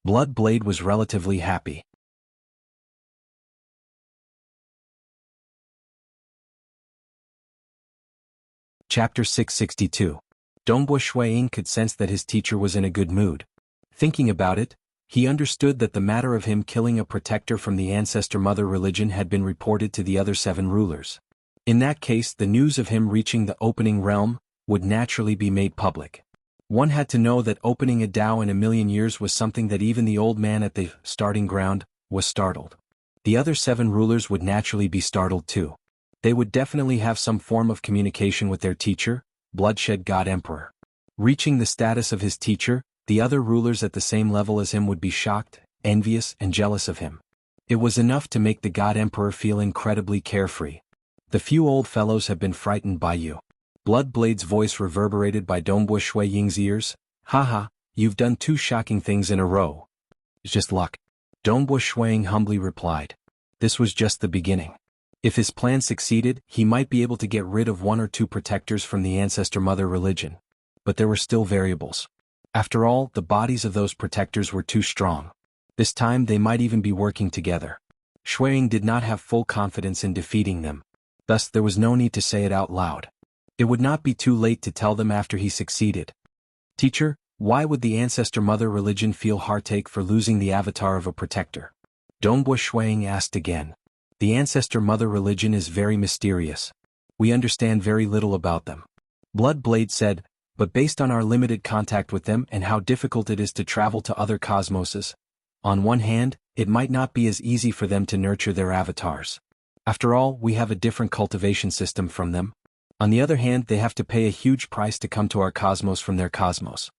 Blood Blade was relatively happy. Chapter 662. Dongbu Shuang could sense that his teacher was in a good mood. Thinking about it, he understood that the matter of him killing a protector from the ancestor mother religion had been reported to the other 7 rulers. In that case, the news of him reaching the opening realm would naturally be made public. One had to know that opening a Tao in a million years was something that even the old man at the starting ground was startled. The other 7 rulers would naturally be startled too. They would definitely have some form of communication with their teacher, Bloodshed God Emperor. Reaching the status of his teacher, the other rulers at the same level as him would be shocked, envious, and jealous of him. It was enough to make the God Emperor feel incredibly carefree. The few old fellows have been frightened by you. Bloodblade's voice reverberated by Dongbu Shuiying's ears. Haha, you've done 2 shocking things in a row. It's just luck. Dongbu Shuiying humbly replied. This was just the beginning. If his plan succeeded, he might be able to get rid of 1 or 2 protectors from the ancestor mother religion. But there were still variables. After all, the bodies of those protectors were too strong. This time they might even be working together. Shuiying did not have full confidence in defeating them. Thus there was no need to say it out loud. It would not be too late to tell them after he succeeded. Teacher, why would the ancestor mother religion feel heartache for losing the avatar of a protector? Dongbu Shuiying asked again. The ancestor mother religion is very mysterious. We understand very little about them. Bloodblade said, but based on our limited contact with them and how difficult it is to travel to other cosmoses, on one hand, it might not be as easy for them to nurture their avatars. After all, we have a different cultivation system from them. On the other hand, they have to pay a huge price to come to our cosmos from their cosmos.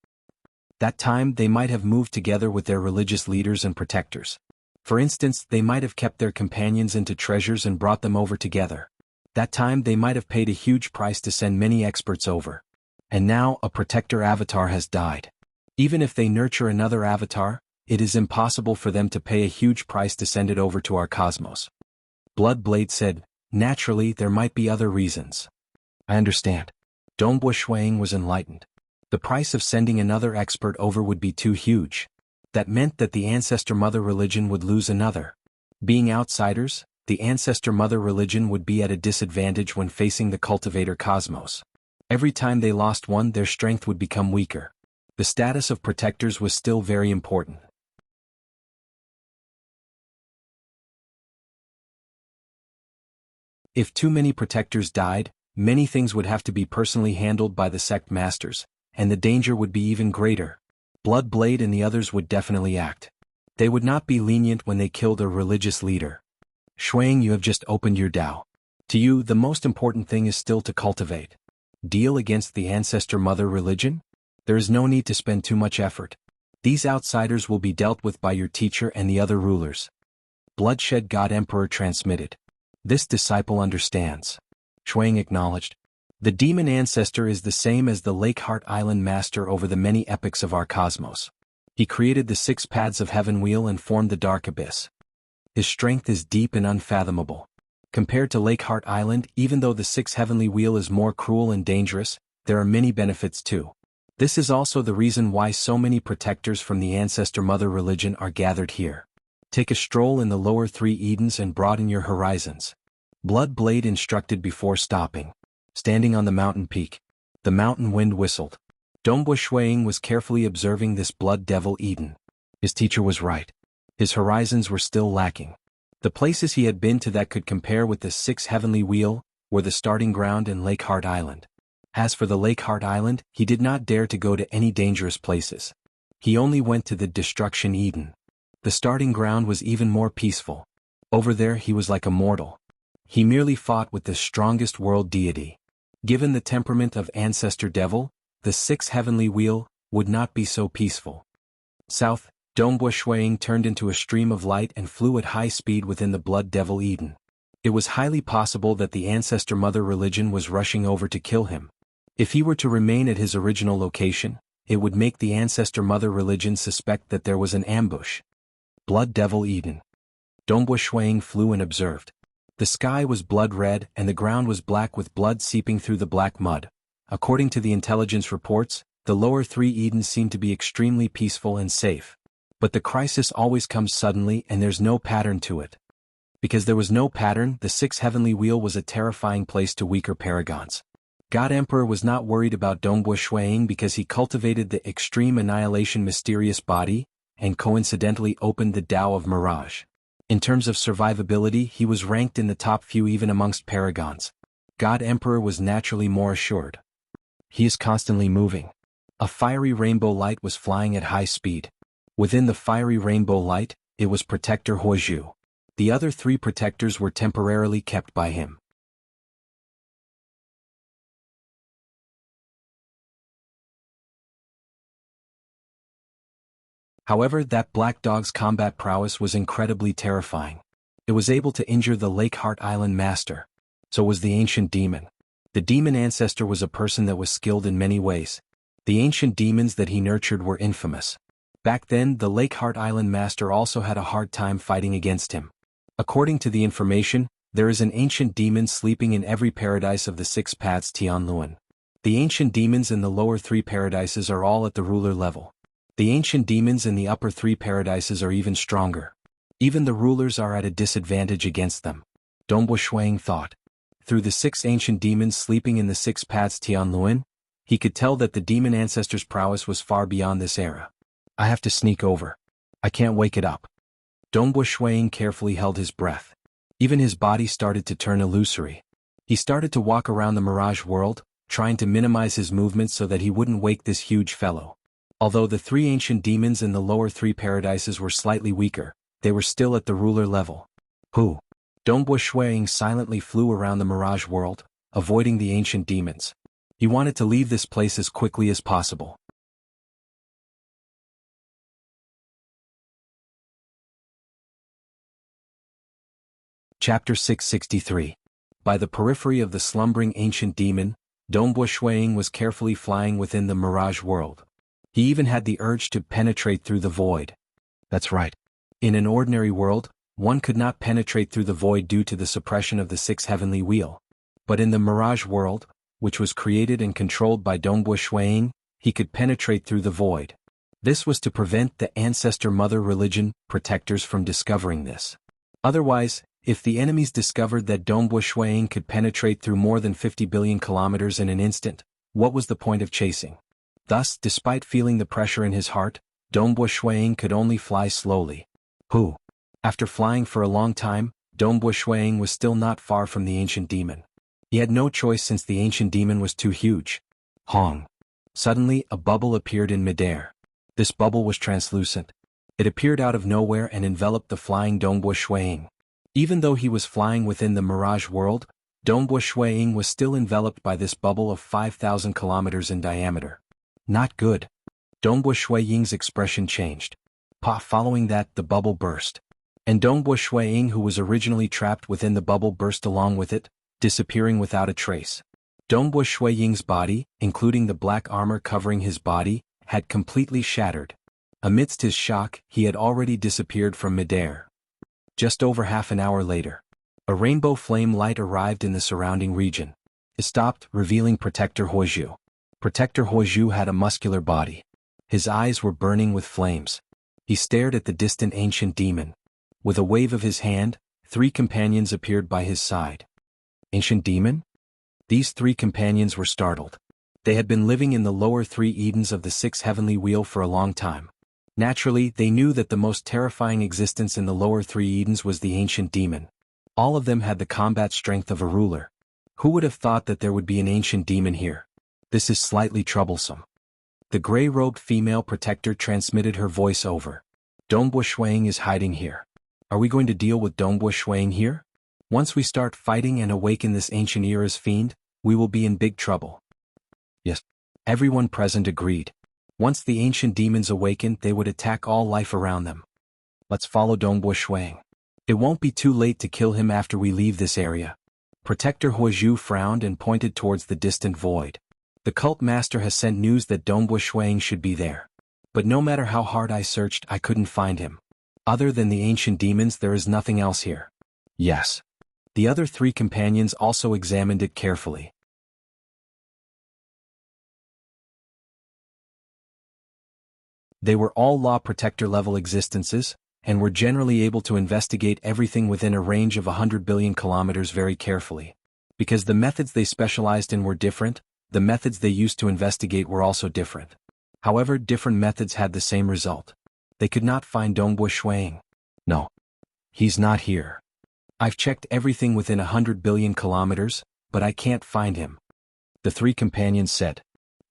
That time, they might have moved together with their religious leaders and protectors. For instance, they might have kept their companions into treasures and brought them over together. That time they might have paid a huge price to send many experts over. And now a protector avatar has died. Even if they nurture another avatar, it is impossible for them to pay a huge price to send it over to our cosmos. Bloodblade said, naturally there might be other reasons. I understand. Dongbu Shuiying was enlightened. The price of sending another expert over would be too huge. That meant that the ancestor mother religion would lose another. Being outsiders, the ancestor mother religion would be at a disadvantage when facing the cultivator cosmos. Every time they lost one, their strength would become weaker. The status of protectors was still very important. If too many protectors died, many things would have to be personally handled by the sect masters, and the danger would be even greater. Bloodblade and the others would definitely act. They would not be lenient when they killed a religious leader. Shuiying, you have just opened your Tao. To you, the most important thing is still to cultivate. Deal against the ancestor mother religion? There is no need to spend too much effort. These outsiders will be dealt with by your teacher and the other rulers. Bloodshed God Emperor transmitted. This disciple understands. Shuiying acknowledged. The demon ancestor is the same as the Lakeheart Island master over the many epochs of our cosmos. He created the 6 paths of heaven wheel and formed the dark abyss. His strength is deep and unfathomable. Compared to Lakeheart Island, even though the 6 heavenly wheel is more cruel and dangerous, there are many benefits too. This is also the reason why so many protectors from the ancestor mother religion are gathered here. Take a stroll in the lower 3 Edens and broaden your horizons. Bloodblade instructed before stopping. Standing on the mountain peak, the mountain wind whistled. Dongbu Shuiying was carefully observing this blood devil Eden. His teacher was right. His horizons were still lacking. The places he had been to that could compare with the 6 heavenly wheel were the starting ground and Lakeheart Island. As for the Lakeheart Island, he did not dare to go to any dangerous places. He only went to the destruction Eden. The starting ground was even more peaceful. Over there he was like a mortal. He merely fought with the strongest world deity. Given the temperament of Ancestor Devil, the sixth heavenly wheel would not be so peaceful. South, Dongbua Shuiying turned into a stream of light and flew at high speed within the Blood Devil Eden. It was highly possible that the Ancestor Mother religion was rushing over to kill him. If he were to remain at his original location, it would make the Ancestor Mother religion suspect that there was an ambush. Blood Devil Eden. Dongbua Shuiying flew and observed. The sky was blood red and the ground was black with blood seeping through the black mud. According to the intelligence reports, the lower three Edens seemed to be extremely peaceful and safe. But the crisis always comes suddenly and there's no pattern to it. Because there was no pattern, the sixth heavenly wheel was a terrifying place to weaker paragons. God Emperor was not worried about Dongbua Shuiying because he cultivated the extreme annihilation mysterious body, and coincidentally opened the Tao of Mirage. In terms of survivability, he was ranked in the top few even amongst paragons. God Emperor was naturally more assured. He is constantly moving. A fiery rainbow light was flying at high speed. Within the fiery rainbow light, it was Protector Huozhu. The other three protectors were temporarily kept by him. However, that black dog's combat prowess was incredibly terrifying. It was able to injure the Lake Heart Island master. So was the ancient demon. The demon ancestor was a person that was skilled in many ways. The ancient demons that he nurtured were infamous. Back then, the Lake Heart Island master also had a hard time fighting against him. According to the information, there is an ancient demon sleeping in every paradise of the six paths Tianluan. The ancient demons in the lower three paradises are all at the ruler level. The ancient demons in the upper three paradises are even stronger. Even the rulers are at a disadvantage against them. Dongbua Shuiying thought. Through the six ancient demons sleeping in the six paths Tianluan, he could tell that the demon ancestor's prowess was far beyond this era. I have to sneak over. I can't wake it up. Dongbua Shuiying carefully held his breath. Even his body started to turn illusory. He started to walk around the mirage world, trying to minimize his movements so that he wouldn't wake this huge fellow. Although the three ancient demons in the lower three paradises were slightly weaker, they were still at the ruler level. Who? Dongbua Shuiying silently flew around the mirage world, avoiding the ancient demons. He wanted to leave this place as quickly as possible. Chapter 663. By the periphery of the slumbering ancient demon, Dongbua Shuiying was carefully flying within the mirage world. He even had the urge to penetrate through the void. That's right. In an ordinary world, one could not penetrate through the void due to the suppression of the sixth heavenly wheel. But in the mirage world, which was created and controlled by Dongbua Shuiying, he could penetrate through the void. This was to prevent the ancestor mother religion protectors from discovering this. Otherwise, if the enemies discovered that Dongbua Shuiying could penetrate through more than 50 billion kilometers in an instant, what was the point of chasing? Thus, despite feeling the pressure in his heart, Dongbua Shuiying could only fly slowly. After flying for a long time, Dongbua Shuiying was still not far from the ancient demon. He had no choice since the ancient demon was too huge. Hong. Suddenly, a bubble appeared in midair. This bubble was translucent. It appeared out of nowhere and enveloped the flying Dongbua Shuiying. Even though he was flying within the mirage world, Dongbua Shuiying was still enveloped by this bubble of 5,000 kilometers in diameter. Not good. Dongbua Shuiying's expression changed. Following that, the bubble burst. And Dongbua Shuiying, who was originally trapped within the bubble, burst along with it, disappearing without a trace. Dongbua Shuiying's body, including the black armor covering his body, had completely shattered. Amidst his shock, he had already disappeared from midair. Just over half an hour later, a rainbow flame light arrived in the surrounding region. It stopped, revealing Protector Huozhu. Protector Huozhu had a muscular body. His eyes were burning with flames. He stared at the distant ancient demon. With a wave of his hand, three companions appeared by his side. Ancient demon? These three companions were startled. They had been living in the lower three Edens of the sixth heavenly wheel for a long time. Naturally, they knew that the most terrifying existence in the lower three Edens was the ancient demon. All of them had the combat strength of a ruler. Who would have thought that there would be an ancient demon here? This is slightly troublesome. The gray-robed female protector transmitted her voice over. Dongbua Shuiying is hiding here. Are we going to deal with Dongbo Shuang here? Once we start fighting and awaken this ancient era's fiend, we will be in big trouble. Yes. Everyone present agreed. Once the ancient demons awakened, they would attack all life around them. Let's follow Dongbo Shuang. It won't be too late to kill him after we leave this area. Protector Huozhu frowned and pointed towards the distant void. The cult master has sent news that Dongbo Shuang should be there. But no matter how hard I searched, I couldn't find him. Other than the ancient demons, there is nothing else here. Yes. The other three companions also examined it carefully. They were all Law Protector level existences, and were generally able to investigate everything within a range of 100 billion kilometers very carefully. Because the methods they specialized in were different, the methods they used to investigate were also different. However, different methods had the same result. They could not find Dongbo Shuang. No. He's not here. I've checked everything within 100 billion kilometers, but I can't find him. The three companions said.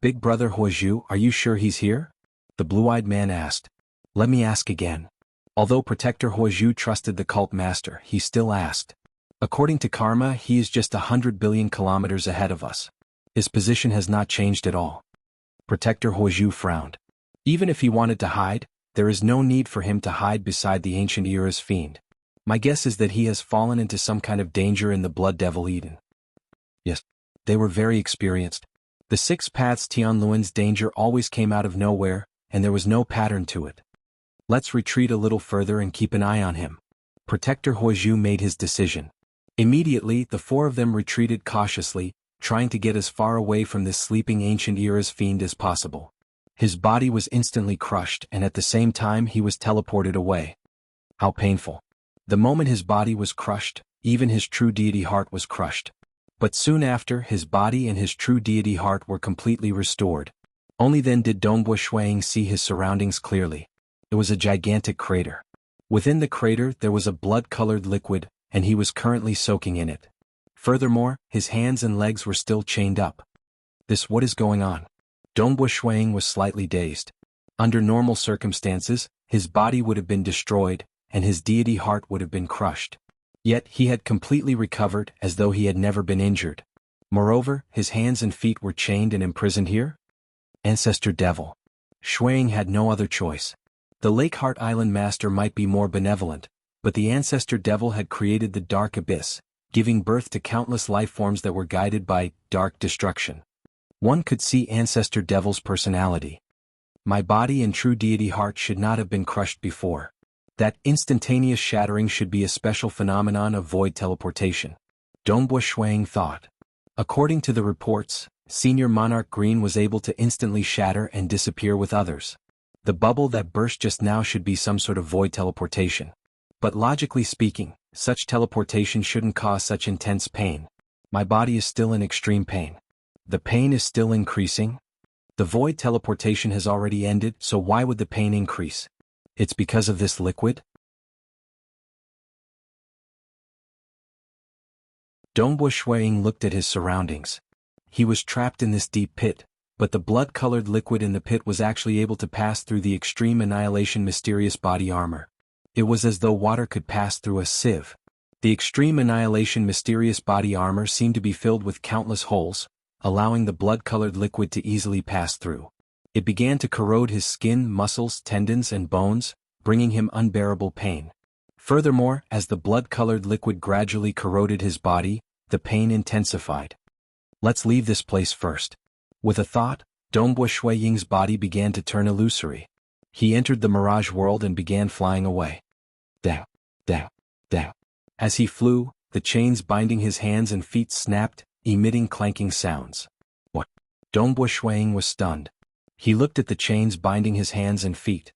Big brother Huozhu, are you sure he's here? The blue-eyed man asked. Let me ask again. Although Protector Huozhu trusted the cult master, he still asked. According to karma, he is just 100 billion kilometers ahead of us. His position has not changed at all. Protector Huozhu frowned. Even if he wanted to hide, there is no need for him to hide beside the ancient era's fiend. My guess is that he has fallen into some kind of danger in the Blood Devil Eden. Yes, they were very experienced. The Six Paths Tianluan's danger always came out of nowhere, and there was no pattern to it. Let's retreat a little further and keep an eye on him. Protector Huozhu made his decision. Immediately, the four of them retreated cautiously, trying to get as far away from this sleeping ancient era's fiend as possible. His body was instantly crushed, and at the same time he was teleported away. How painful. The moment his body was crushed, even his true deity heart was crushed. But soon after, his body and his true deity heart were completely restored. Only then did Dongbo Shuang see his surroundings clearly. It was a gigantic crater. Within the crater there was a blood-colored liquid, and he was currently soaking in it. Furthermore, his hands and legs were still chained up. What is going on? Dongbo Shuang was slightly dazed. Under normal circumstances, his body would have been destroyed, and his deity heart would have been crushed. Yet he had completely recovered as though he had never been injured. Moreover, his hands and feet were chained and imprisoned here? Ancestor Devil. Shuang had no other choice. The Lakeheart Island Master might be more benevolent, but the Ancestor Devil had created the Dark Abyss, giving birth to countless life forms that were guided by dark destruction. One could see Ancestor Devil's personality. My body and true deity heart should not have been crushed before. That instantaneous shattering should be a special phenomenon of void teleportation. Dongbo Shuang thought. According to the reports, Senior Monarch Green was able to instantly shatter and disappear with others. The bubble that burst just now should be some sort of void teleportation. But logically speaking, such teleportation shouldn't cause such intense pain. My body is still in extreme pain. The pain is still increasing. The void teleportation has already ended, so why would the pain increase? It's because of this liquid? Dongbo Shuang looked at his surroundings. He was trapped in this deep pit, but the blood-colored liquid in the pit was actually able to pass through the Extreme Annihilation mysterious body armor. It was as though water could pass through a sieve. The Extreme Annihilation mysterious body armor seemed to be filled with countless holes, allowing the blood-colored liquid to easily pass through. It began to corrode his skin, muscles, tendons, and bones, bringing him unbearable pain. Furthermore, as the blood-colored liquid gradually corroded his body, the pain intensified. Let's leave this place first. With a thought, Dongbo Shuang's body began to turn illusory. He entered the mirage world and began flying away. Down, down, down. As he flew, the chains binding his hands and feet snapped, emitting clanking sounds. What? Dongbo Shuang was stunned. He looked at the chains binding his hands and feet.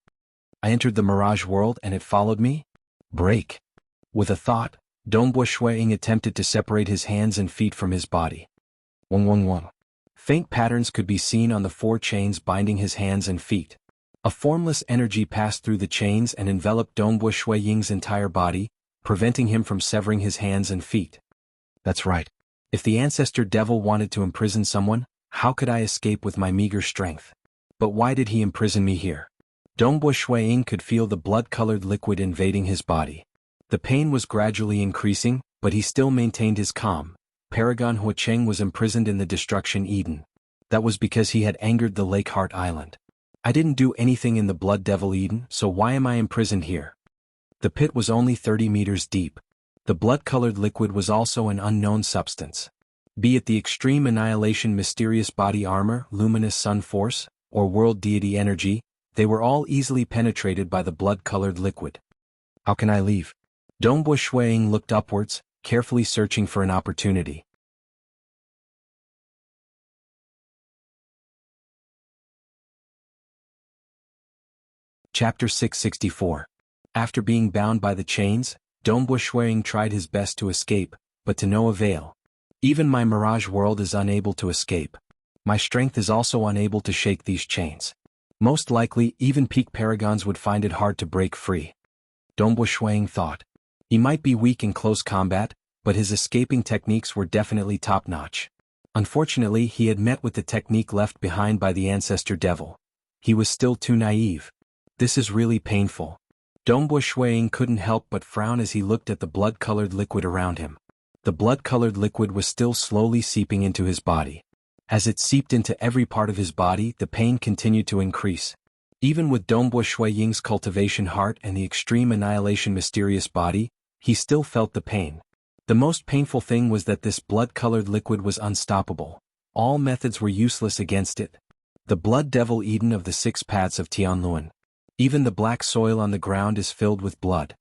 I entered the mirage world and it followed me? Break. With a thought, Dongbo Shuang attempted to separate his hands and feet from his body. Wong. Faint patterns could be seen on the four chains binding his hands and feet. A formless energy passed through the chains and enveloped Dongbo Shuang's entire body, preventing him from severing his hands and feet. That's right. If the Ancestor Devil wanted to imprison someone, how could I escape with my meager strength? But why did he imprison me here? Dongbo Shuang could feel the blood-colored liquid invading his body. The pain was gradually increasing, but he still maintained his calm. Paragon Huacheng was imprisoned in the Destruction Eden. That was because he had angered the Lake Heart Island. I didn't do anything in the Blood Devil Eden, so why am I imprisoned here? The pit was only 30 meters deep. The blood-colored liquid was also an unknown substance. Be it the Extreme Annihilation Mysterious Body Armor, Luminous Sun Force, or World Deity Energy, they were all easily penetrated by the blood-colored liquid. How can I leave? Dongbo Shuiying looked upwards, carefully searching for an opportunity. Chapter 664. After being bound by the chains, Dongbo Shuiying tried his best to escape, but to no avail. Even my mirage world is unable to escape. My strength is also unable to shake these chains. Most likely, even peak paragons would find it hard to break free. Dongbo Shuiying thought. He might be weak in close combat, but his escaping techniques were definitely top-notch. Unfortunately, he had met with the technique left behind by the ancestor devil. He was still too naive. This is really painful. Dongbo Shuiying couldn't help but frown as he looked at the blood-colored liquid around him. The blood-colored liquid was still slowly seeping into his body. As it seeped into every part of his body, the pain continued to increase. Even with Dongbo Shuiying's cultivation heart and the Extreme Annihilation Mysterious Body, he still felt the pain. The most painful thing was that this blood-colored liquid was unstoppable. All methods were useless against it. The Blood Devil Eden of the 6 paths of Tianluan. Even the black soil on the ground is filled with blood.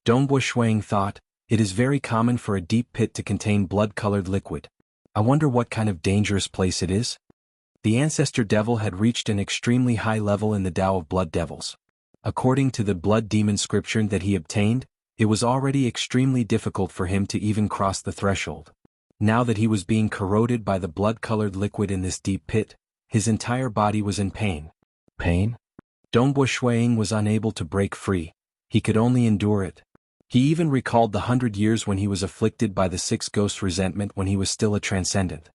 Dongbo Shuiying thought, it is very common for a deep pit to contain blood-colored liquid. I wonder what kind of dangerous place it is? The ancestor devil had reached an extremely high level in the Tao of blood devils. According to the blood demon scripture that he obtained, it was already extremely difficult for him to even cross the threshold. Now that he was being corroded by the blood-colored liquid in this deep pit, his entire body was in pain. Pain? Dongbo Shuiying was unable to break free. He could only endure it. He even recalled the 100 years when he was afflicted by the 6 ghost resentment when he was still a transcendent.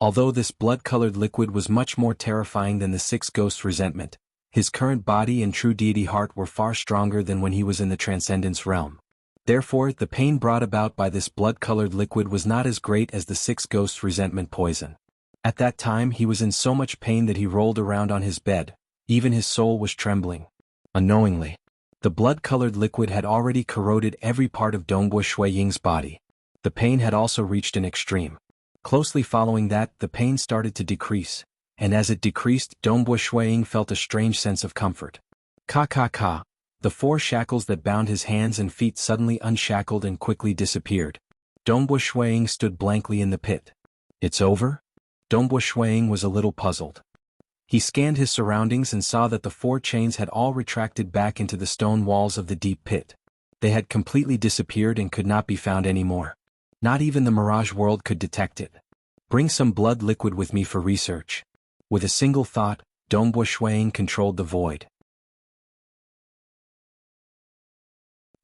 Although this blood-colored liquid was much more terrifying than the 6 ghost resentment, his current body and true deity heart were far stronger than when he was in the transcendence realm. Therefore, the pain brought about by this blood-colored liquid was not as great as the 6 ghost resentment poison. At that time he was in so much pain that he rolled around on his bed. Even his soul was trembling. Unknowingly, the blood-colored liquid had already corroded every part of Dongbo Shuiying's body. The pain had also reached an extreme. Closely following that, the pain started to decrease, and as it decreased, Dongbo Shuiying felt a strange sense of comfort. Ka. The 4 shackles that bound his hands and feet suddenly unshackled and quickly disappeared. Dongbo Shuiying stood blankly in the pit. It's over? Dongbo Shuiying was a little puzzled. He scanned his surroundings and saw that the 4 chains had all retracted back into the stone walls of the deep pit. They had completely disappeared and could not be found anymore. Not even the mirage world could detect it. Bring some blood liquid with me for research. With a single thought, Dongbo Shuiying controlled the void.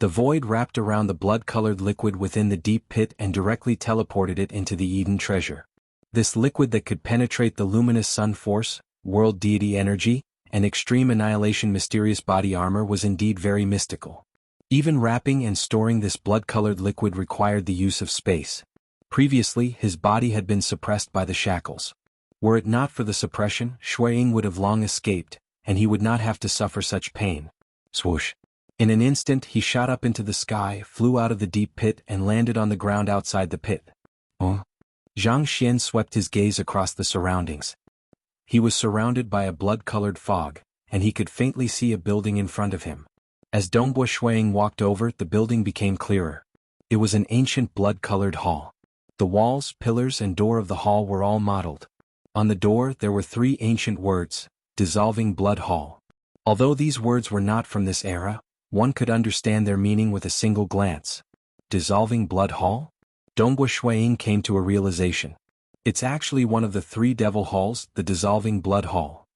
The void wrapped around the blood-colored liquid within the deep pit and directly teleported it into the Eden treasure. This liquid that could penetrate the luminous sun force, world deity energy, and extreme annihilation mysterious body armor was indeed very mystical. Even wrapping and storing this blood-colored liquid required the use of space. Previously, his body had been suppressed by the shackles. Were it not for the suppression, Shuiying would have long escaped, and he would not have to suffer such pain. Swoosh. In an instant he shot up into the sky, flew out of the deep pit and landed on the ground outside the pit. Oh? Zhang Xian swept his gaze across the surroundings. He was surrounded by a blood-colored fog, and he could faintly see a building in front of him. As Dongbo Shuiying walked over, the building became clearer. It was an ancient blood-colored hall. The walls, pillars and door of the hall were all mottled. On the door there were 3 ancient words, Dissolving Blood Hall. Although these words were not from this era, one could understand their meaning with a single glance. Dissolving Blood Hall? Dongbo Shuiying came to a realization. It's actually one of the 3 devil halls, the Dissolving Blood Hall.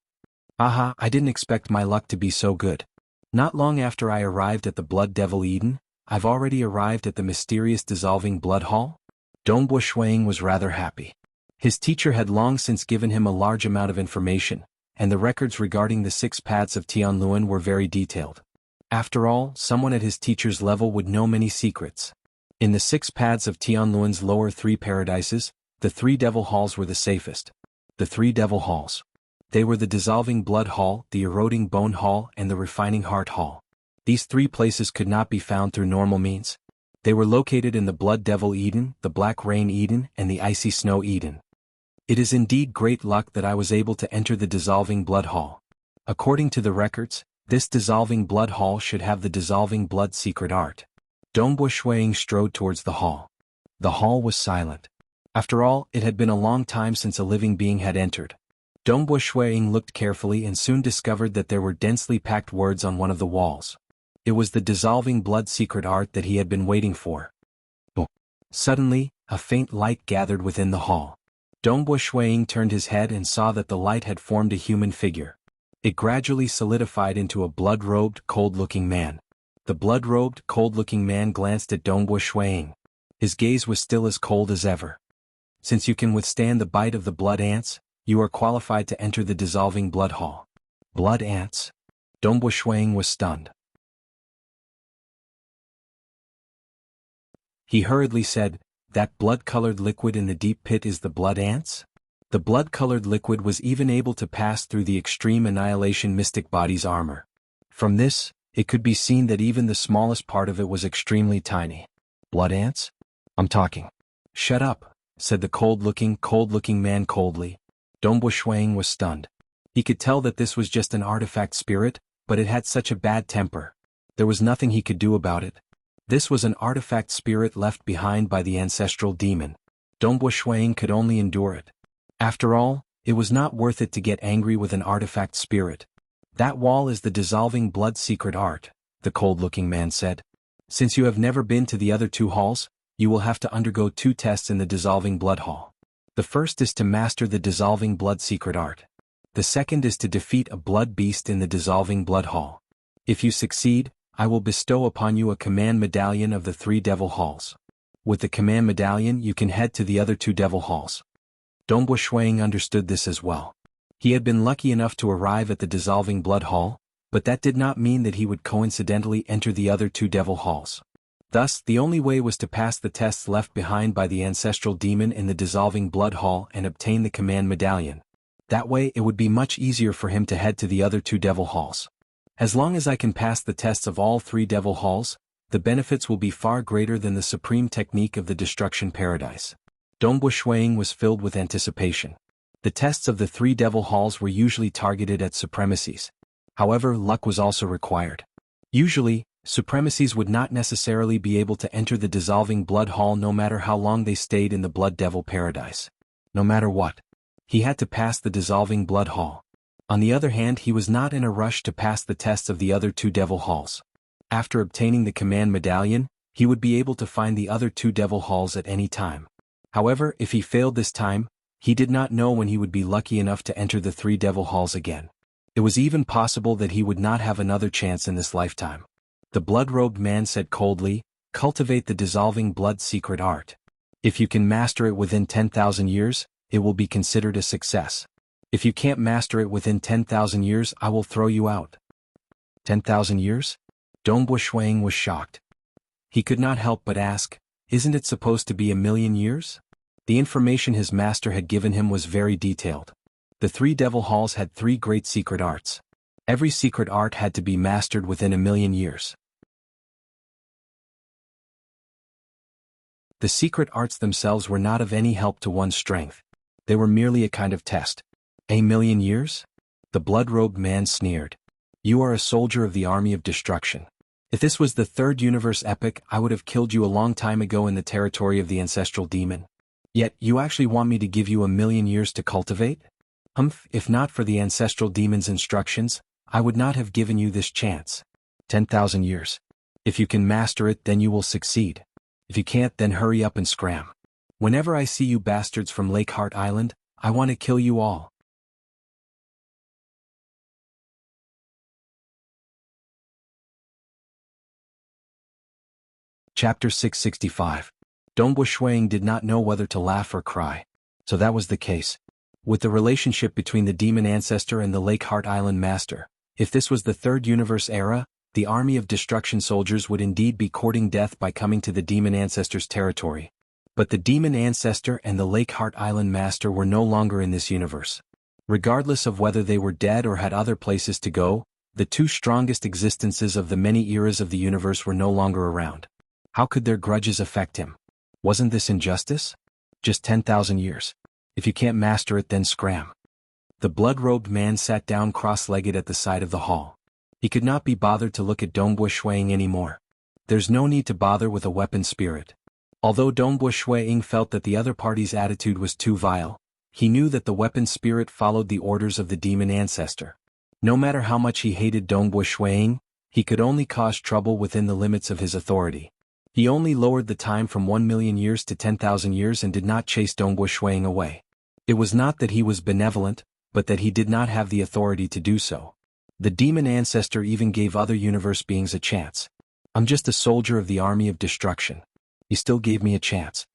Aha, I didn't expect my luck to be so good. Not long after I arrived at the Blood Devil Eden, I've already arrived at the mysterious Dissolving Blood Hall? Dongbo Shuiying was rather happy. His teacher had long since given him a large amount of information, and the records regarding the 6 paths of Tianluan were very detailed. After all, someone at his teacher's level would know many secrets. In the 6 paths of Tianluan's lower 3 paradises, the 3 devil halls were the safest. The 3 devil halls. They were the dissolving blood hall, the eroding bone hall, and the refining heart hall. These 3 places could not be found through normal means. They were located in the Blood Devil Eden, the Black Rain Eden, and the Icy Snow Eden. It is indeed great luck that I was able to enter the dissolving blood hall. According to the records, this dissolving blood hall should have the dissolving blood secret art. Dongbo Shuang strode towards the hall. The hall was silent. After all, it had been a long time since a living being had entered. Dongbo Shuang looked carefully and soon discovered that there were densely packed words on one of the walls. It was the dissolving blood secret art that he had been waiting for. Suddenly, a faint light gathered within the hall. Dongbo Shuang turned his head and saw that the light had formed a human figure. It gradually solidified into a blood-robed, cold-looking man. The blood-robed, cold-looking man glanced at Dongbo Shuang. His gaze was still as cold as ever. Since you can withstand the bite of the blood ants, you are qualified to enter the dissolving blood hall. Blood ants? Dongbo Shuang was stunned. He hurriedly said, "That blood-colored liquid in the deep pit is the blood ants?" The blood-colored liquid was even able to pass through the extreme annihilation mystic body's armor. From this, it could be seen that even the smallest part of it was extremely tiny. Blood ants? I'm talking. Shut up, said the cold-looking man coldly. Dongbo Shuang was stunned. He could tell that this was just an artifact spirit, but it had such a bad temper. There was nothing he could do about it. This was an artifact spirit left behind by the ancestral demon. Dongbo Shuang could only endure it. After all, it was not worth it to get angry with an artifact spirit. That wall is the dissolving blood secret art, the cold-looking man said. Since you have never been to the other 2 halls, you will have to undergo 2 tests in the dissolving blood hall. The first is to master the dissolving blood secret art. The second is to defeat a blood beast in the dissolving blood hall. If you succeed, I will bestow upon you a command medallion of the 3 devil halls. With the command medallion you can head to the other 2 devil halls. Dongbo Shuang understood this as well. He had been lucky enough to arrive at the dissolving blood hall, but that did not mean that he would coincidentally enter the other 2 devil halls. Thus, the only way was to pass the tests left behind by the ancestral demon in the dissolving blood hall and obtain the command medallion. That way it would be much easier for him to head to the other 2 devil halls. As long as I can pass the tests of all 3 devil halls, the benefits will be far greater than the supreme technique of the destruction paradise. Dongbo Shuang was filled with anticipation. The tests of the 3 devil halls were usually targeted at supremacies. However, luck was also required. Usually, supremacies would not necessarily be able to enter the dissolving blood hall no matter how long they stayed in the blood devil paradise. No matter what, he had to pass the dissolving blood hall. On the other hand, he was not in a rush to pass the tests of the other 2 devil halls. After obtaining the command medallion, he would be able to find the other 2 devil halls at any time. However, if he failed this time, he did not know when he would be lucky enough to enter the 3 devil halls again. It was even possible that he would not have another chance in this lifetime. The blood-robed man said coldly, "Cultivate the dissolving blood secret art. If you can master it within 10,000 years, it will be considered a success. If you can't master it within 10,000 years, I will throw you out." 10,000 years? Dongbo Shuang was shocked. He could not help but ask, "Isn't it supposed to be 1,000,000 years?" The information his master had given him was very detailed. The 3 devil halls had 3 great secret arts. Every secret art had to be mastered within 1,000,000 years. The secret arts themselves were not of any help to one's strength. They were merely a kind of test. 1,000,000 years? The blood-robed man sneered. You are a soldier of the army of destruction. If this was the 3rd universe epic, I would have killed you a long time ago in the territory of the ancestral demon. Yet, you actually want me to give you 1,000,000 years to cultivate? If not for the ancestral demon's instructions, I would not have given you this chance. 10,000 years. If you can master it, then you will succeed. If you can't, then hurry up and scram. Whenever I see you bastards from Lake Heart Island, I want to kill you all. Chapter 665. Dongbo Shuang did not know whether to laugh or cry. So that was the case. With the relationship between the demon ancestor and the Lake Heart Island master, if this was the 3rd universe era, the army of destruction soldiers would indeed be courting death by coming to the demon ancestor's territory. But the demon ancestor and the Lake Heart Island master were no longer in this universe. Regardless of whether they were dead or had other places to go, the two strongest existences of the many eras of the universe were no longer around. How could their grudges affect him? Wasn't this injustice? Just 10,000 years. If you can't master it, then scram. The blood-robed man sat down cross-legged at the side of the hall. He could not be bothered to look at Dongbu Shuiying anymore. There's no need to bother with a weapon spirit. Although Dongbu Shuiying felt that the other party's attitude was too vile, he knew that the weapon spirit followed the orders of the demon ancestor. No matter how much he hated Dongbu Shuiying, he could only cause trouble within the limits of his authority. He only lowered the time from 1 million years to 10,000 years and did not chase Dongbu Shuiying away. It was not that he was benevolent, but that he did not have the authority to do so. The demon ancestor even gave other universe beings a chance. I'm just a soldier of the army of destruction. He still gave me a chance.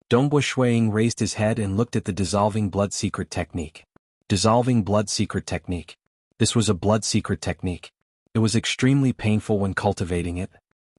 Dongbu Shuiying raised his head and looked at the dissolving blood secret technique. Dissolving blood secret technique. This was a blood secret technique. It was extremely painful when cultivating it.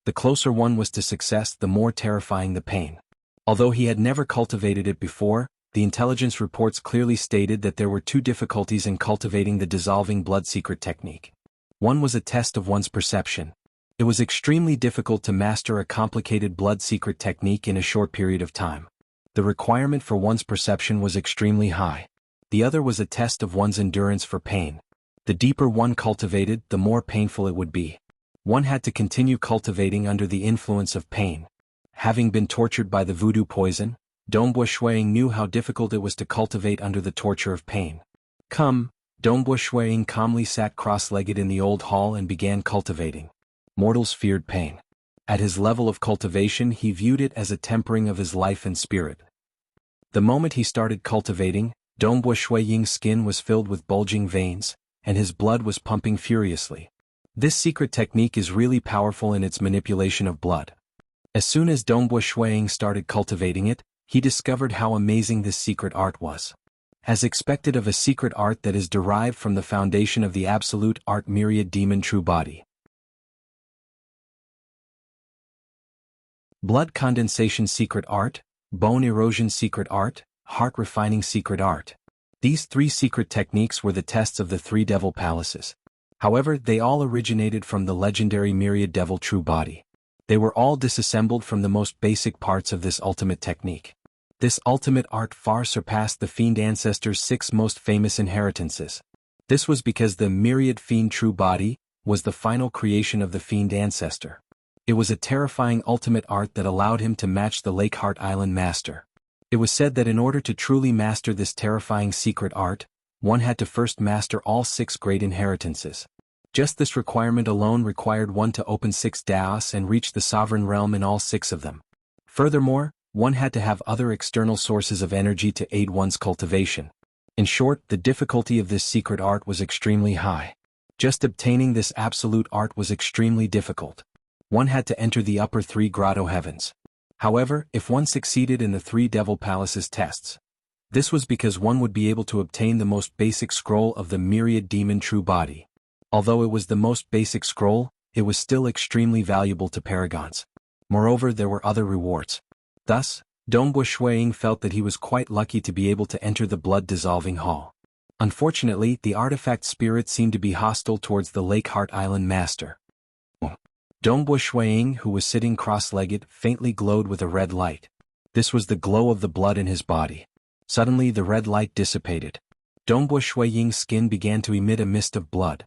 The closer one was to success, the more terrifying the pain. Although he had never cultivated it before, the intelligence reports clearly stated that there were two difficulties in cultivating the dissolving blood secret technique. One was a test of one's perception. It was extremely difficult to master a complicated blood secret technique in a short period of time. The requirement for one's perception was extremely high. The other was a test of one's endurance for pain. The deeper one cultivated, the more painful it would be. One had to continue cultivating under the influence of pain. Having been tortured by the voodoo poison, Dongbu Shuiying knew how difficult it was to cultivate under the torture of pain. Come, Dongbu Shuiying calmly sat cross-legged in the old hall and began cultivating. Mortals feared pain. At his level of cultivation, he viewed it as a tempering of his life and spirit. The moment he started cultivating, Dongbu Shuiying's skin was filled with bulging veins, and his blood was pumping furiously. This secret technique is really powerful in its manipulation of blood. As soon as Dongbu Shuiying started cultivating it, he discovered how amazing this secret art was. As expected of a secret art that is derived from the foundation of the absolute art myriad demon true body. Blood condensation secret art, bone erosion secret art, heart refining secret art. These three secret techniques were the tests of the three devil palaces. However, they all originated from the legendary myriad devil true body. They were all disassembled from the most basic parts of this ultimate technique. This ultimate art far surpassed the fiend ancestor's 6 most famous inheritances. This was because the myriad fiend true body was the final creation of the fiend ancestor. It was a terrifying ultimate art that allowed him to match the Lake Heart Island master. It was said that in order to truly master this terrifying secret art, one had to first master all 6 great inheritances. Just this requirement alone required one to open 6 daos and reach the sovereign realm in all 6 of them. Furthermore, one had to have other external sources of energy to aid one's cultivation. In short, the difficulty of this secret art was extremely high. Just obtaining this absolute art was extremely difficult. One had to enter the upper 3 grotto heavens. However, if one succeeded in the 3 devil palaces tests, this was because one would be able to obtain the most basic scroll of the myriad demon true body. Although it was the most basic scroll, it was still extremely valuable to paragons. Moreover, there were other rewards. Thus, Dongbu Shuiying felt that he was quite lucky to be able to enter the blood-dissolving hall. Unfortunately, the artifact spirit seemed to be hostile towards the Lake Heart Island master. Dongbu Shuiying, who was sitting cross-legged, faintly glowed with a red light. This was the glow of the blood in his body. Suddenly the red light dissipated. Dongbu Shuiying's skin began to emit a mist of blood.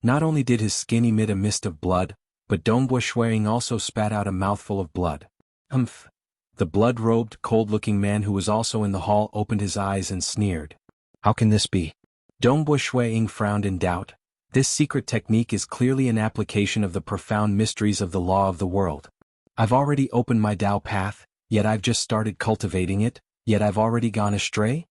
Not only did his skin emit a mist of blood, but Dongbu Shuiying also spat out a mouthful of blood. Humph! The blood-robed, cold-looking man who was also in the hall opened his eyes and sneered. How can this be? Dongbu Shuiying frowned in doubt. This secret technique is clearly an application of the profound mysteries of the law of the world. I've already opened my Tao path, yet I've just started cultivating it, yet I've already gone astray?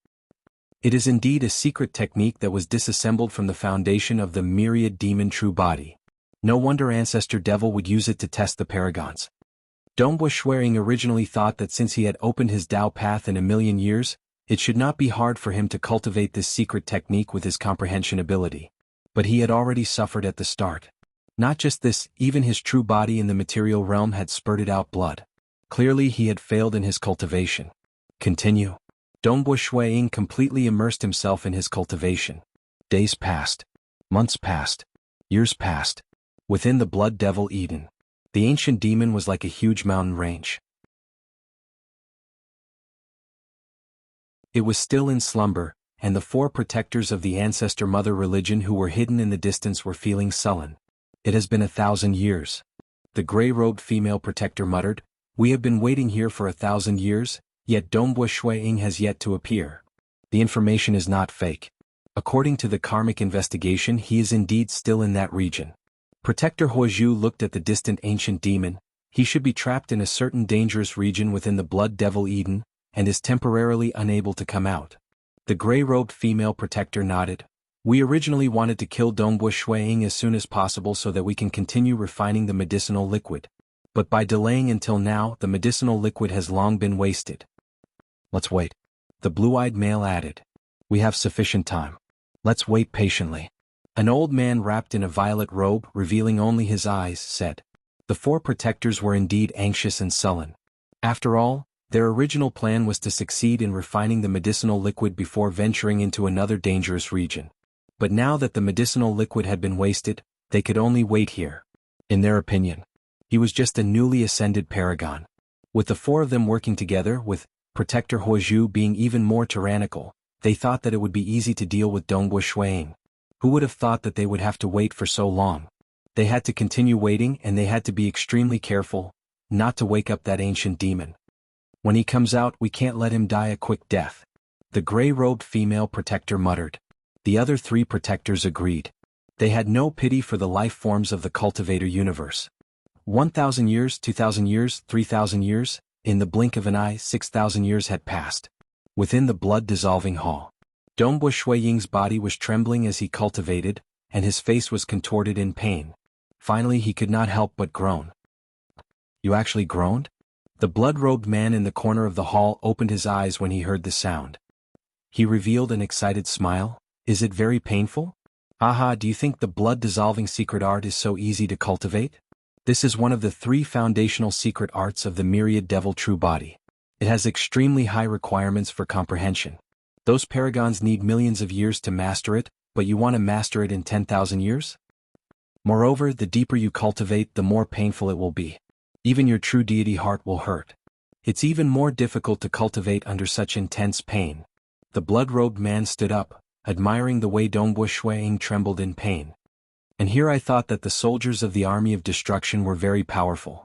It is indeed a secret technique that was disassembled from the foundation of the myriad demon true body. No wonder Ancestor Devil would use it to test the paragons. Dongbu Shuiying originally thought that since he had opened his Tao path in 1,000,000 years, it should not be hard for him to cultivate this secret technique with his comprehension ability. But he had already suffered at the start. Not just this, even his true body in the material realm had spurted out blood. Clearly he had failed in his cultivation. Continue. Dongbu Shuiying completely immersed himself in his cultivation. Days passed. Months passed. Years passed. Within the blood devil Eden, the ancient demon was like a huge mountain range. It was still in slumber, and the four protectors of the ancestor mother religion who were hidden in the distance were feeling sullen. It has been 1,000 years. The gray-robed female protector muttered, "We have been waiting here for 1,000 years, yet Dongbu Shuiying has yet to appear. The information is not fake. According to the karmic investigation, he is indeed still in that region." Protector Huozhu looked at the distant ancient demon. He should be trapped in a certain dangerous region within the blood devil Eden, and is temporarily unable to come out. The gray-robed female protector nodded. "We originally wanted to kill Dongbu Shuiying as soon as possible so that we can continue refining the medicinal liquid. But by delaying until now, the medicinal liquid has long been wasted." "Let's wait," the blue-eyed male added. "We have sufficient time. Let's wait patiently." An old man wrapped in a violet robe, revealing only his eyes, said. The four protectors were indeed anxious and sullen. After all, their original plan was to succeed in refining the medicinal liquid before venturing into another dangerous region. But now that the medicinal liquid had been wasted, they could only wait here. In their opinion, he was just a newly ascended paragon. With the four of them working together, with Protector Huozhu being even more tyrannical, they thought that it would be easy to deal with Dongbu Shuiying. Who would have thought that they would have to wait for so long? They had to continue waiting, and they had to be extremely careful, not to wake up that ancient demon. "When he comes out, we can't let him die a quick death," the gray-robed female protector muttered. The other three protectors agreed. They had no pity for the life forms of the cultivator universe. 1,000 years, 2,000 years, 3,000 years, in the blink of an eye 6,000 years had passed. Within the blood-dissolving hall, Dongbu Shuiying's body was trembling as he cultivated, and his face was contorted in pain. Finally he could not help but groan. "You actually groaned?" The blood-robed man in the corner of the hall opened his eyes when he heard the sound. He revealed an excited smile. "Is it very painful?" "Aha, do you think the blood-dissolving secret art is so easy to cultivate? This is one of the 3 foundational secret arts of the myriad devil true body. It has extremely high requirements for comprehension. Those paragons need millions of years to master it, but you want to master it in 10,000 years? Moreover, the deeper you cultivate, the more painful it will be. Even your true deity heart will hurt. It's even more difficult to cultivate under such intense pain." The blood-robed man stood up, admiring the way Dongbu Shuiying trembled in pain. "And here I thought that the soldiers of the army of destruction were very powerful.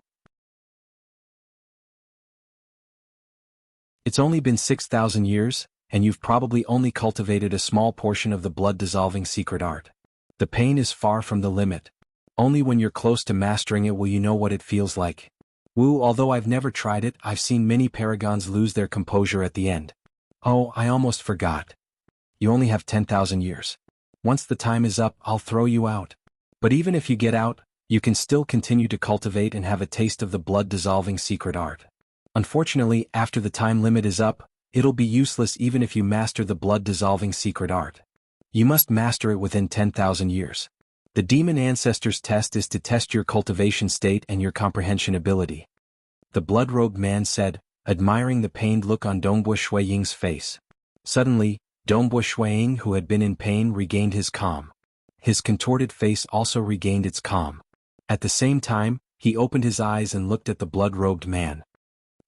It's only been 6,000 years, and you've probably only cultivated a small portion of the blood-dissolving secret art. The pain is far from the limit. Only when you're close to mastering it will you know what it feels like. Wu, although I've never tried it, I've seen many paragons lose their composure at the end. Oh, I almost forgot. You only have 10,000 years. Once the time is up, I'll throw you out. But even if you get out, you can still continue to cultivate and have a taste of the blood-dissolving secret art. Unfortunately, after the time limit is up, it'll be useless even if you master the blood-dissolving secret art. You must master it within 10,000 years. The demon ancestors test is to test your cultivation state and your comprehension ability." The blood-robed man said, admiring the pained look on Dongbu Shuiying's face. Suddenly, Dongbu Shuiying, who had been in pain, regained his calm. His contorted face also regained its calm. At the same time, he opened his eyes and looked at the blood-robed man.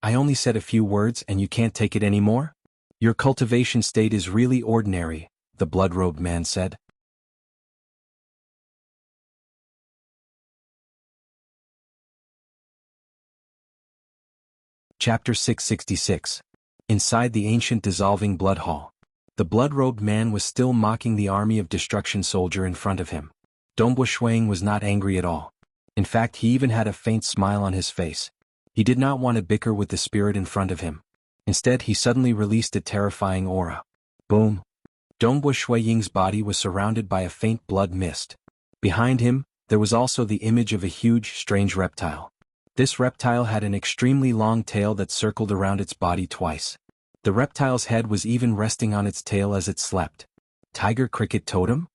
"I only said a few words and you can't take it anymore? Your cultivation state is really ordinary," the blood-robed man said. Chapter 666. Inside the ancient dissolving blood hall. The blood-robed man was still mocking the army of destruction soldier in front of him. Dongbu Shuiying was not angry at all. In fact, he even had a faint smile on his face. He did not want to bicker with the spirit in front of him. Instead, he suddenly released a terrifying aura. Boom! Dongbu Shuiying's body was surrounded by a faint blood mist. Behind him, there was also the image of a huge, strange reptile. This reptile had an extremely long tail that circled around its body twice. The reptile's head was even resting on its tail as it slept. Tiger cricket totem?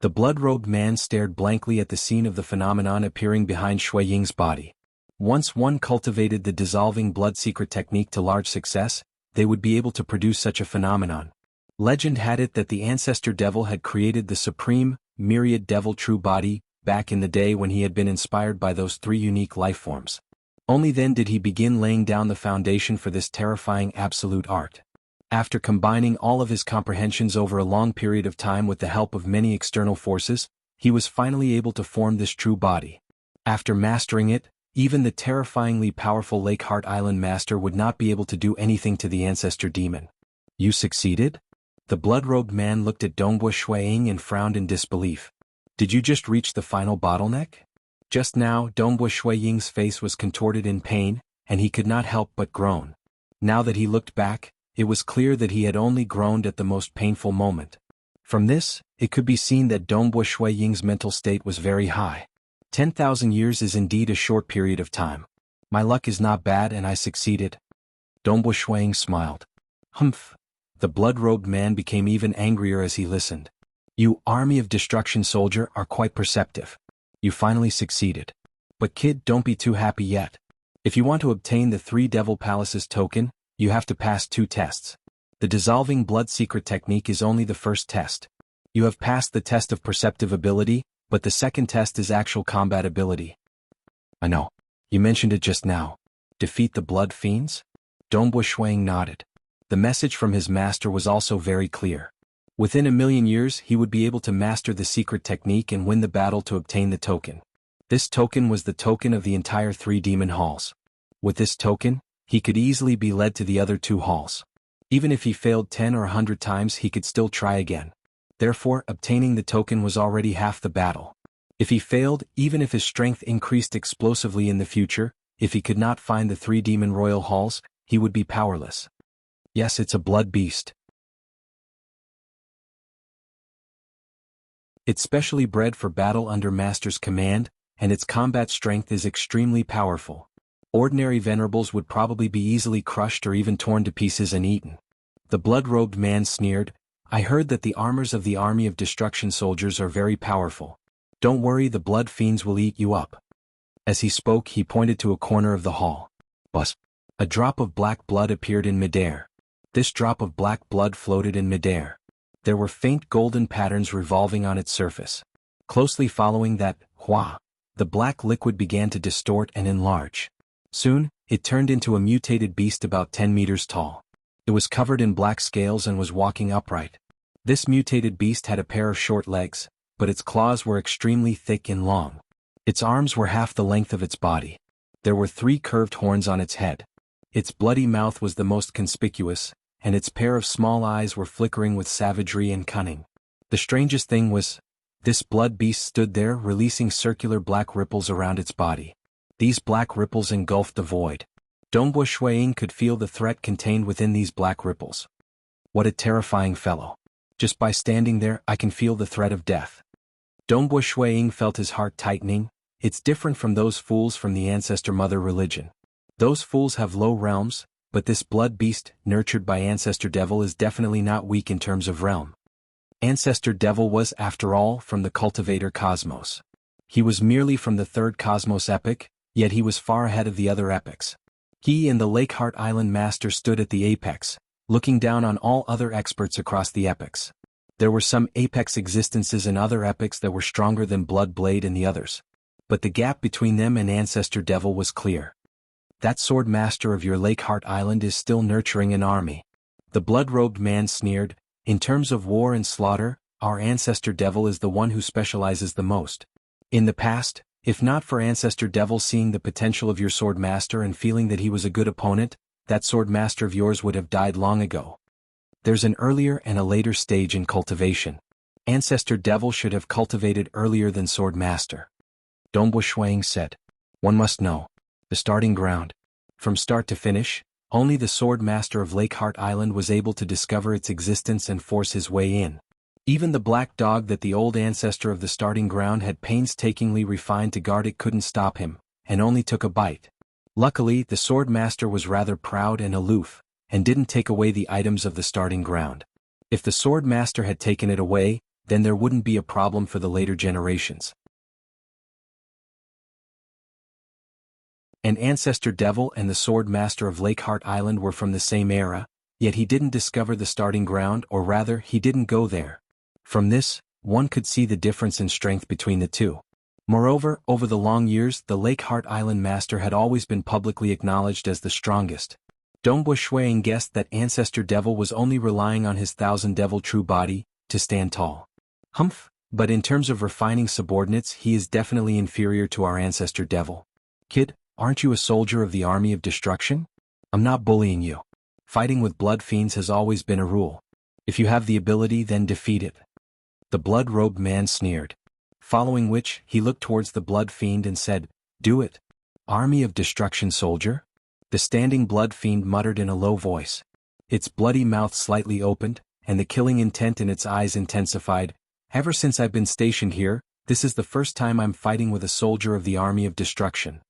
The blood-robed man stared blankly at the scene of the phenomenon appearing behind Shui Ying's body. Once one cultivated the dissolving blood secret technique to large success, they would be able to produce such a phenomenon. Legend had it that the ancestor devil had created the supreme, myriad devil true body, back in the day when he had been inspired by those three unique life forms. Only then did he begin laying down the foundation for this terrifying absolute art. After combining all of his comprehensions over a long period of time with the help of many external forces, he was finally able to form this true body. After mastering it, even the terrifyingly powerful Lake Heart Island master would not be able to do anything to the ancestor demon. You succeeded? The blood-robed man looked at Dongbua Shuiying and frowned in disbelief. Did you just reach the final bottleneck? Just now, Dongbua Shuiying's face was contorted in pain, and he could not help but groan. Now that he looked back, it was clear that he had only groaned at the most painful moment. From this, it could be seen that Dongbua Shuiying's mental state was very high. 10,000 years is indeed a short period of time. My luck is not bad and I succeeded. Dongbua Shuiying smiled. Humph. The blood-robed man became even angrier as he listened. You army of destruction soldier are quite perceptive. You finally succeeded. But kid, don't be too happy yet. If you want to obtain the 3 Devil Palaces token, you have to pass 2 tests. The dissolving blood secret technique is only the first test. You have passed the test of perceptive ability, but the second test is actual combat ability. I know. You mentioned it just now. Defeat the blood fiends? Dongbua Shuiying nodded. The message from his master was also very clear. Within 1,000,000 years he would be able to master the secret technique and win the battle to obtain the token. This token was the token of the entire 3 demon halls. With this token, he could easily be led to the other 2 halls. Even if he failed 10 or 100 times he could still try again. Therefore, obtaining the token was already half the battle. If he failed, even if his strength increased explosively in the future, if he could not find the 3 demon royal halls, he would be powerless. Yes, it's a blood beast. It's specially bred for battle under Master's command, and its combat strength is extremely powerful. Ordinary venerables would probably be easily crushed or even torn to pieces and eaten. The blood-robed man sneered, I heard that the armors of the army of destruction soldiers are very powerful. Don't worry, the blood fiends will eat you up. As he spoke, he pointed to a corner of the hall. Buzz! A drop of black blood appeared in midair. This drop of black blood floated in midair. There were faint golden patterns revolving on its surface. Closely following that, hua, the black liquid began to distort and enlarge. Soon, it turned into a mutated beast about 10 meters tall. It was covered in black scales and was walking upright. This mutated beast had a pair of short legs, but its claws were extremely thick and long. Its arms were half the length of its body. There were 3 curved horns on its head. Its bloody mouth was the most conspicuous, and its pair of small eyes were flickering with savagery and cunning. The strangest thing was, this blood beast stood there releasing circular black ripples around its body. These black ripples engulfed the void. Dongbua Shuiying could feel the threat contained within these black ripples. What a terrifying fellow. Just by standing there, I can feel the threat of death. Dongbua Shuiying felt his heart tightening. It's different from those fools from the ancestor mother religion. Those fools have low realms, but this blood beast, nurtured by ancestor devil, is definitely not weak in terms of realm. Ancestor devil was, after all, from the cultivator cosmos. He was merely from the 3rd cosmos epoch, yet he was far ahead of the other epochs. He and the Lake Heart Island master stood at the apex, looking down on all other experts across the epochs. There were some apex existences in other epochs that were stronger than Blood Blade and the others. But the gap between them and Ancestor Devil was clear. That sword master of your Lake Heart Island is still nurturing an army. The blood-robed man sneered, in terms of war and slaughter, our Ancestor Devil is the one who specializes the most. In the past, if not for Ancestor Devil seeing the potential of your sword master and feeling that he was a good opponent, that sword master of yours would have died long ago. There's an earlier and a later stage in cultivation. Ancestor Devil should have cultivated earlier than sword master. Dongbua Shuiying said. One must know. The starting ground. From start to finish, only the sword master of Lake Heart Island was able to discover its existence and force his way in. Even the black dog that the old ancestor of the starting ground had painstakingly refined to guard it couldn't stop him, and only took a bite. Luckily, the sword master was rather proud and aloof, and didn't take away the items of the starting ground. If the sword master had taken it away, then there wouldn't be a problem for the later generations. An ancestor devil and the sword master of Lakeheart Island were from the same era, yet he didn't discover the starting ground, or rather, he didn't go there. From this, one could see the difference in strength between the two. Moreover, over the long years, the Lakeheart Island master had always been publicly acknowledged as the strongest. Dongbo Shuang guessed that ancestor devil was only relying on his thousand devil true body to stand tall. Humph, but in terms of refining subordinates, he is definitely inferior to our ancestor devil. Kid, aren't you a soldier of the army of destruction? I'm not bullying you. Fighting with blood fiends has always been a rule. If you have the ability, then defeat it. The blood-robed man sneered. Following which, he looked towards the blood fiend and said, "Do it. Army of destruction soldier?" The standing blood fiend muttered in a low voice. Its bloody mouth slightly opened, and the killing intent in its eyes intensified. "Ever since I've been stationed here, this is the first time I'm fighting with a soldier of the army of destruction.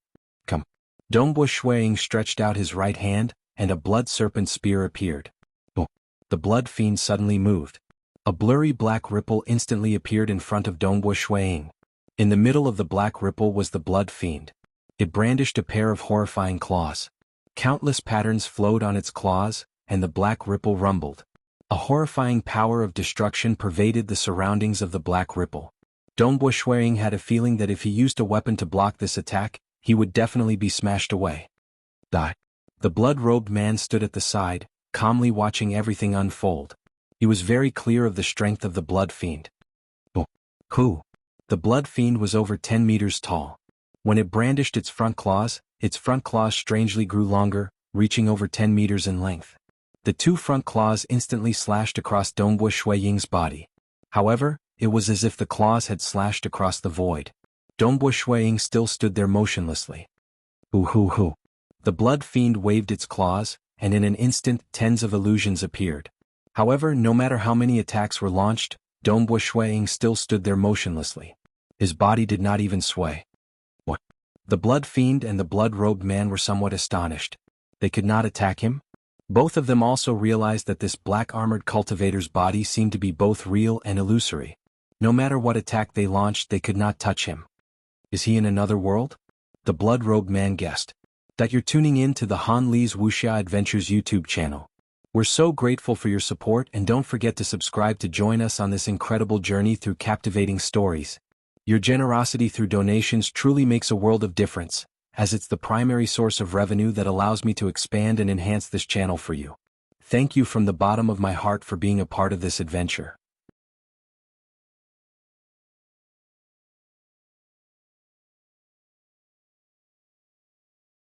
Come." Dongbo Shuang stretched out his right hand, and a blood serpent spear appeared. Oh! The blood fiend suddenly moved. A blurry black ripple instantly appeared in front of Dongbo Shuang. In the middle of the black ripple was the blood fiend. It brandished a pair of horrifying claws. Countless patterns flowed on its claws, and the black ripple rumbled. A horrifying power of destruction pervaded the surroundings of the black ripple. Dongbo Shuang had a feeling that if he used a weapon to block this attack, he would definitely be smashed away. Die. The blood-robed man stood at the side, calmly watching everything unfold. He was very clear of the strength of the blood fiend. Oh! Who? The blood fiend was over 10 meters tall. When it brandished its front claws strangely grew longer, reaching over 10 meters in length. The two front claws instantly slashed across Dongbo Shuang's body. However, it was as if the claws had slashed across the void. Dongbo Shuang still stood there motionlessly. Hoo. The blood fiend waved its claws, and in an instant tens of illusions appeared. However, no matter how many attacks were launched, Dongbo Shuang still stood there motionlessly. His body did not even sway. What? The blood fiend and the blood-robed man were somewhat astonished. They could not attack him? Both of them also realized that this black-armored cultivator's body seemed to be both real and illusory. No matter what attack they launched, they could not touch him. Is he in another world? The blood-robed man guessed. That you're tuning in to the Han Li's Wuxia Adventures YouTube channel. We're so grateful for your support, and don't forget to subscribe to join us on this incredible journey through captivating stories. Your generosity through donations truly makes a world of difference, as it's the primary source of revenue that allows me to expand and enhance this channel for you. Thank you from the bottom of my heart for being a part of this adventure.